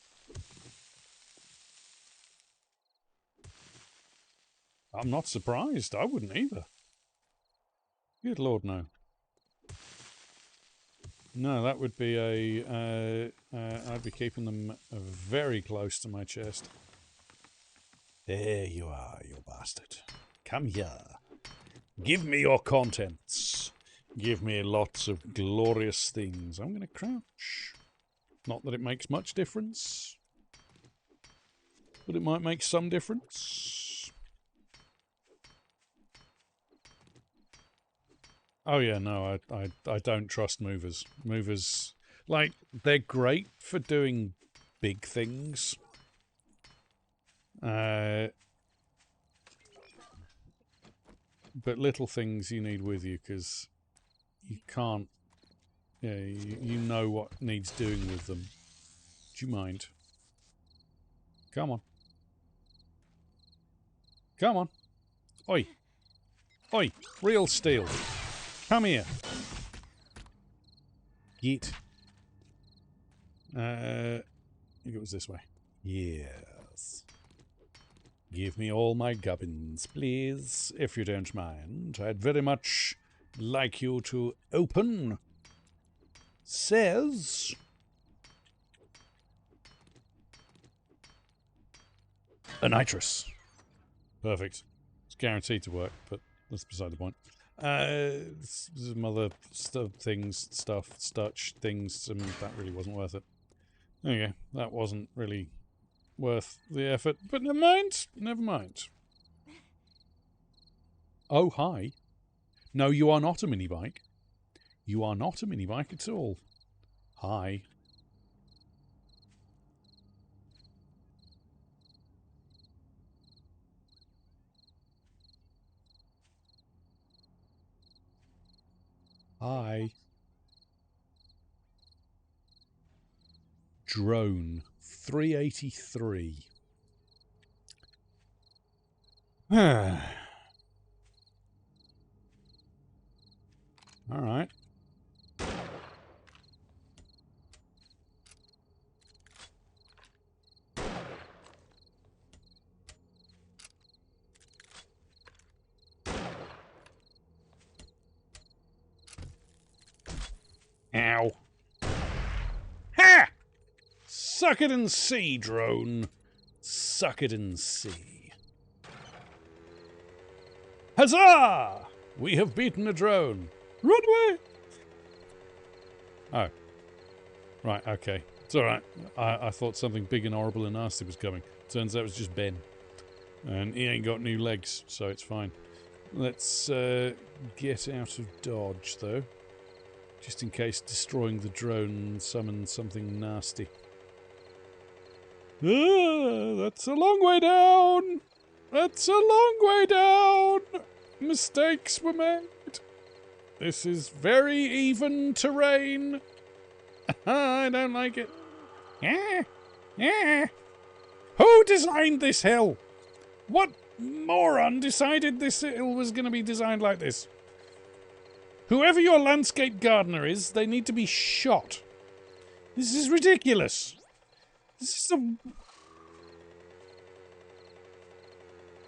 I'm not surprised. I wouldn't either. Good Lord, no. No, that would be a... I'd be keeping them very close to my chest. There you are, you bastard. Come here. Give me your contents. Give me lots of glorious things. I'm going to crouch. Not that it makes much difference. But it might make some difference. Oh yeah, no, I don't trust movers. Movers, like, they're great for doing big things. But little things you need with you, because you can't... Yeah, you know what needs doing with them. Do you mind? Come on. Come on. Oi. Oi. Real steel. Come here. Get. I think it was this way. Yes. Give me all my gubbins, please, if you don't mind. I'd very much like you to open. Says... a nitrous. Perfect. It's guaranteed to work, but that's beside the point. Some other things, that really wasn't worth it. There you go. That wasn't really worth the effort, but never mind. Never mind. Oh, hi. No, you are not a mini bike. You are not a mini bike at all. Hi. Hi. Drone 383. All right. Ow. Ha! Suck it and see, drone. Suck it and see. Huzzah! We have beaten a drone. Run away! Oh. Right, okay. It's alright. I thought something big and horrible and nasty was coming. Turns out it was just Ben. And he ain't got new legs, so it's fine. Let's get out of dodge, though. Just in case destroying the drone summons something nasty. Ah, that's a long way down! That's a long way down! Mistakes were made. This is very even terrain. I don't like it. Yeah, yeah. Who designed this hill? What moron decided this hill was going to be designed like this? Whoever your landscape gardener is, they need to be shot. This is ridiculous. This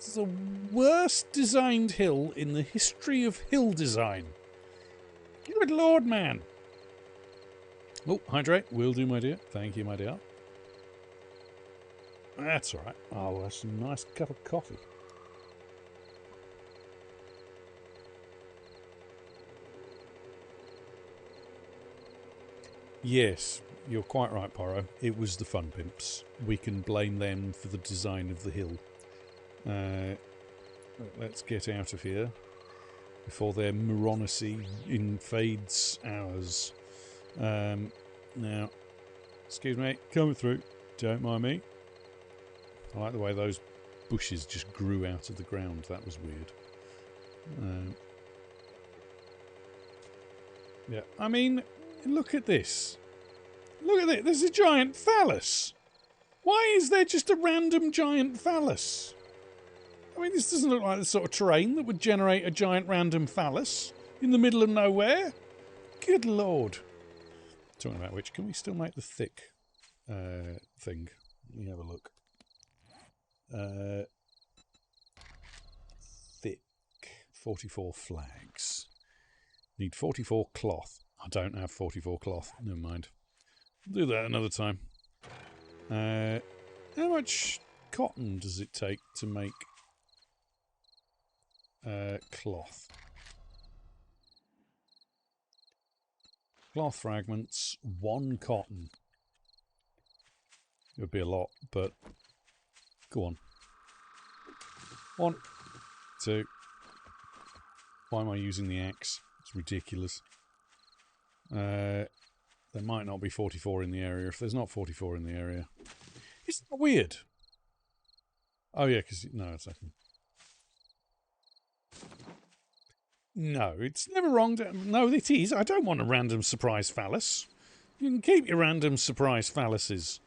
is the worst designed hill in the history of hill design. Good Lord, man. Oh, hydrate. Will do, my dear. Thank you, my dear. That's all right. Oh, that's a nice cup of coffee. Yes, you're quite right, Porro. It was the fun pimps. We can blame them for the design of the hill. Let's get out of here before their moronicy invades ours. Now, excuse me, coming through. Don't mind me. I like the way those bushes just grew out of the ground. That was weird. Yeah, I mean, look at this. Look at it. There's a giant phallus. Why is there just a random giant phallus? I mean, this doesn't look like the sort of terrain that would generate a giant random phallus in the middle of nowhere. Good lord. Talking about which, can we still make the thick thing? Let me have a look. Thick. 44 flags. Need 44 cloth. I don't have 44 cloth. Never mind. We'll do that another time. How much cotton does it take to make cloth? Cloth fragments, 1 cotton. It would be a lot, but go on. 1, 2. Why am I using the axe? It's ridiculous. There might not be 44 in the area. If there's not 44 in the area, isn't that weird? Oh yeah, because no, it's second. No, it's never wrong. No, it is. I don't want a random surprise phallus. You can keep your random surprise phalluses.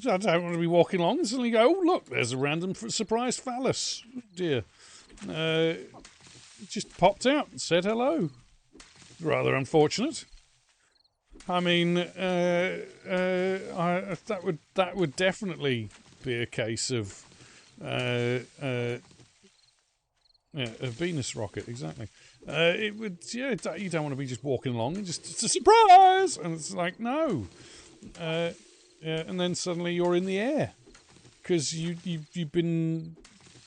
I don't want to be walking along and suddenly go, oh, look, there's a random surprise phallus. Oh, dear. It just popped out and said hello. Rather unfortunate. I mean, that would definitely be a case of yeah, a Venus rocket, exactly. It would, yeah. You don't want to be just walking along and just, it's a surprise, and it's like, no. Yeah, and then suddenly you're in the air because you've been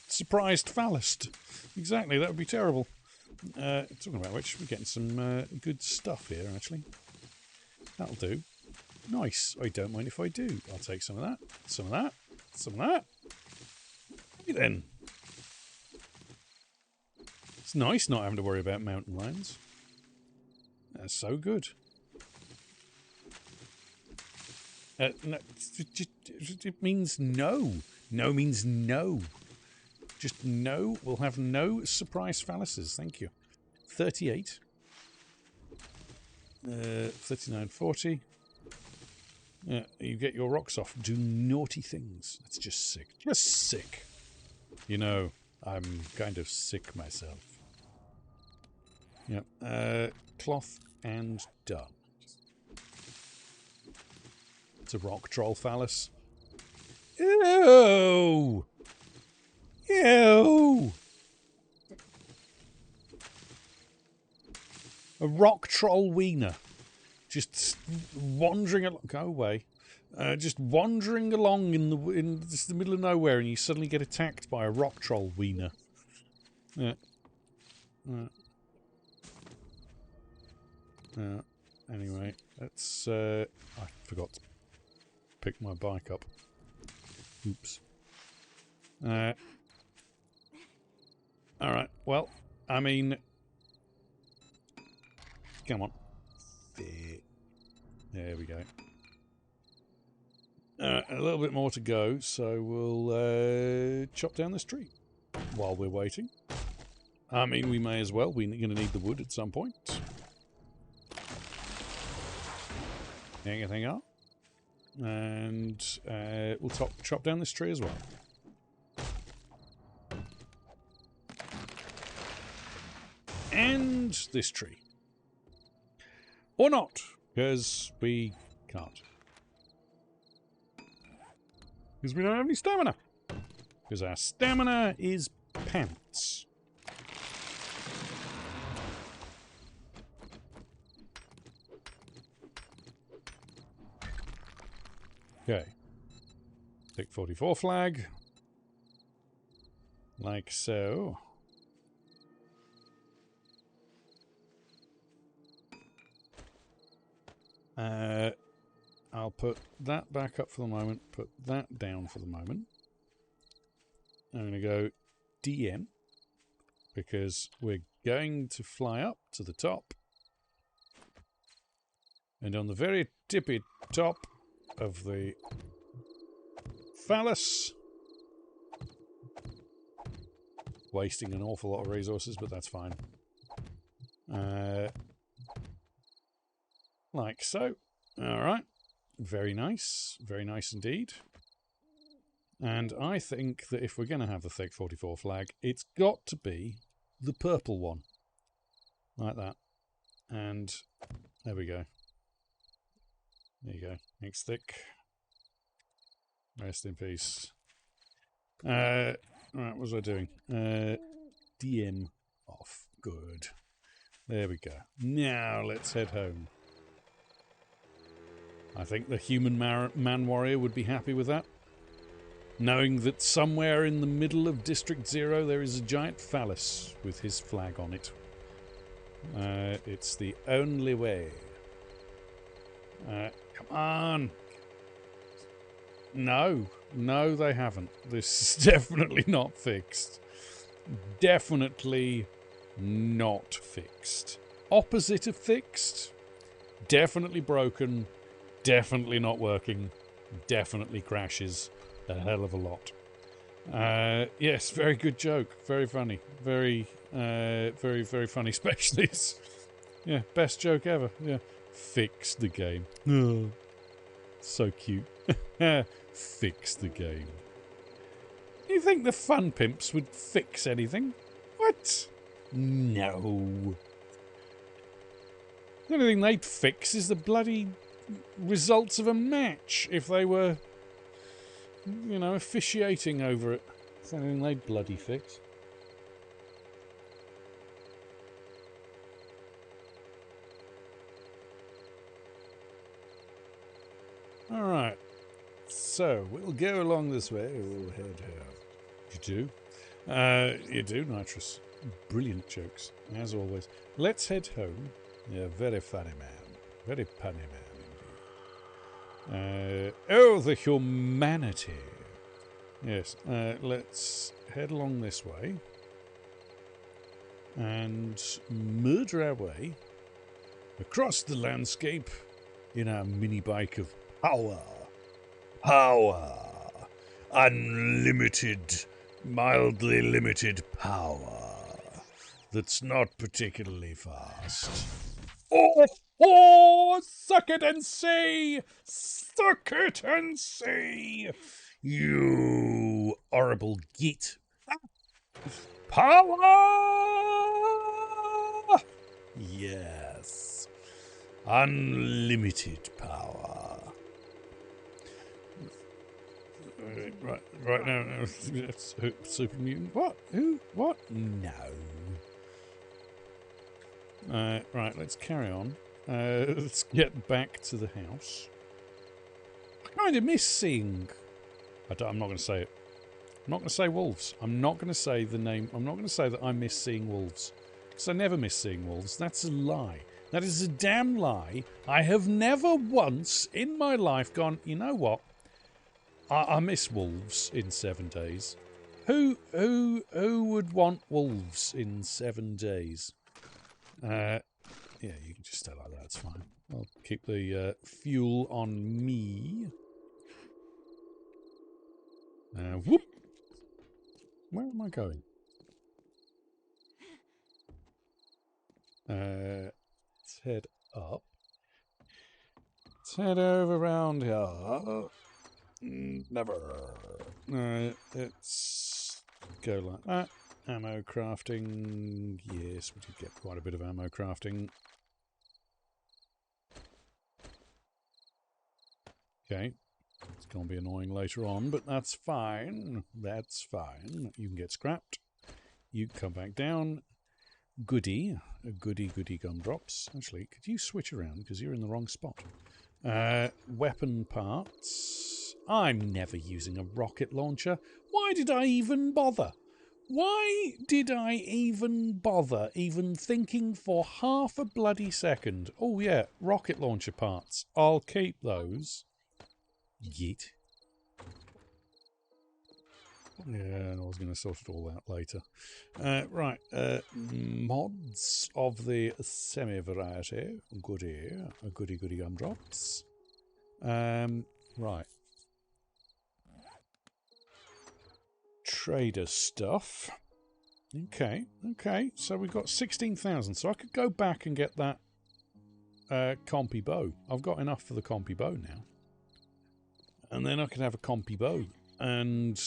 surprised phallused. Exactly, that would be terrible. Talking about which, we're getting some good stuff here, actually. That'll do. Nice. I don't mind if I do. I'll take some of that, some of that, some of that. Hey then. It's nice not having to worry about mountain lions. That's so good. No, it means no. No means no. Just no. We'll have no surprise phalluses. Thank you. 38. 39.40. Yeah, you get your rocks off. Do naughty things. That's just sick. Just sick. You know, I'm kind of sick myself. Yep. Cloth and done. It's a rock troll phallus. Ew! Ew! A rock troll wiener. Just wandering along. Go away. Just wandering along in just the middle of nowhere, and you suddenly get attacked by a rock troll wiener. Yeah. Anyway, let's. I forgot to pick my bike up. Oops. Alright, well, I mean... Come on. There we go. A little bit more to go, so we'll chop down this tree while we're waiting. I mean, we may as well. We're going to need the wood at some point. Anything up? And we'll chop down this tree as well. And this tree. Or not, because we can't. Because we don't have any stamina. Because our stamina is pants. Okay. Take 44 flag. Like so. I'll put that back up for the moment. Put that down for the moment. I'm going to go DM because we're going to fly up to the top. And on the very tippy top of the phallus, wasting an awful lot of resources, but that's fine. Like so. Alright. Very nice indeed. And I think that if we're going to have the Thick 44 flag, it's got to be the purple one. Like that. And there we go. There you go. Thanks, Thick. Rest in peace. Right, what was I doing? DM off. Good. There we go. Now let's head home. I think the human man warrior would be happy with that. Knowing that somewhere in the middle of District 0 there is a giant phallus with his flag on it. It's the only way. Come on! No, they haven't. This is definitely not fixed. Definitely not fixed. Opposite of fixed. Definitely broken. Definitely not working. Definitely crashes a hell of a lot. Yes, very good joke. Very funny. Very funny. Especially, yeah, best joke ever. Yeah, fix the game. Oh, so cute. Fix the game. You think the fun pimps would fix anything? What? No. The only thing they'd fix is the bloody results of a match if they were, you know, officiating over it. That's the only thing they'd bloody fix. Alright. So, we'll go along this way. We'll head out. You do? You do, Nitrous. Brilliant jokes, as always. Let's head home. You're a very funny man. Very funny man. Oh, the humanity. Yes, let's head along this way. And murder our way across the landscape in our mini bike of power. Power. Unlimited, mildly limited power. That's not particularly fast. Oh, suck it and see! Suck it and see! You horrible git. Power! Yes. Unlimited power. Right now, super mutant. What? Who? What? No. Right, let's carry on. Let's get back to the house. I kind of miss seeing... I'm not going to say it. I'm not going to say wolves. I'm not going to say the name. I'm not going to say that I miss seeing wolves. Because I never miss seeing wolves. That's a lie. That is a damn lie. I have never once in my life gone, you know what? I miss wolves in 7 days. Who would want wolves in 7 days? Yeah, you can just stay like that. It's fine. I'll keep the fuel on me. Whoop! Where am I going? Let's head up. Let's head over round here. Never. Let's go like that. Ammo crafting. Yes, we did get quite a bit of ammo crafting. Okay. It's going to be annoying later on, but that's fine. That's fine. You can get scrapped. You can come back down. Goody. Goody gumdrops. Actually, could you switch around because you're in the wrong spot? Weapon parts. I'm never using a rocket launcher. Why did I even bother? Why did I even bother even thinking for half a bloody second? Oh yeah, rocket launcher parts. I'll keep those. Yeet. Yeah, I was going to sort it all out later. Right, mods of the semi-variety. Goody. Goody goody gumdrops. Right. Trader stuff. Okay, so we've got 16,000. So I could go back and get that compy bow. I've got enough for the compy bow now. And then I could have a compy bow and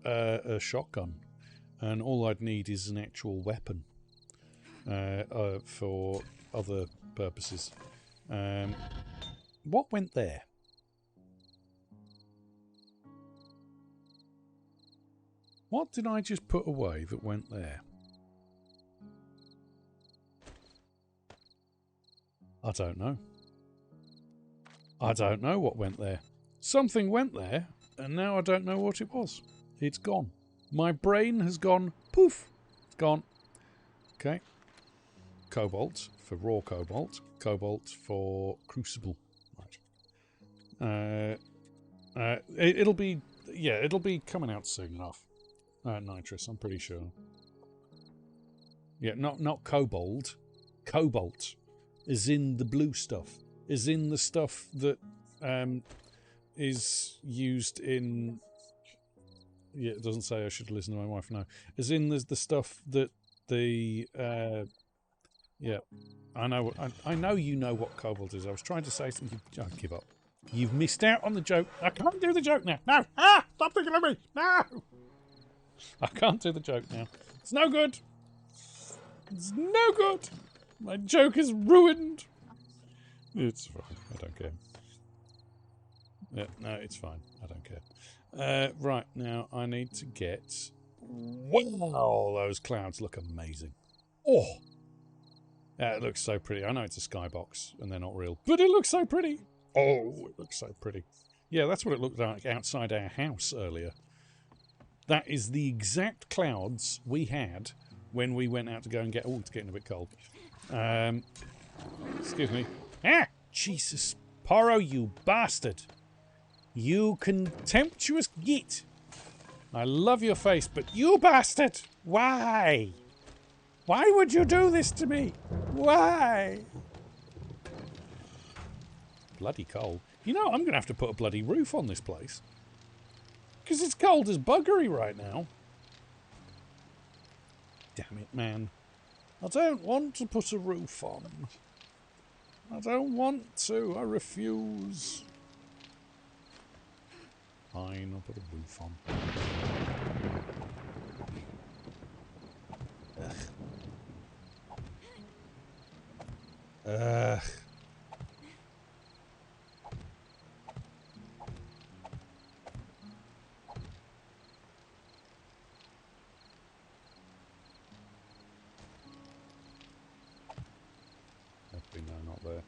a shotgun. And all I'd need is an actual weapon for other purposes. What went there? What did I just put away that went there? I don't know. I don't know what went there. Something went there, and now I don't know what it was. It's gone. My brain has gone poof. It's gone. Okay. Cobalt for raw cobalt. Cobalt for crucible. Right. It'll be coming out soon enough. Nitrous, I'm pretty sure. Yeah, not cobalt. Cobalt is in the blue stuff. Is in the stuff that is used in... Yeah, it doesn't say I should listen to my wife now. Is in the stuff that the... yeah, I know you know what cobalt is. I was trying to say something. I give up. You've missed out on the joke. I can't do the joke now. No! Ah! Stop thinking of me! No! I can't do the joke now. It's no good. It's no good. My joke is ruined. It's fine. I don't care. Yeah, no, it's fine. I don't care. Right, now I need to get... Wow, those clouds look amazing. Oh! Yeah, it looks so pretty. I know it's a skybox and they're not real, but it looks so pretty. Oh, it looks so pretty. Yeah, that's what it looked like outside our house earlier. That is the exact clouds we had when we went out to go and get... Oh, it's getting a bit cold. Excuse me. Ah! Jesus. Porro, you bastard. You contemptuous git. I love your face, but you bastard! Why? Why would you do this to me? Why? Bloody cold. You know, I'm going to have to put a bloody roof on this place. Because it's cold as buggery right now. Damn it, man. I don't want to put a roof on. I don't want to. I refuse. Fine, I'll put a roof on. Ugh. Hopefully no, not there.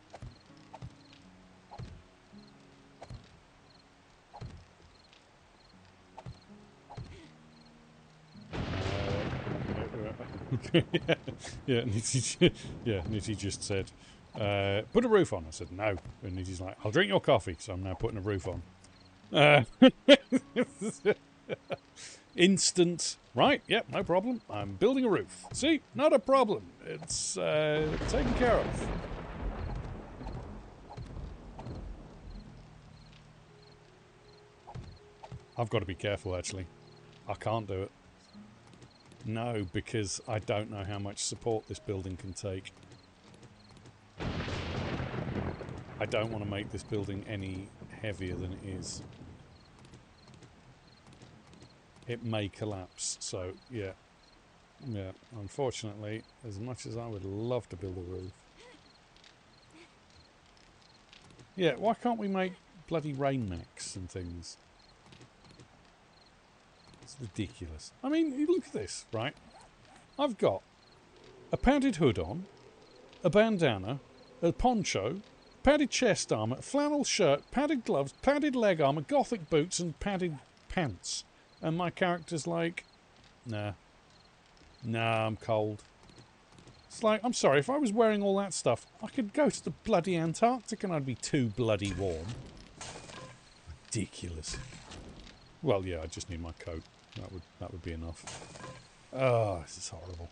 Yeah, Nitty just said, put a roof on. I said, no. And Nitty's like, I'll drink your coffee. So I'm now putting a roof on. Instant. Right, yep, no problem. I'm building a roof. See, not a problem. It's taken care of. I've got to be careful, actually. I can't do it. No, because I don't know how much support this building can take. I don't want to make this building any heavier than it is. It may collapse, so yeah. Yeah, unfortunately, as much as I would love to build a roof. Yeah, why can't we make bloody rain mechs and things? It's ridiculous. I mean, look at this, right? I've got a padded hood on, a bandana, a poncho, padded chest armour, a flannel shirt, padded gloves, padded leg armour, gothic boots and padded pants. And my character's like, nah, Nah, I'm cold. It's like, I'm sorry, if I was wearing all that stuff, I could go to the bloody Antarctic and I'd be too bloody warm. Ridiculous. Well, yeah, I just need my coat. That would be enough. Oh, this is horrible.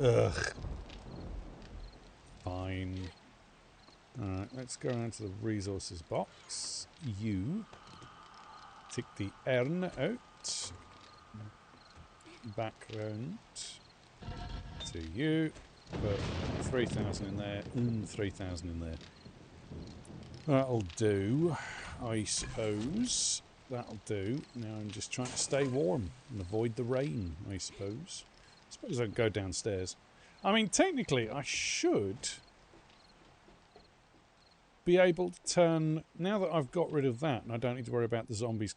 Ugh. Fine. Alright, let's go around to the resources box. You. Take the urn out. Back round to you. Put 3,000 in there. 3,000 in there. That'll do, I suppose. That'll do. Now I'm just trying to stay warm and avoid the rain, I suppose. I suppose I can go downstairs. I mean, technically, I should be able to turn... Now that I've got rid of that, and I don't need to worry about the zombies...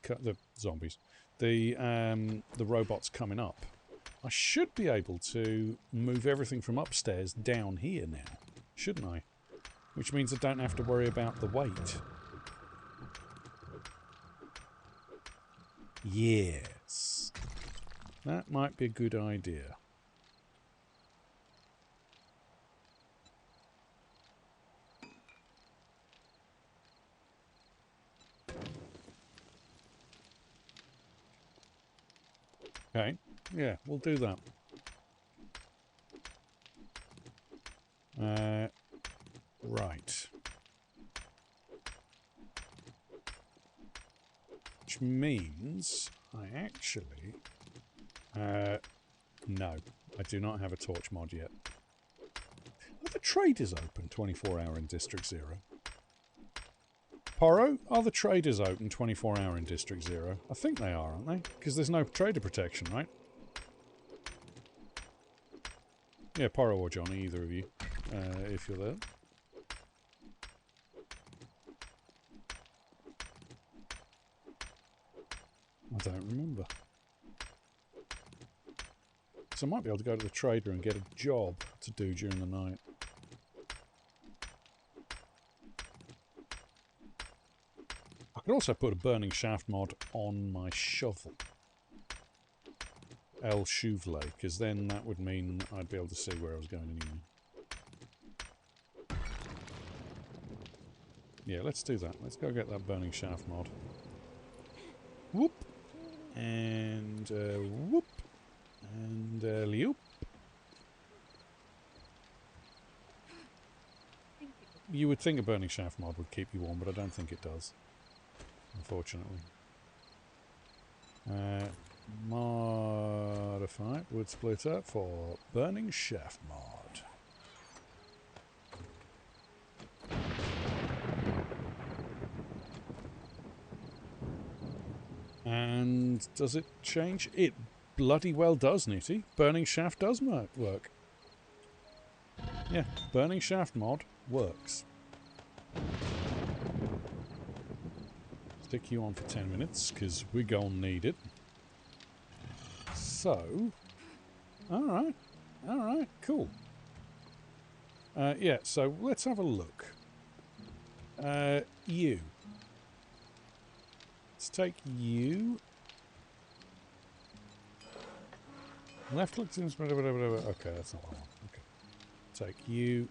The robots coming up, I should be able to move everything from upstairs down here now, shouldn't I? Which means I don't have to worry about the weight. Yes. That might be a good idea. Okay. Yeah, we'll do that. Right. Which means I actually... no, I do not have a torch mod yet. Are the traders open 24-hour in District 0? Poro, are the traders open 24-hour in District 0? I think they are, aren't they? Because there's no trader protection, right? Yeah, Poro or Johnny, either of you, if you're there. I don't remember. So I might be able to go to the trader and get a job to do during the night. I could also put a burning shaft mod on my shovel. El Chouvelet, because then that would mean I'd be able to see where I was going anyway. Yeah, let's do that. Let's go get that burning shaft mod. Whoop! And whoop! And leop. You would think a burning shaft mod would keep you warm, but I don't think it does. Unfortunately. Modify wood splitter for burning shaft mod. And does it change? It bloody well does, Nitty. Burning shaft does work. Yeah, burning shaft mod works. Stick you on for 10 minutes, because we're gonna need it. So, alright, cool. Yeah, so let's have a look. You. Let's take you. Left click to okay, that's not what I want. Okay. Take you.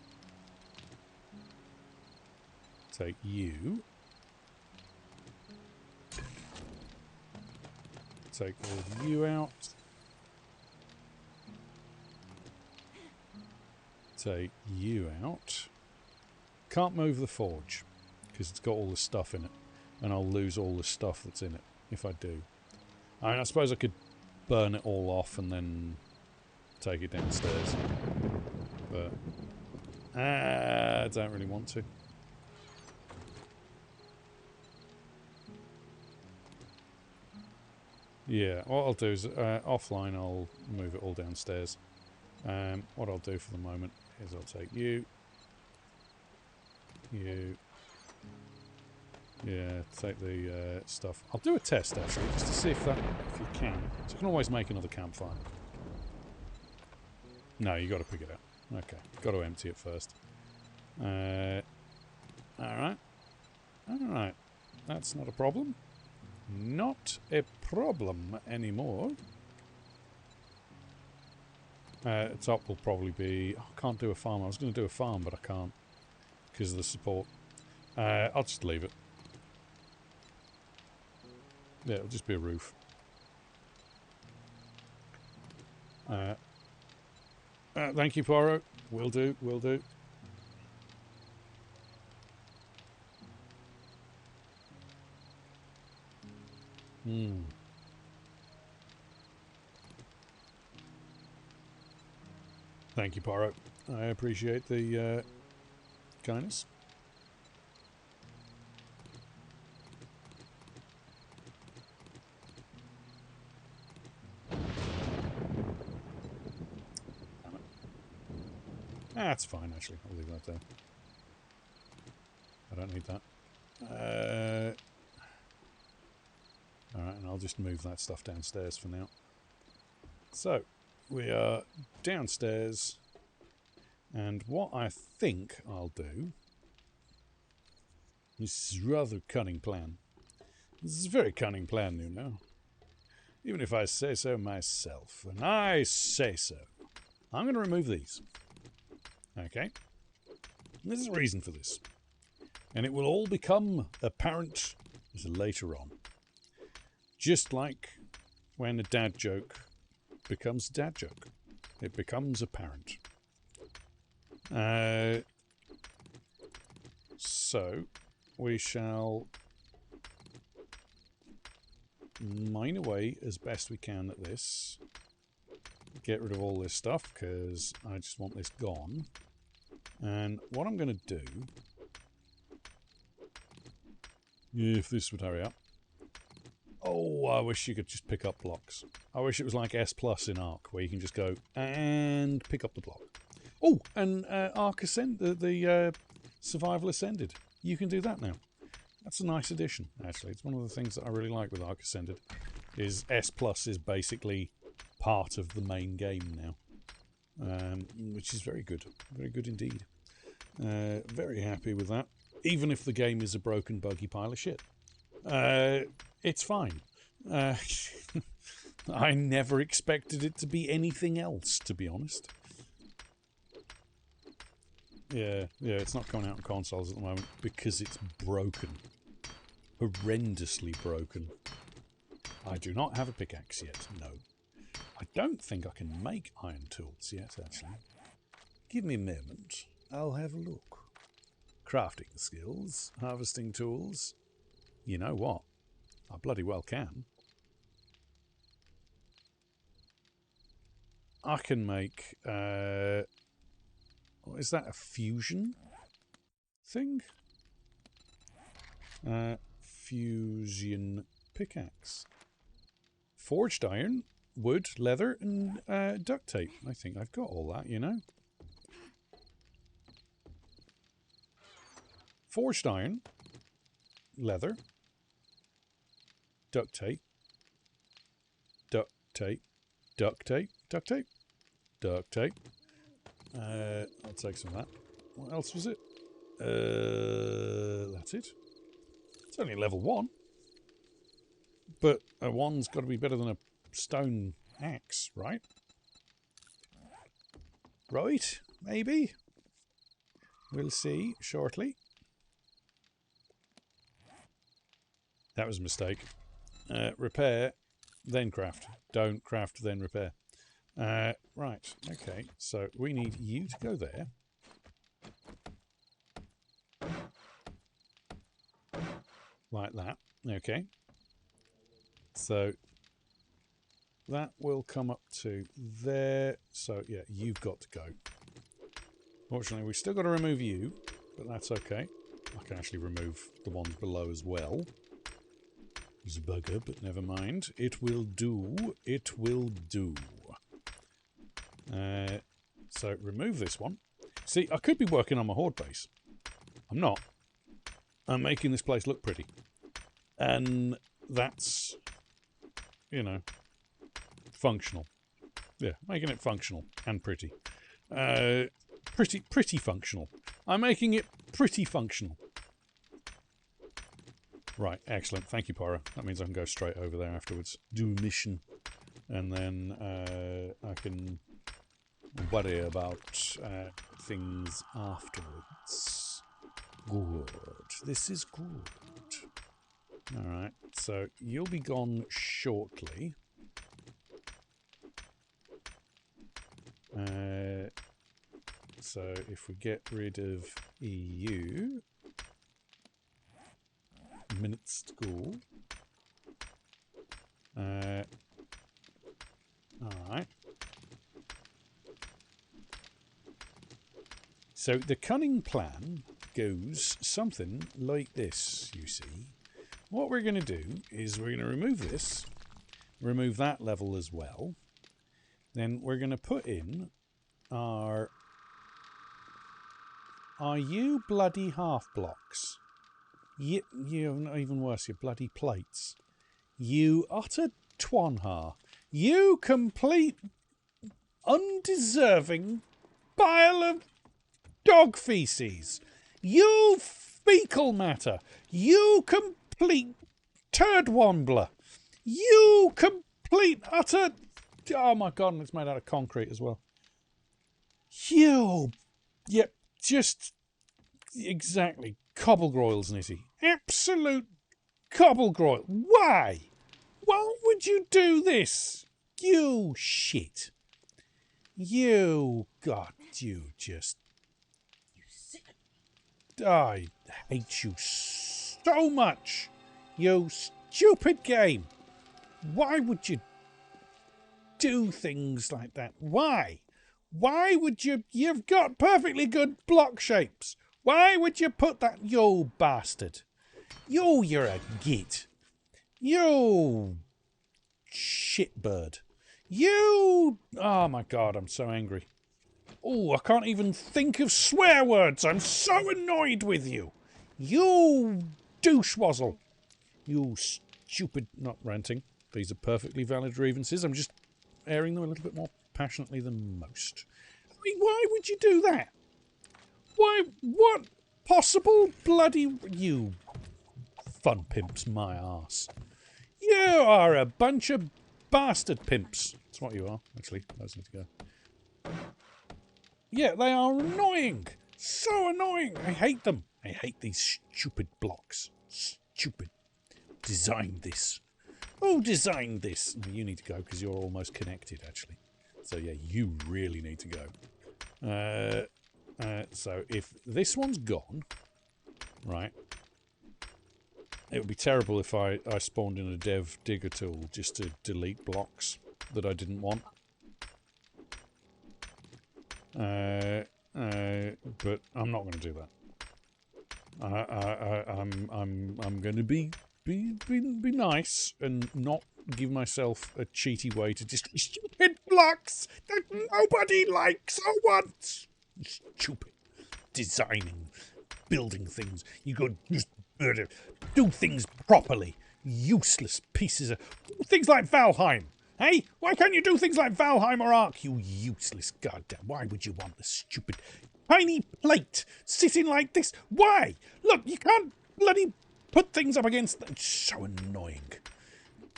Take you. Take all of you out. Take you out. Can't move the forge because it's got all the stuff in it, and I'll lose all the stuff that's in it if I do. I mean, I suppose I could burn it all off and then take it downstairs, but I don't really want to. Yeah, what I'll do is offline I'll move it all downstairs. What I'll do for the moment is I'll take you, yeah, take the stuff. I'll do a test actually, just to see if you can. So you can always make another campfire. No, you got to pick it up. Okay, got to empty it first. Alright. Alright, that's not a problem. Not a problem anymore. Top will probably be... Oh, I can't do a farm. I was going to do a farm, but I can't because of the support. I'll just leave it. Yeah, it'll just be a roof. Thank you, Poirot. Will do, will do. Thank you, Poirot. I appreciate the kindness. That's fine, actually. I'll leave that there. I don't need that. Alright, and I'll just move that stuff downstairs for now. So, we are downstairs. And what I think I'll do... This is a rather cunning plan. This is a very cunning plan, you know. Even if I say so myself. And I say so. I'm going to remove these. Okay? There's a reason for this. And it will all become apparent later on. Just like when a dad joke becomes a dad joke. It becomes apparent. So, we shall mine away as best we can at this. Get rid of all this stuff, because I just want this gone. And what I'm going to do, if this would hurry up. Oh, I wish you could just pick up blocks. I wish it was like S Plus in Ark, where you can just go and pick up the block. Oh, and Ark Ascend, the Survival Ascended. You can do that now. That's a nice addition, actually. It's one of the things that I really like with Ark Ascended. Is S Plus is basically part of the main game now. Which is very good. Very good indeed. Very happy with that. Even if the game is a broken, buggy pile of shit. It's fine. I never expected it to be anything else, to be honest. Yeah, it's not coming out on consoles at the moment because it's broken. Horrendously broken. I do not have a pickaxe yet, no. I don't think I can make iron tools yet, actually. Give me a moment. I'll have a look. Crafting skills, harvesting tools. You know what? I bloody well can. I can make... is that a fusion thing? Fusion pickaxe. Forged iron, wood, leather, and duct tape. I think I've got all that, you know. Forged iron, leather, duct tape, duct tape, duct tape, duct tape, duct tape. I'll take some of that. What else was it? That's it. It's only level 1. But a 1's got to be better than a stone axe, right? Right? Maybe? We'll see shortly. That was a mistake. Repair, then craft. Don't craft, then repair. Right, okay, so we need you to go there. Like that, okay. So that will come up to there. So yeah, you've got to go. Fortunately, we've still got to remove you, but that's okay. I can actually remove the ones below as well. It's a bugger, but never mind. It will do. It will do. So remove this one. See, I could be working on my horde base. I'm not. I'm making this place look pretty. And that's, you know, functional. Yeah, making it functional and pretty. Pretty functional. I'm making it pretty functional. Right, excellent. Thank you, Pyro. That means I can go straight over there afterwards. Do a mission. And then I can worry about things afterwards. Good. This is good. Alright, so you'll be gone shortly. So if we get rid of EU, minutes to go. Alright. So the cunning plan goes something like this, you see. What we're going to do is we're going to remove this, remove that level as well. Then we're going to put in our... Are you bloody half blocks? You even worse, you bloody plates. You utter twanhar. You complete undeserving pile of dog feces. You fecal matter. You complete turd wombler. You complete utter... Oh my god, and it's made out of concrete as well. You... Yep, just... Exactly. Cobblegroils, Nitty. Absolute cobblegroil. Why? Why would you do this? You shit. You... God, you just... I hate you so much. You stupid game. Why would you do things like that? Why? Why would you... You've got perfectly good block shapes. Why would you put that... You bastard. You're a git. You shitbird. You... Oh my god, I'm so angry. Oh, I can't even think of swear words. I'm so annoyed with you. You douchewazzle. You stupid... Not ranting. These are perfectly valid grievances. I'm just airing them a little bit more passionately than most. I mean, why would you do that? Why? What possible bloody... You fun pimps, my arse. You are a bunch of bastard pimps. That's what you are, actually. Those need to go. Yeah, they are annoying. So annoying. I hate them. I hate these stupid blocks. Stupid. Designed this. Who designed this? You need to go because you're almost connected, actually. So yeah, you really need to go. So if this one's gone, right, it would be terrible if I spawned in a dev digger tool just to delete blocks that I didn't want. But I'm not going to do that. I'm going to be nice and not give myself a cheaty way to destroy stupid blocks that nobody likes or wants. Stupid designing, building things. You could just do things properly. Useless pieces of things like Valheim. Hey, why can't you do things like Valheim or Ark? You useless goddamn. Why would you want a stupid tiny plate sitting like this? Why? Look, you can't bloody put things up against them. It's so annoying.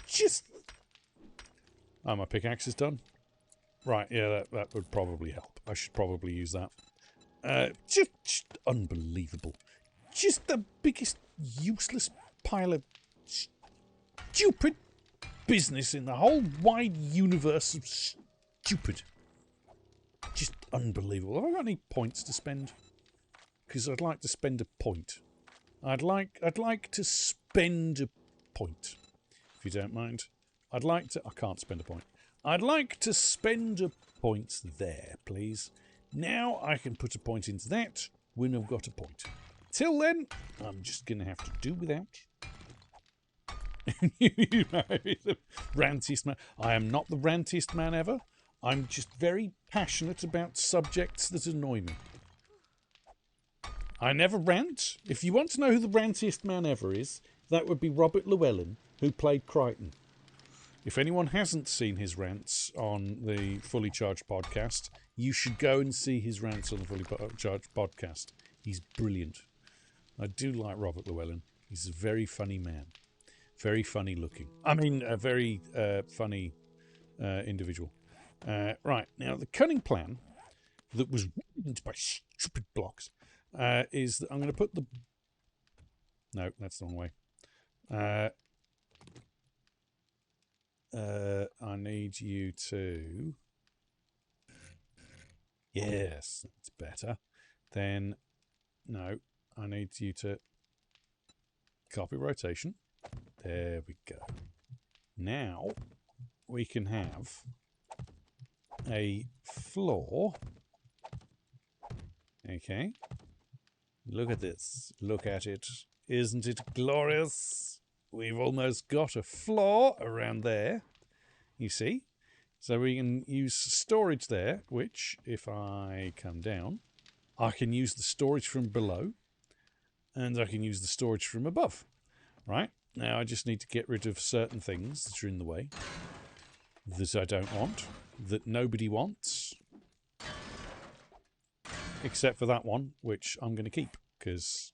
Just... Oh, my pickaxe is done. Right, yeah, that would probably help. I should probably use that. Just unbelievable. Just the biggest useless pile of stupid business in the whole wide universe of stupid. Just unbelievable. Have I got any points to spend? Because I'd like to spend a point. I'd like to spend a point, if you don't mind. I'd like to... I can't spend a point. I'd like to spend a point there, please. Now I can put a point into that when I've got a point. Till then, I'm just going to have to do without. You know, the rantiest man. I am not the rantiest man ever. I'm just very passionate about subjects that annoy me. I never rant. If you want to know who the rantiest man ever is, that would be Robert Llewellyn, who played Crichton. If anyone hasn't seen his rants on the Fully Charged podcast, you should go and see his rants on the Fully Charged podcast. He's brilliant. I do like Robert Llewellyn. He's a very funny man. Very funny looking. I mean, a very funny individual. Right, now the cunning plan that was ruined by stupid blocks is that I'm going to put the... No, that's the wrong way. I need you to... Yes, that's better. Then, no, I need you to copy rotation. There we go. Now, we can have a floor. Okay. Look at this. Look at it. Isn't it glorious? We've almost got a floor around there. You see? So we can use storage there, which, if I come down, I can use the storage from below, and I can use the storage from above. Right? Now I just need to get rid of certain things that are in the way, that I don't want, that nobody wants, except for that one, which I'm going to keep, because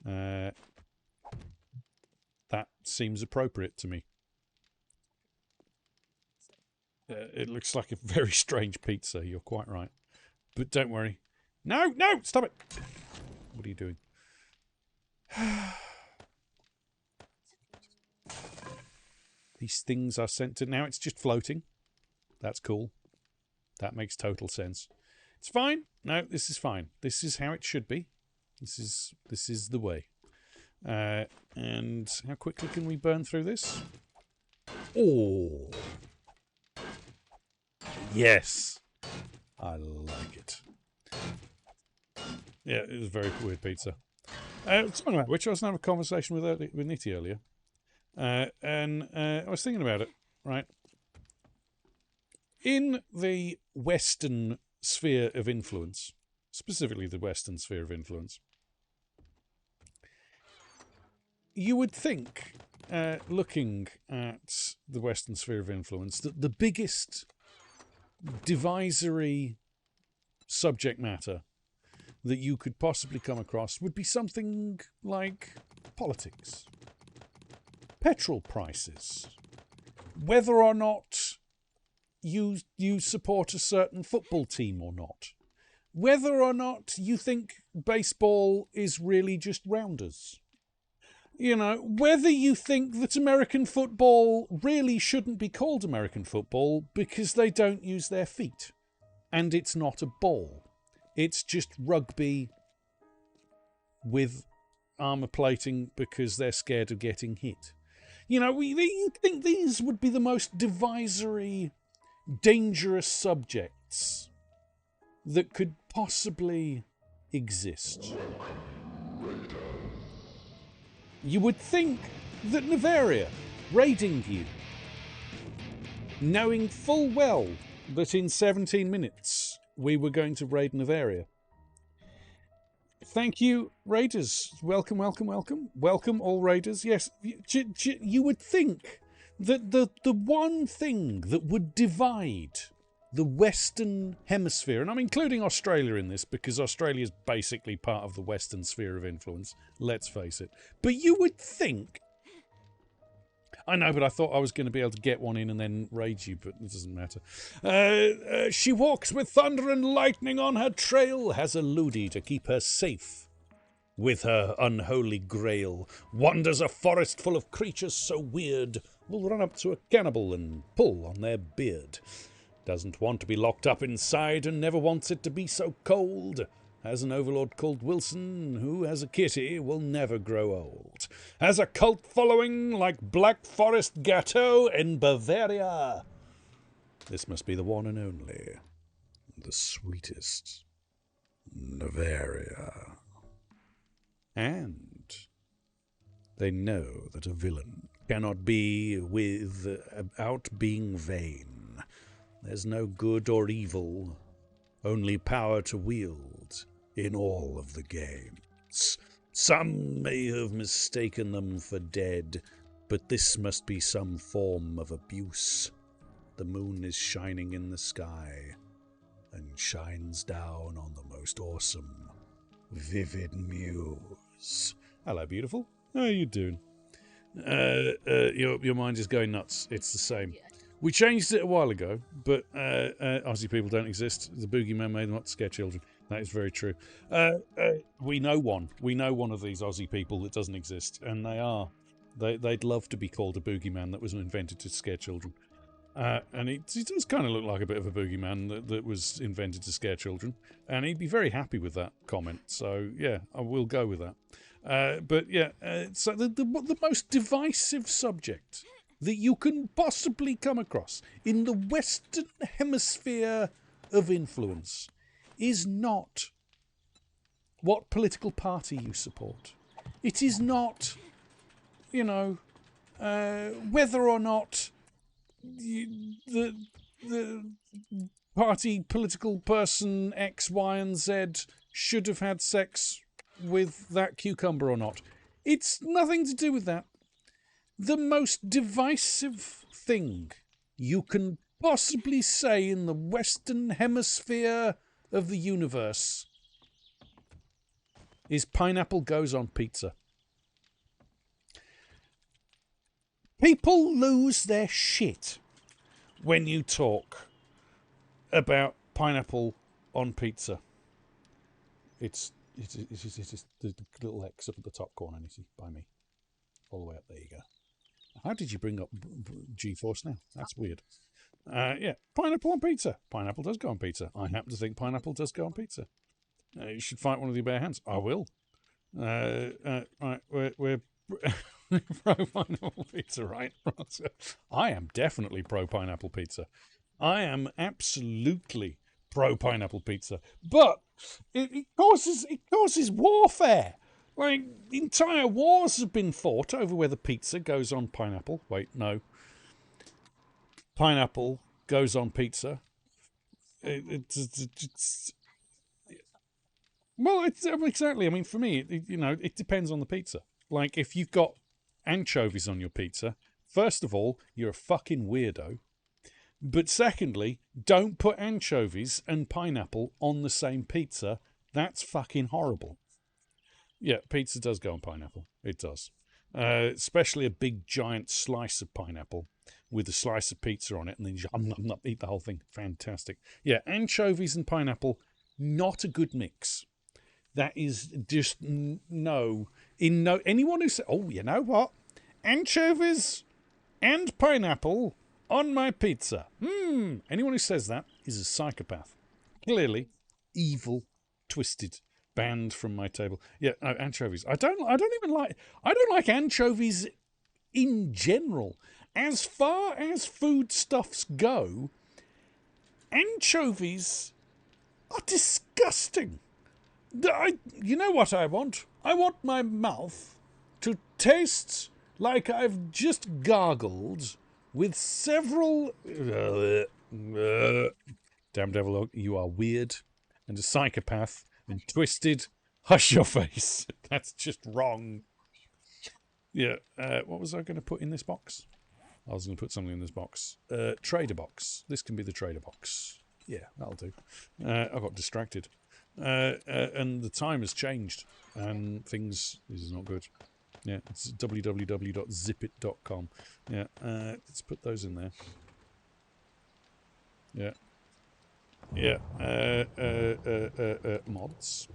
that seems appropriate to me. It looks like a very strange pizza, you're quite right. But don't worry. No, no, stop it! What are you doing? These things are sent to... Now it's just floating. That's cool. That makes total sense. It's fine. No, this is fine. This is how it should be. This is the way. And how quickly can we burn through this? Oh! Yes! I like it. Yeah, it was a very weird pizza. Talking about which, I was having a conversation with Nitty earlier. And I was thinking about it, right? In the Western sphere of influence, specifically the Western sphere of influence, you would think, looking at the Western sphere of influence, that the biggest divisory subject matter that you could possibly come across would be something like politics, petrol prices, whether or not you support a certain football team or not, whether or not you think baseball is really just rounders. You know, whether you think that American football really shouldn't be called American football because they don't use their feet. And it's not a ball. It's just rugby with armour plating because they're scared of getting hit. You know, you think these would be the most divisory, dangerous subjects that could possibly exist. You would think that Navaria, raiding you, knowing full well that in 17 minutes we were going to raid Navaria. Thank you, raiders. Welcome, welcome, welcome. Welcome, all raiders. Yes, you would think that the one thing that would divide the Western Hemisphere, and I'm including Australia in this because Australia is basically part of the Western sphere of influence, let's face it. But you would think... I know, but I thought I was going to be able to get one in and then raid you, but it doesn't matter. She walks with thunder and lightning on her trail, has a Ludi to keep her safe. With her unholy grail, wanders a forest full of creatures so weird, will run up to a cannibal and pull on their beard. Doesn't want to be locked up inside and never wants it to be so cold. Has an overlord called Wilson, who, as a kitty, will never grow old. Has a cult following like Black Forest Gâteau in Bavaria. This must be the one and only, the sweetest, Navaria. And they know that a villain cannot be without being vain. There's no good or evil, only power to wield in all of the games. Some may have mistaken them for dead, but this must be some form of abuse. The moon is shining in the sky and shines down on the most awesome Vivid Muse. Hello, beautiful. How are you doing? Your mind is going nuts. It's the same. Yeah. We changed it a while ago, but Aussie people don't exist. The boogeyman made them up to scare children. That is very true. We know one. We know one of these Aussie people that doesn't exist, and they'd love to be called a boogeyman that was invented to scare children. And he does kind of look like a bit of a boogeyman that was invented to scare children, and he'd be very happy with that comment. So yeah, I will go with that. So the most divisive subject that you can possibly come across in the Western Hemisphere of influence is not what political party you support. It is not, whether or not the party political person X, Y, and Z should have had sex with that cucumber or not. It's nothing to do with that. The most divisive thing you can possibly say in the Western Hemisphere of the universe is pineapple goes on pizza. People lose their shit when you talk about pineapple on pizza. It's the little X up at the top corner, Nissy, by me. All the way up, there you go. How did you bring up G-Force now? That's weird. Yeah, pineapple on pizza. Pineapple does go on pizza. I happen to think pineapple does go on pizza. You should fight one with your bare hands. I will. Right, we're pro pineapple pizza, right? I am definitely pro pineapple pizza. I am absolutely pro pineapple pizza, but it causes warfare. Like, entire wars have been fought over whether pizza goes on pineapple. Wait, no. Pineapple goes on pizza. Well, exactly. I mean, for me, it depends on the pizza. Like, if you've got anchovies on your pizza, first of all, you're a fucking weirdo. But secondly, don't put anchovies and pineapple on the same pizza. That's fucking horrible. Yeah, pizza does go on pineapple. It does. Especially a big giant slice of pineapple with a slice of pizza on it, and then you eat the whole thing. Fantastic. Yeah, anchovies and pineapple, not a good mix. That is just no. Anyone who says, oh, you know what? Anchovies and pineapple on my pizza. Anyone who says that is a psychopath. Clearly, evil, twisted, banned from my table. Yeah, no, anchovies. I don't like anchovies in general. As far as foodstuffs go, anchovies are disgusting. You know what I want? I want my mouth to taste like I've just gargled with several... Damn devil, you are weird and a psychopath and twisted. Hush your face. That's just wrong. Yeah, what was I going to put in this box? I was going to put something in this box. Trader box. This can be the trader box. Yeah, that'll do. I got distracted. And the time has changed. And things... This is not good. Yeah, it's www.zipit.com. Yeah, let's put those in there. Yeah. Yeah. Mods.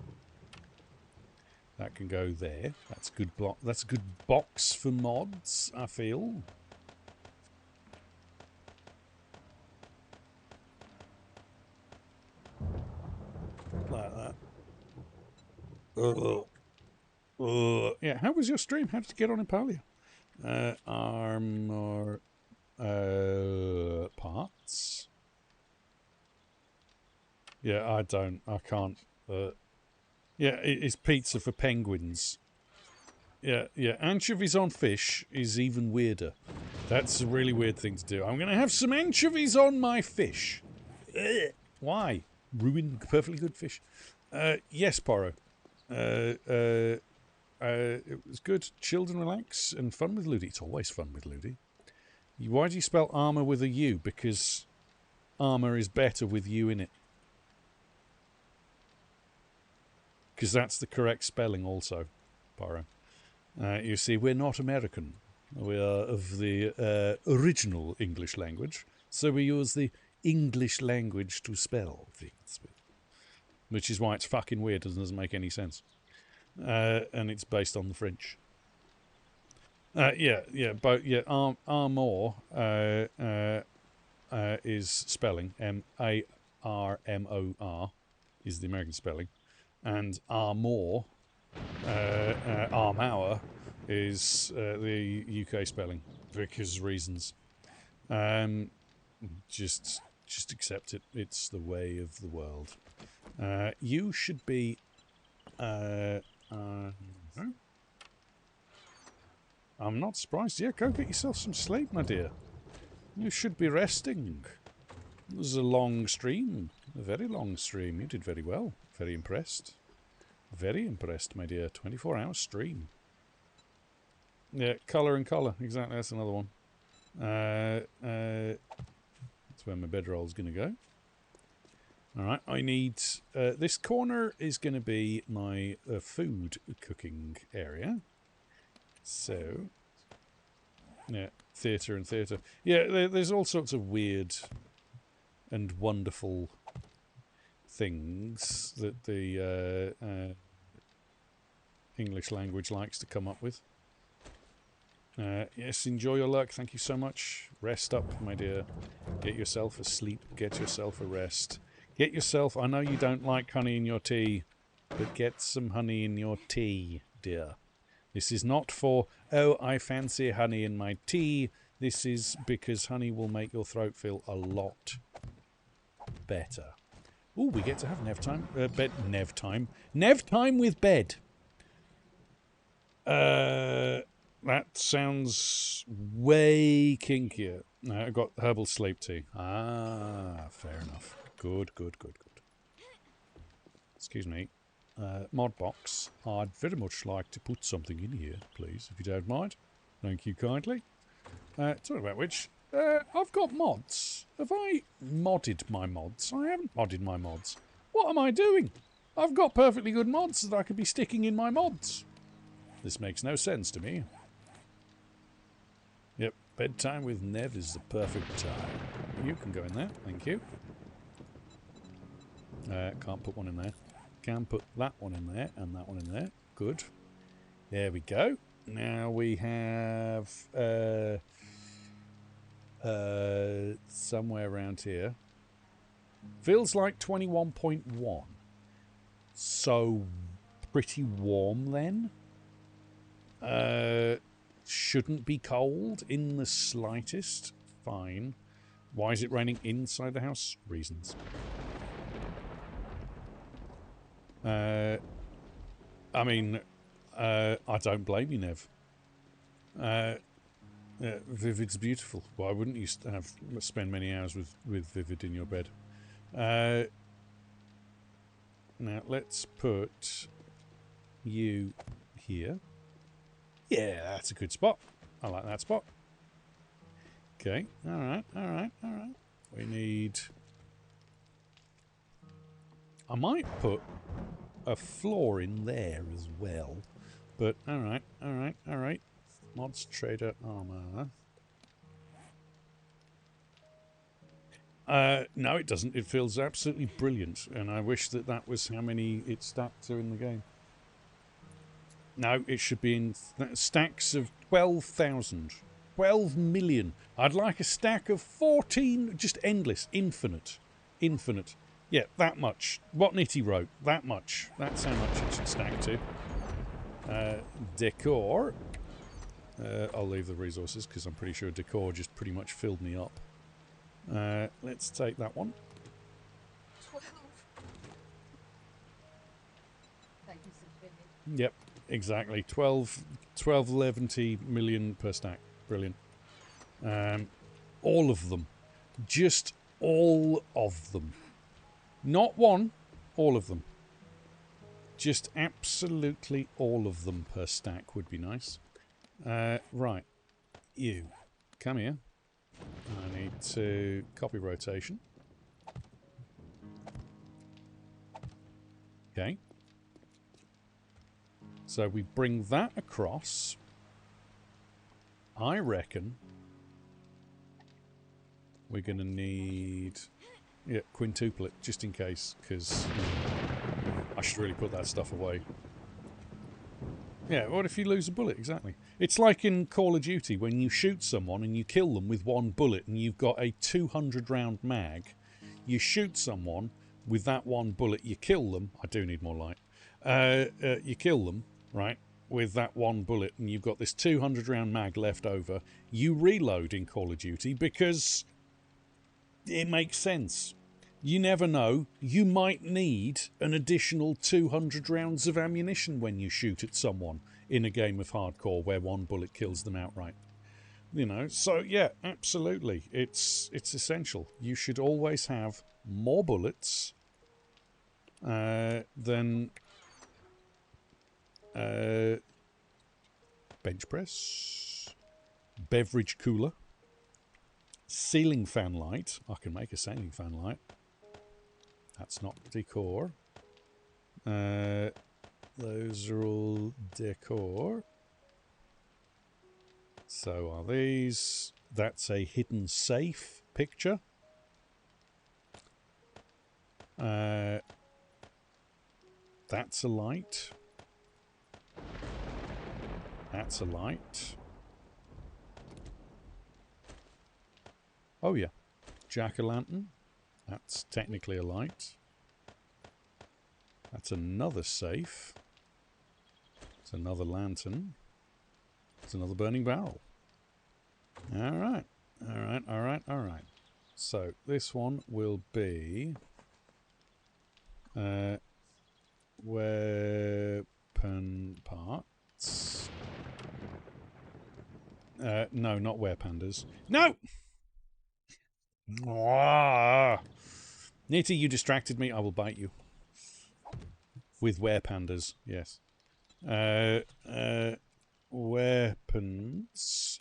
That can go there. That's a good block. That's a good box for mods, I feel. Like that. Yeah, how was your stream? How did you get on in Palia? Armor parts. Yeah, I can't. Yeah, it's pizza for penguins. Yeah, anchovies on fish is even weirder. That's a really weird thing to do. I'm going to have some anchovies on my fish. Ugh. Why? Ruin perfectly good fish. Yes, Poro. It was good. Chilled and relax and fun with Ludi. It's always fun with Ludi. Why do you spell armour with a U? Because armour is better with U in it. Because that's the correct spelling also, Pyro. You see, we're not American. We are of the original English language, so we use the English language to spell things with. Which is why it's fucking weird and doesn't make any sense. And it's based on the French. Armor is spelling. Armor is the American spelling. And Armor, Armour, is the UK spelling. Because reasons. Just accept it. It's the way of the world. You should be... I'm not surprised. Yeah, go get yourself some sleep, my dear. You should be resting. It was a long stream. A very long stream. You did very well. Very impressed. Very impressed, my dear. 24-hour stream. Yeah, colour and colour. Exactly, that's another one. That's where my bedroll's going to go. Alright, I need... this corner is going to be my food cooking area. So... Yeah, theatre and theatre. Yeah, there's all sorts of weird and wonderful things that the English language likes to come up with. Yes, enjoy your luck. Thank you so much. Rest up, my dear. Get yourself a sleep. Get yourself a rest. Get yourself... I know you don't like honey in your tea, but get some honey in your tea, dear. This is not for, oh, I fancy honey in my tea. This is because honey will make your throat feel a lot better. Ooh, we get to have Nev time. Nev time. Nev time with bed. That sounds way kinkier. No, I got herbal sleep tea. Ah, fair enough. Good. Excuse me. Modbox, I'd very much like to put something in here, please, if you don't mind. Thank you kindly. Talking about which, I've got mods. Have I modded my mods? I haven't modded my mods. What am I doing? I've got perfectly good mods that I could be sticking in my mods. This makes no sense to me. Yep, bedtime with Nev is the perfect time. You can go in there, thank you. Can't put one in there. Can put that one in there and that one in there. Good. There we go. Now we have somewhere around here. Feels like 21.1. So pretty warm then. Shouldn't be cold in the slightest. Fine. Why is it raining inside the house? Reasons. I mean, I don't blame you, Nev. Vivid's beautiful. Why wouldn't you spend many hours with Vivid in your bed? Now, let's put you here. Yeah, that's a good spot. I like that spot. Okay, alright. We need... I might put a floor in there as well. But, alright. Mods, trader, armor. No, it doesn't. It feels absolutely brilliant. And I wish that was how many it stacked to in the game. No, it should be in stacks of 12,000. 12 million. I'd like a stack of 14, just endless, infinite. Yeah, that much. What Nitty wrote, that much. That's how much it should stack to. Decor. I'll leave the resources because I'm pretty sure decor just pretty much filled me up. Let's take that one. 12. Thank you, Vivid. Yep, exactly. 11 million per stack. Brilliant. All of them. Just all of them. Not one, all of them. Just absolutely all of them per stack would be nice. Right. You. Come here. I need to copy rotation. Okay. So we bring that across. I reckon we're going to need... Yeah, quintuple it, just in case, because I should really put that stuff away. Yeah, what if you lose a bullet? Exactly. It's like in Call of Duty, when you shoot someone and you kill them with one bullet and you've got a 200-round mag. You shoot someone with that one bullet, you kill them. I do need more light. You kill them, right, with that one bullet, and you've got this 200-round mag left over. You reload in Call of Duty because it makes sense. You never know. You might need an additional 200 rounds of ammunition when you shoot at someone in a game of hardcore where one bullet kills them outright. You know, so yeah, absolutely. It's essential. You should always have more bullets than bench press, beverage cooler, ceiling fan light. I can make a ceiling fan light. That's not decor. Those are all decor. So are these. That's a hidden safe picture. That's a light. That's a light. Oh yeah. Jack-o'-lantern. That's technically a light. That's another safe. It's another lantern. It's another burning barrel. Alright. Alright, alright, alright. So, this one will be... weapon parts. No, not wear pandas. No! Ah! Nitty, you distracted me. I will bite you. With wear pandas, yes. Weapons.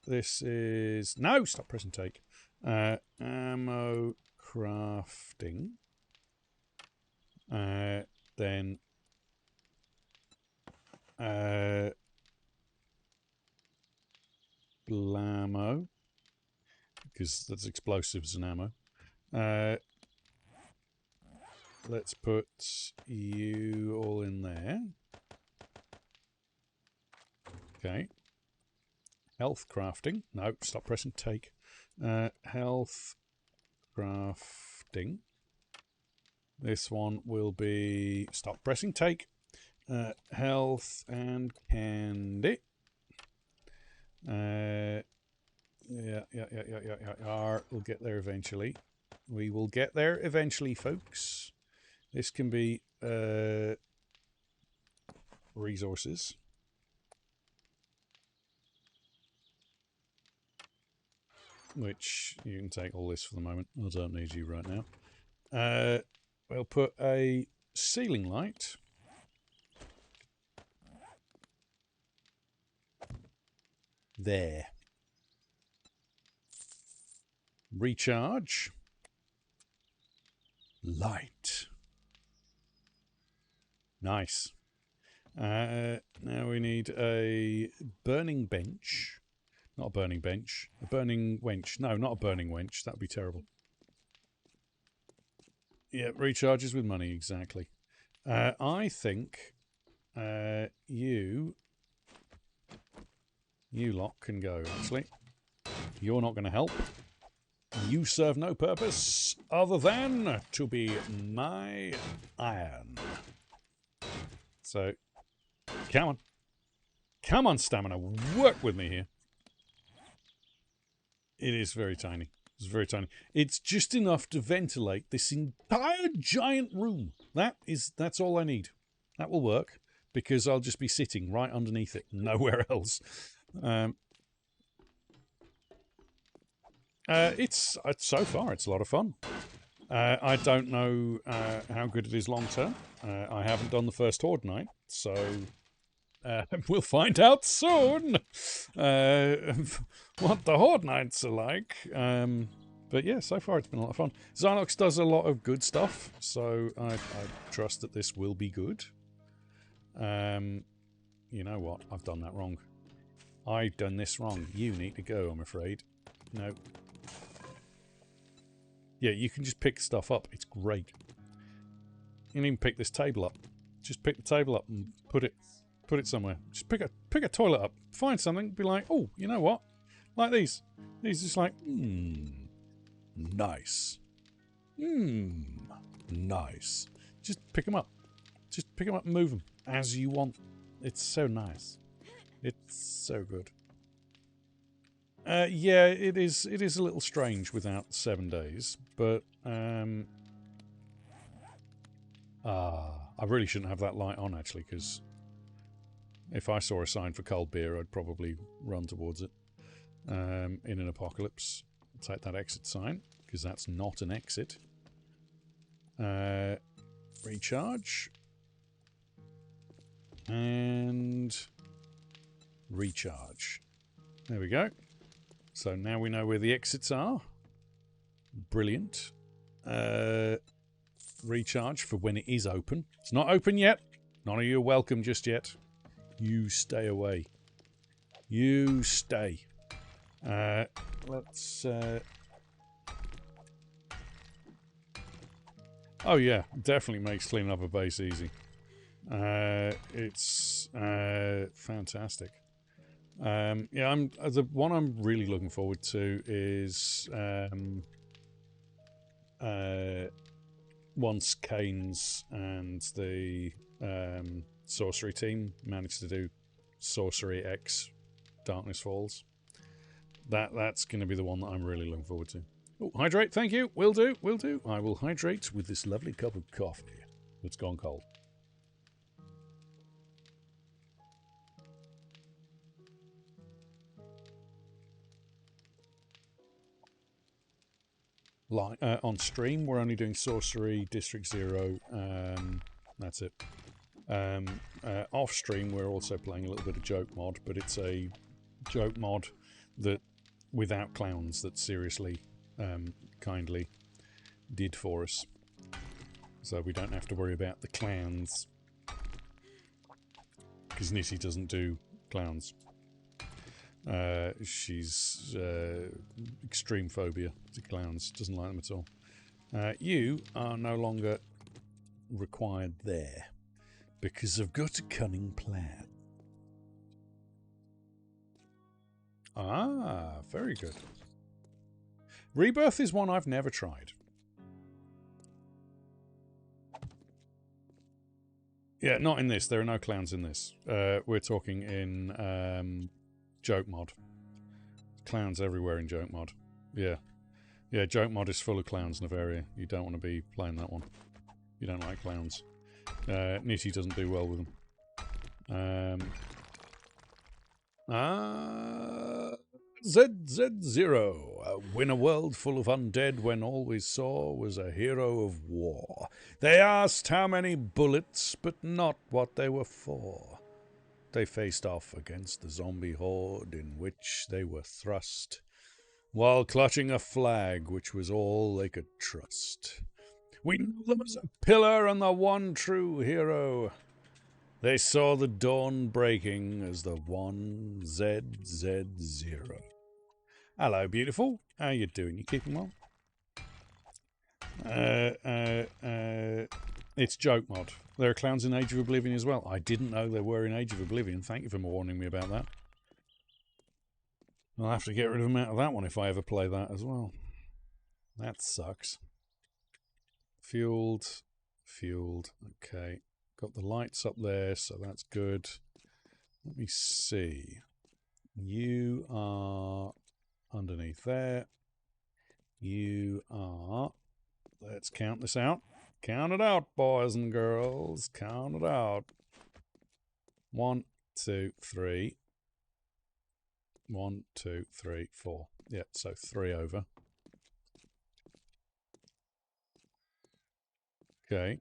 This is... No! Stop pressing take. Ammo crafting. Then... blammo. Because that's explosives and ammo. Let's put you all in there. Okay. Health crafting. No, stop pressing take. Health crafting. This one will be... Stop pressing take. Health and candy. Yeah. We'll get there eventually. We will get there eventually, folks. This can be resources. Which you can take all this for the moment. I don't need you right now. We'll put a ceiling light. There. Recharge. Light. Nice. Now we need a burning bench. Not a burning bench. A burning wench. No, not a burning wench. That would be terrible. Yeah, recharges with money, exactly. I think you lot can go, actually. You're not going to help. You serve no purpose other than to be my iron. So, come on. Come on, stamina. Work with me here. It is very tiny. It's very tiny. It's just enough to ventilate this entire giant room. That's all I need. That will work because I'll just be sitting right underneath it, nowhere else. It's so far it's a lot of fun. I don't know how good it is long term. I haven't done the first Horde night, so we'll find out soon what the Horde nights are like. But yeah, so far it's been a lot of fun. Xylox does a lot of good stuff, so I trust that this will be good. You know what? I've done that wrong. I've done this wrong. You need to go, I'm afraid. No. Yeah, you can just pick stuff up. It's great. You can even pick this table up. Just pick the table up and put it somewhere. Just pick a toilet up. Find something. Be like, oh, you know what? Like these. These just like, nice. Nice. Just pick them up. Just pick them up and move them as you want. It's so nice. It's so good. Yeah, it is a little strange without 7 days, but I really shouldn't have that light on, actually, because if I saw a sign for cold beer, I'd probably run towards it. In an apocalypse, take that exit sign, because that's not an exit. Recharge. And recharge. There we go. So now we know where the exits are. Brilliant. Recharge for when it is open. It's not open yet. None of you are welcome just yet. You stay away. You stay. Let's... Oh yeah, definitely makes cleaning up a base easy. It's fantastic. Yeah, the one I'm really looking forward to is once Kane's and the sorcery team manage to do Sorcery X Darkness Falls. That's going to be the one that I'm really looking forward to. Oh, hydrate, thank you. Will do, will do. I will hydrate with this lovely cup of coffee that's gone cold. Like on stream, we're only doing Sorcery, District 0. That's it. Off stream, we're also playing a little bit of Joke Mod, but it's a Joke Mod that without clowns that seriously kindly did for us, so we don't have to worry about the clowns, because Nissy doesn't do clowns. She's extreme phobia to clowns, doesn't like them at all. You are no longer required there because I've got a cunning plan. Ah, very good. Rebirth is one I've never tried. Yeah, not in this. There are no clowns in this. We're talking in Joke Mod. Clowns everywhere in Joke Mod. Yeah. Yeah, Joke Mod is full of clowns, Navaria. You don't want to be playing that one. You don't like clowns. Nissy doesn't do well with them. ZZ0. Win a world full of undead when all we saw was a hero of war. They asked how many bullets, but not what they were for. They faced off against the zombie horde in which they were thrust, while clutching a flag which was all they could trust. We knew them as a pillar and the one true hero. They saw the dawn breaking as the 1ZZ0. Hello, beautiful. How you doing? You keeping well? It's Joke Mod. There are clowns in Age of Oblivion as well. I didn't know there were in Age of Oblivion. Thank you for warning me about that. I'll have to get rid of them out of that one if I ever play that as well. That sucks. Fueled. Okay. Got the lights up there, so that's good. Let me see. You are underneath there. You are... Let's count this out. Count it out, boys and girls. Count it out. 1, 2, 3. 1, 2, 3, 4. Yeah, so 3 over. Okay.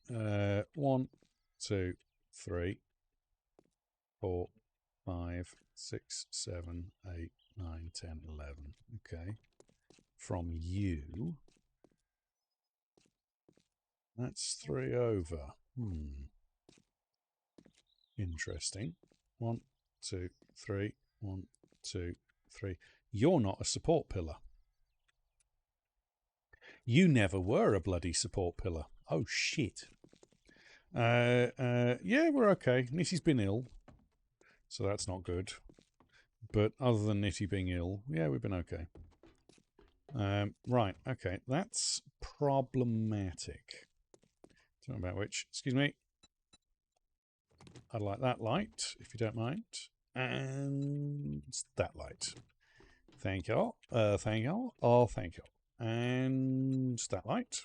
1, 2, 3, 4, 5, 6, 7, 8, 9, 10, 11. Okay. From you. That's 3 over. Interesting. 1, 2, 3. 1, 2, 3. You're not a support pillar. You never were a bloody support pillar. Oh, shit. Yeah, we're okay. Nitty's been ill, so that's not good. But other than Nitty being ill, yeah, we've been okay. Right, okay, that's problematic. Talking about which, excuse me. I'd like that light, if you don't mind. And that light. Thank you. Thank you. Oh, thank you. And that light.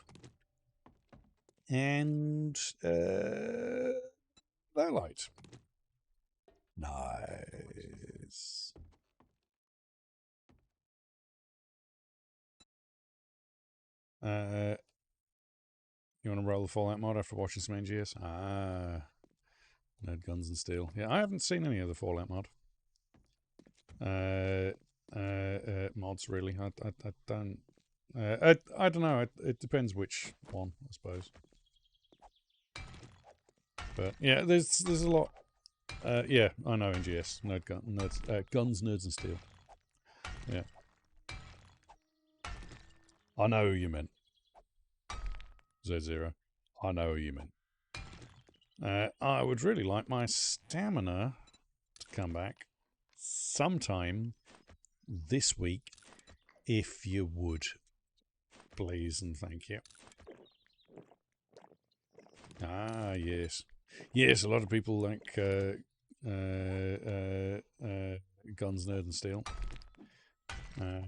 And that light. Nice. You want to roll the Fallout mod after watching some NGS? Ah, Nerd Guns and Steel. Yeah, I haven't seen any of the Fallout mod. Mods really. I don't. I don't know. It depends which one, I suppose. But yeah, there's a lot. Yeah, I know NGS. Guns, Nerds and Steel. Yeah. I know who you meant. Z0. I know who you meant. I would really like my stamina to come back sometime this week, if you would. Please and thank you. Ah, yes. Yes, a lot of people like Guns, Nerd and Steel. I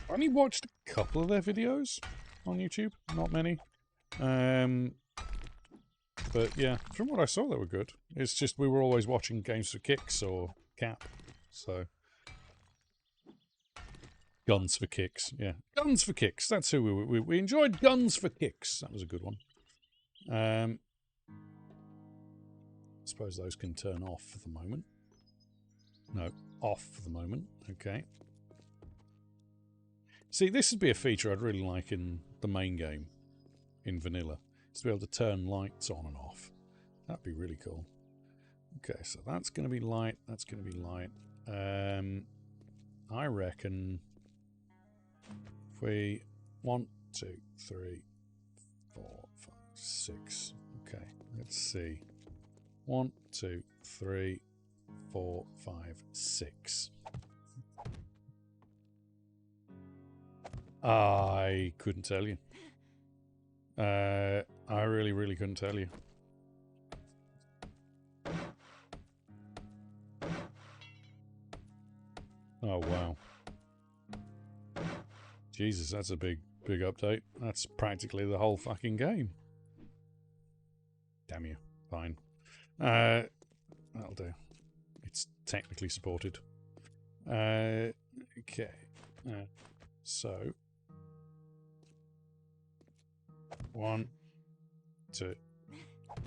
only watched a couple of their videos on YouTube, not many. But yeah, from what I saw, they were good. It's just we were always watching Games for Kicks or Cap, so... Guns for Kicks, yeah. Guns for Kicks, that's who we enjoyed Guns for Kicks. That was a good one. I suppose those can turn off for the moment. No, off for the moment. Okay. See, this would be a feature I'd really like in the main game, in vanilla. Is to be able to turn lights on and off. That'd be really cool. Okay, so that's going to be light. That's going to be light. I reckon if we 1, 2, 3, 4, 5, 6. Okay, let's see. 1, 2, 3, 4, 5, 6. I couldn't tell you. I really couldn't tell you. Oh, wow. Jesus, that's a big update. That's practically the whole fucking game. Damn you. Fine. That'll do. It's technically supported. Okay. So... 1, 2,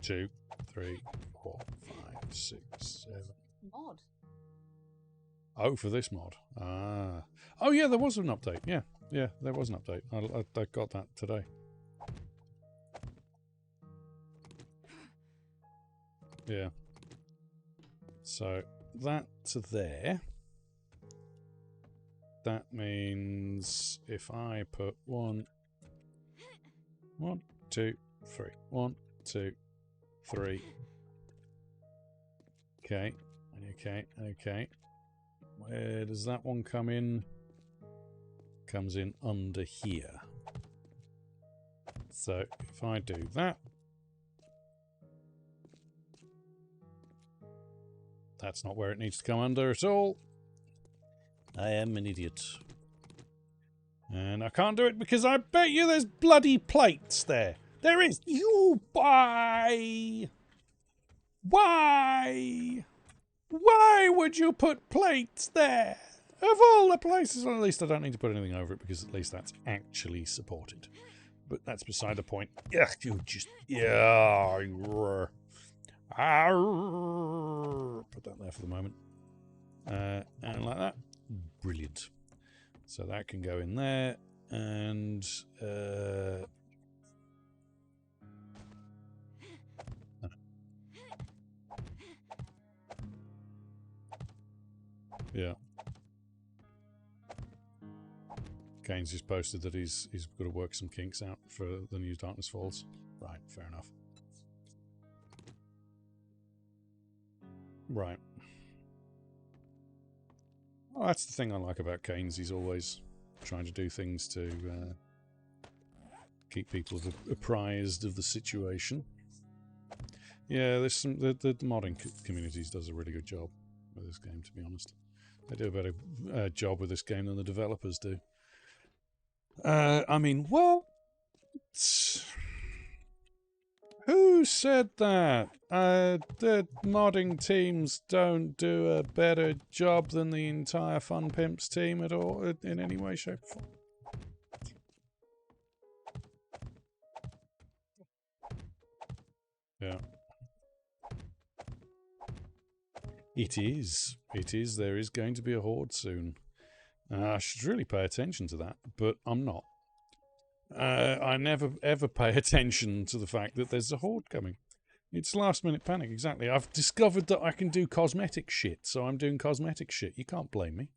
2, 3, 4, 5, 6, 7. Mod. Oh, for this mod. Ah. Oh, yeah, there was an update. Yeah, there was an update. I got that today. Yeah. So, that to there. That means if I put 1, 2, 3. 1, 2, 3. Okay. Okay. Where does that one come in? Comes in under here. So if I do that, that's not where it needs to come under at all. I am an idiot. And I can't do it because I bet you there's bloody plates there. There is. You why? Why? Why would you put plates there? Of all the places, well, at least I don't need to put anything over it because at least that's actually supported. But that's beside the point. Yeah, you just... Yeah. Put that there for the moment. And like that. Brilliant. So that can go in there. And... Yeah. Kane's just posted that he's got to work some kinks out for the new Darkness Falls. Right, fair enough. Right. Well, that's the thing I like about Kane's. He's always trying to do things to keep people apprised of the situation. Yeah, there's some the modding communities does a really good job with this game. To be honest, they do a better job with this game than the developers do. I mean, what? Who said that? The modding teams don't do a better job than the entire Fun Pimps team at all, in any way, shape, or form. Yeah. It is. It is. There is going to be a horde soon. I should really pay attention to that, but I'm not. I never ever pay attention to the fact that there's a horde coming. It's last minute panic, exactly. I've discovered that I can do cosmetic shit, so I'm doing cosmetic shit. You can't blame me.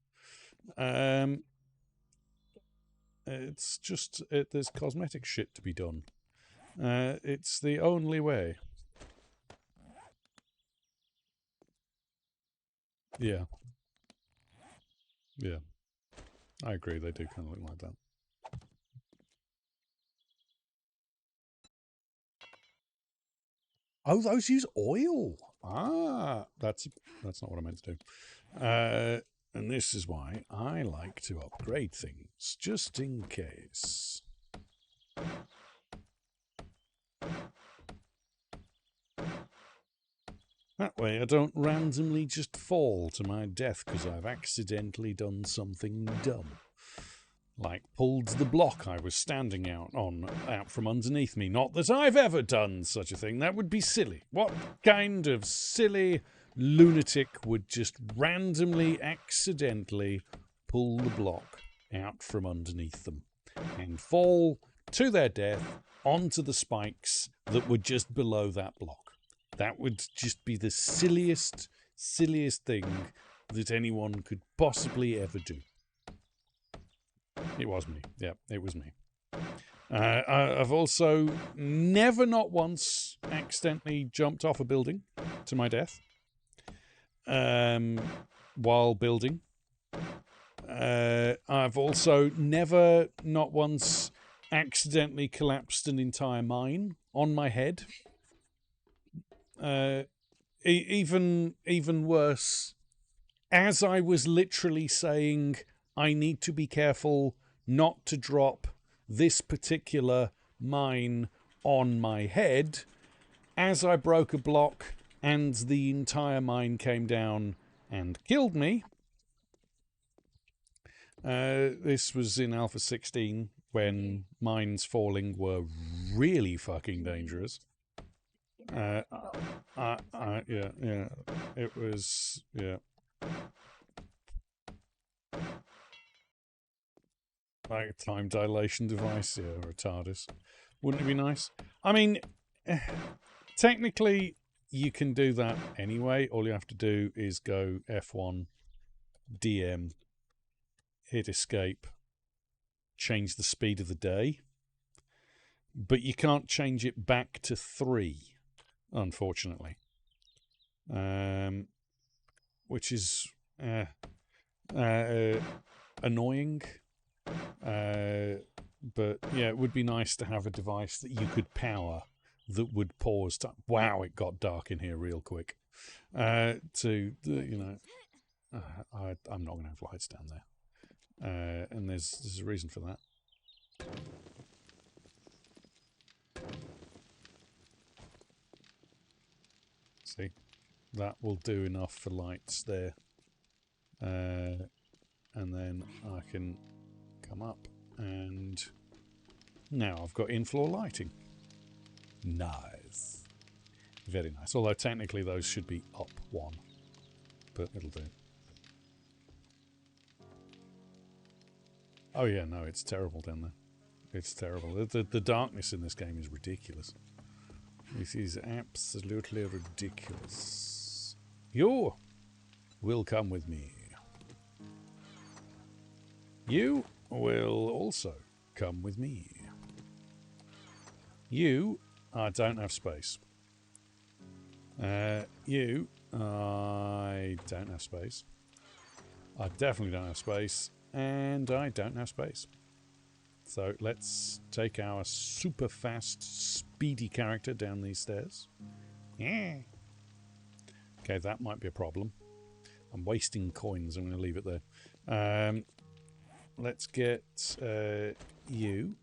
It's just, there's cosmetic shit to be done. It's the only way. Yeah. Yeah. I agree, they do kind of look like that. Oh, those use oil. Ah, that's not what I meant to do. And this is why I like to upgrade things, just in case. That way I don't randomly just fall to my death because I've accidentally done something dumb. Like pulled the block I was standing out from underneath me. Not that I've ever done such a thing. That would be silly. What kind of silly lunatic would just randomly, accidentally pull the block out from underneath them and fall to their death onto the spikes that were just below that block? That would just be the silliest thing that anyone could possibly ever do. It was me. Yeah, it was me. I've also never, not once, accidentally jumped off a building to my death while building. I've also never, not once, accidentally collapsed an entire mine on my head. Even worse, as I was literally saying, I need to be careful not to drop this particular mine on my head, as I broke a block and the entire mine came down and killed me. This was in Alpha 16 when mines falling were really fucking dangerous. Yeah, it was, yeah. Like a time dilation device, yeah, or a TARDIS. Wouldn't it be nice? I mean, technically, you can do that anyway. All you have to do is go F1, DM, hit escape, change the speed of the day. But you can't change it back to 3, unfortunately. Which is annoying. But yeah, it would be nice to have a device that you could power that would pause time. Wow, it got dark in here real quick. I'm not going to have lights down there. And there's a reason for that. See, that will do enough for lights there. And then I can come up and now I've got in-floor lighting. Nice. Very nice. Although technically those should be up 1. But it'll do. Oh yeah, no, it's terrible down there. It's terrible. The darkness in this game is ridiculous. This is absolutely ridiculous. You will come with me. You will also come with me. You, I don't have space. You, I don't have space. I definitely don't have space. And I don't have space. So let's take our super fast, speedy character down these stairs. Yeah. Okay, that might be a problem. I'm wasting coins. I'm going to leave it there. Let's get you.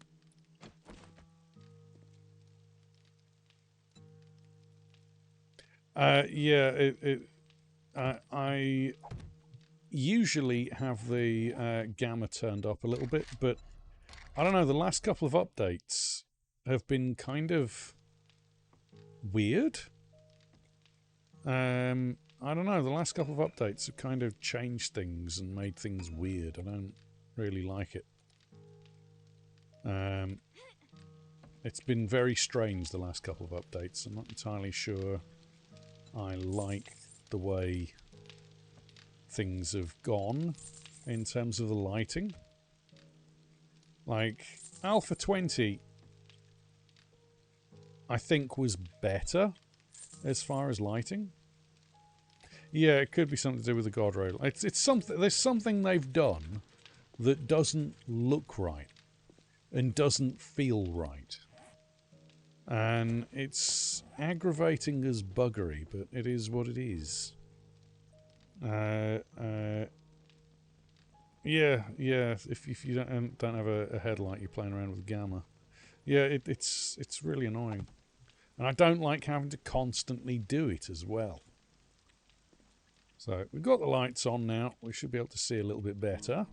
Yeah, I usually have the gamma turned up a little bit, but I don't know, the last couple of updates have been kind of weird. I don't know, the last couple of updates have kind of changed things and made things weird. I don't really like it. It's been very strange the last couple of updates. I'm not entirely sure I like the way things have gone in terms of the lighting. Like, Alpha 20, I think, was better as far as lighting. Yeah, it could be something to do with the guard rail. It's something. There's something they've done that doesn't look right and doesn't feel right, and it's aggravating as buggery, but it is what it is. Yeah. If you don't have a headlight, you're playing around with gamma. Yeah, it's really annoying, and I don't like having to constantly do it as well. So we've got the lights on now. We should be able to see a little bit better.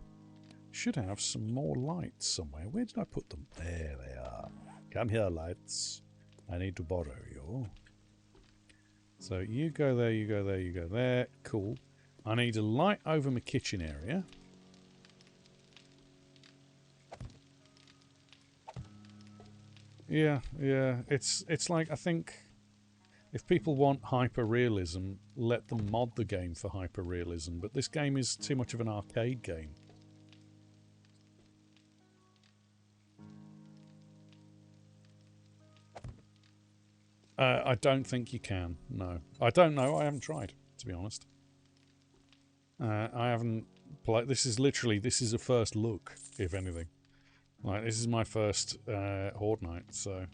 Should have some more lights somewhere. Where did I put them? There they are. Come here, lights. I need to borrow you. So you go there, you go there, you go there. Cool. I need a light over my kitchen area. Yeah. It's like, I think if people want hyper-realism, let them mod the game for hyper-realism. But this game is too much of an arcade game. I don't think you can. No, I don't know. I haven't tried, to be honest. I haven't played. This is a first look, if anything. Like, this is my first Horde night, so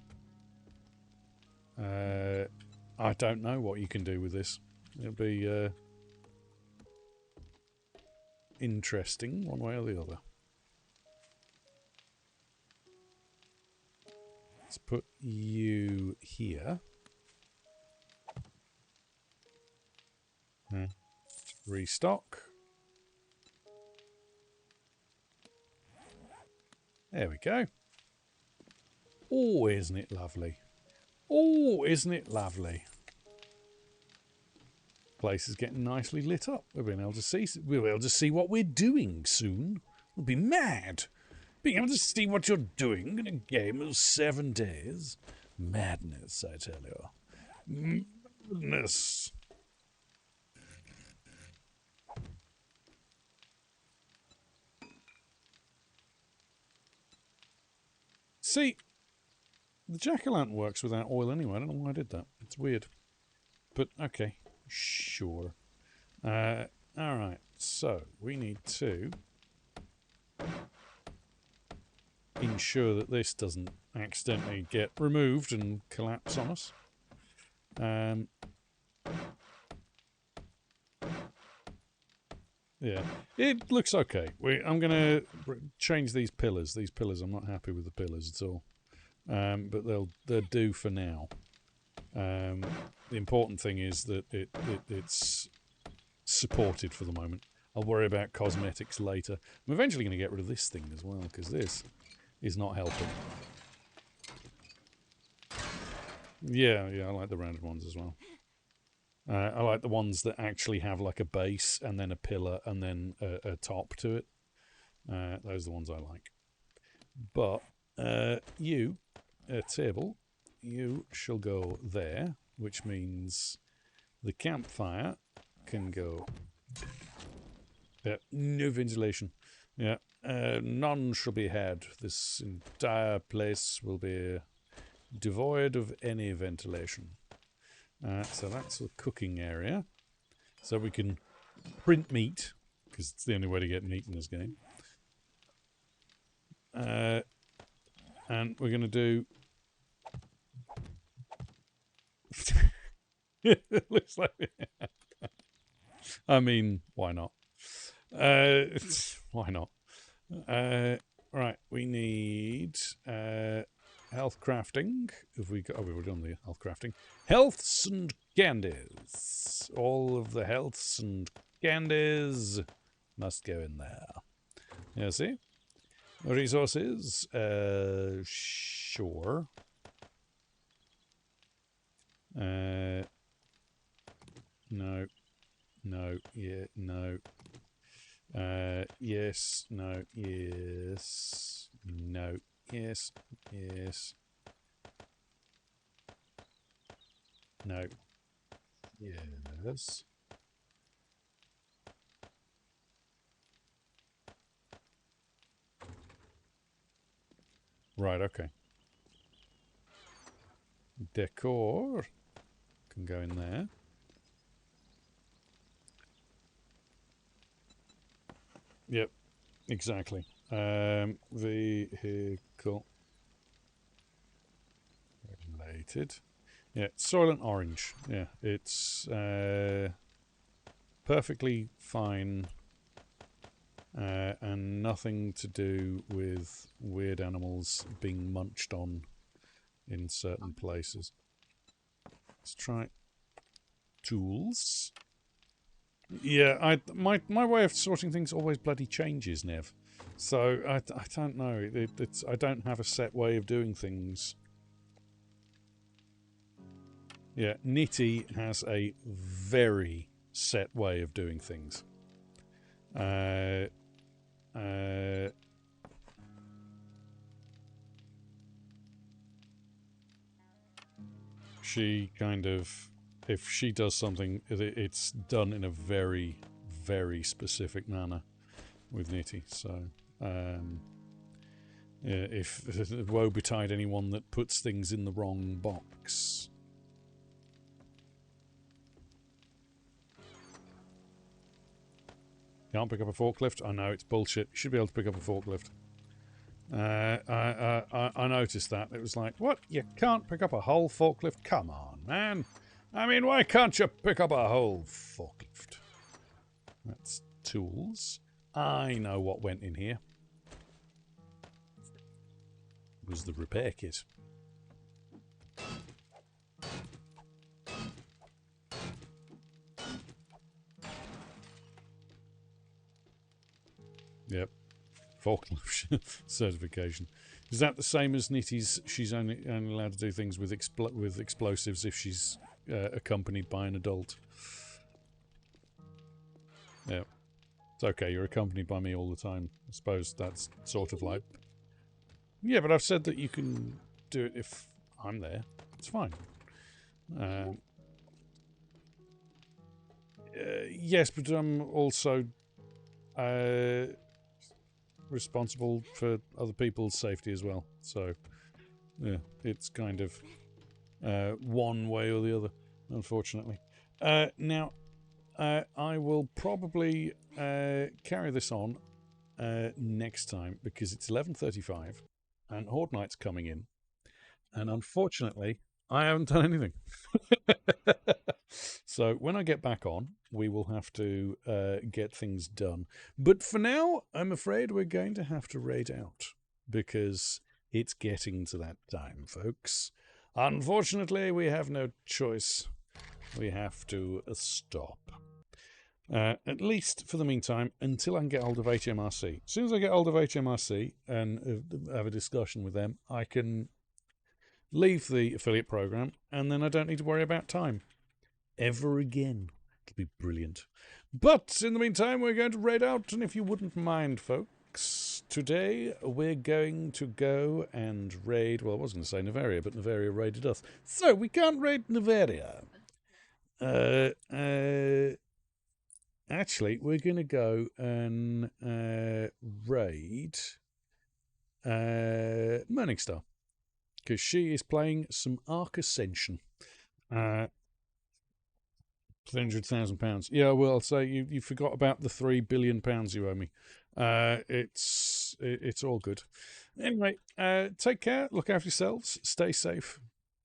I don't know what you can do with this. It'll be interesting, one way or the other. Let's put you here. Restock. There we go. Oh, isn't it lovely? Oh, isn't it lovely? Place is getting nicely lit up. We'll be able to see what we're doing soon. We'll be mad. Being able to see what you're doing in a game of 7 days. Madness, I tell you. Madness. See, the jack-o'-lantern works without oil anyway. I don't know why I did that. It's weird. But, okay. Sure. Alright, so we need to ensure that this doesn't accidentally get removed and collapse on us. Yeah, it looks okay. I'm going to change these pillars. These pillars, I'm not happy with the pillars at all. But they'll do for now. The important thing is that it's supported for the moment. I'll worry about cosmetics later. I'm eventually going to get rid of this thing as well, because this is not helping. Yeah, I like the rounded ones as well. I like the ones that actually have like a base and then a pillar and then a top to it. Those are the ones I like. But you, table, you shall go there, which means the campfire can go... no ventilation. Yeah. None shall be had. This entire place will be devoid of any ventilation. So that's the cooking area. So we can print meat, because it's the only way to get meat in this game. And we're going to do... Looks like... I mean, why not? Why not? Right, we need health crafting. Have we got? Oh, we've done the health crafting. Healths and candies. All of the healths and candies must go in there. Yeah, see? Resources. Sure. No. No. Yeah. No. Yes, no, yes, no, yes, yes, no, yes. Right, okay. Decor can go in there. Yep, exactly. Vehicle related. Yeah, Soylent Orange. Yeah, it's perfectly fine and nothing to do with weird animals being munched on in certain places. Let's try tools. Yeah, my way of sorting things always bloody changes, Nev. So I don't know. I don't have a set way of doing things. Yeah, Nitty has a very set way of doing things. She kind of, if she does something, it's done in a very, very specific manner with Nitty. So, if woe betide anyone that puts things in the wrong box. Can't pick up a forklift? I know, it's bullshit. You should be able to pick up a forklift. I noticed that. It was like, what? You can't pick up a whole forklift? Come on, man. I mean, why can't you pick up a whole forklift? That's tools. I know what went in here. It was the repair kit. Yep. Forklift certification. Is that the same as Nitty's? She's only allowed to do things with explosives if she's accompanied by an adult. Yeah. It's okay, you're accompanied by me all the time. I suppose that's sort of like... Yeah, but I've said that you can do it if I'm there. It's fine. Yes, but I'm also responsible for other people's safety as well. So, yeah, it's kind of one way or the other, unfortunately. Now, I will probably carry this on next time because it's 11:35 and Horde Night's coming in. And unfortunately, I haven't done anything. So when I get back on, we will have to get things done. But for now, I'm afraid we're going to have to raid out because it's getting to that time, folks. Unfortunately, we have no choice. We have to stop. At least for the meantime, until I can get hold of HMRC. As soon as I get hold of HMRC and have a discussion with them, I can leave the affiliate program, and then I don't need to worry about time ever again. It'll be brilliant. But in the meantime, we're going to raid out, and if you wouldn't mind, folks, today we're going to go and raid... Well, I was going to say Novaria, but Novaria raided us. So we can't raid Novaria. actually, we're going to go and raid Morningstar, because she is playing some Ark Ascension. £300,000. Yeah, well, I'll say you forgot about the £3 billion you owe me. It's all good. Anyway, take care, look after yourselves, stay safe,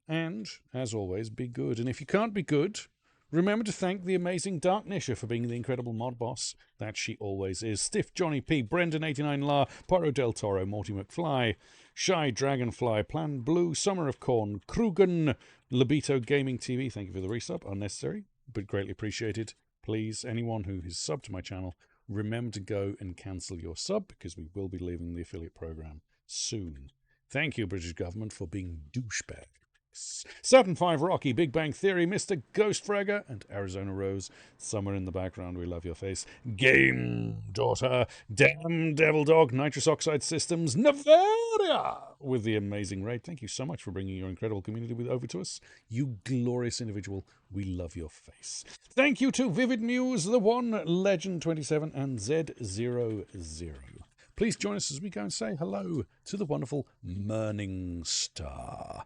and as always, be good. And if you can't be good, remember to thank the amazing Dark Nisha for being the incredible mod boss that she always is. Stiff Johnny P, Brendan89 La, Poro Del Toro, Morty McFly, Shy Dragonfly, Plan Blue, Summer of Corn, Krugen, Labito Gaming TV, thank you for the resub, unnecessary, but greatly appreciated. Please, anyone who has subbed to my channel, remember to go and cancel your sub, because we will be leaving the affiliate program soon. Thank you, British government, for being douchebags. Saturn 5 Rocky, Big Bang Theory, Mr. Ghost Fragger, and Arizona Rose. Somewhere in the background, we love your face. Game Daughter, Damn Devil Dog, Nitrous Oxide Systems, Navaria, with the amazing raid. Thank you so much for bringing your incredible community over to us. You glorious individual. We love your face. Thank you to Vivid Muse, The One, Legend 27, and Z00. Please join us as we go and say hello to the wonderful Morningstar.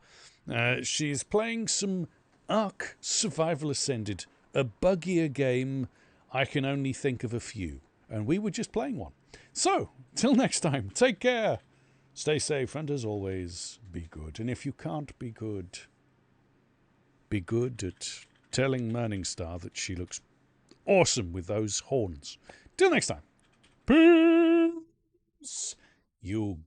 She's playing some Ark Survival Ascended, a buggier game. I can only think of a few, and we were just playing one. So, till next time, take care, stay safe, and as always, be good. And if you can't be good at telling Morningstar that she looks awesome with those horns. Till next time, peace, you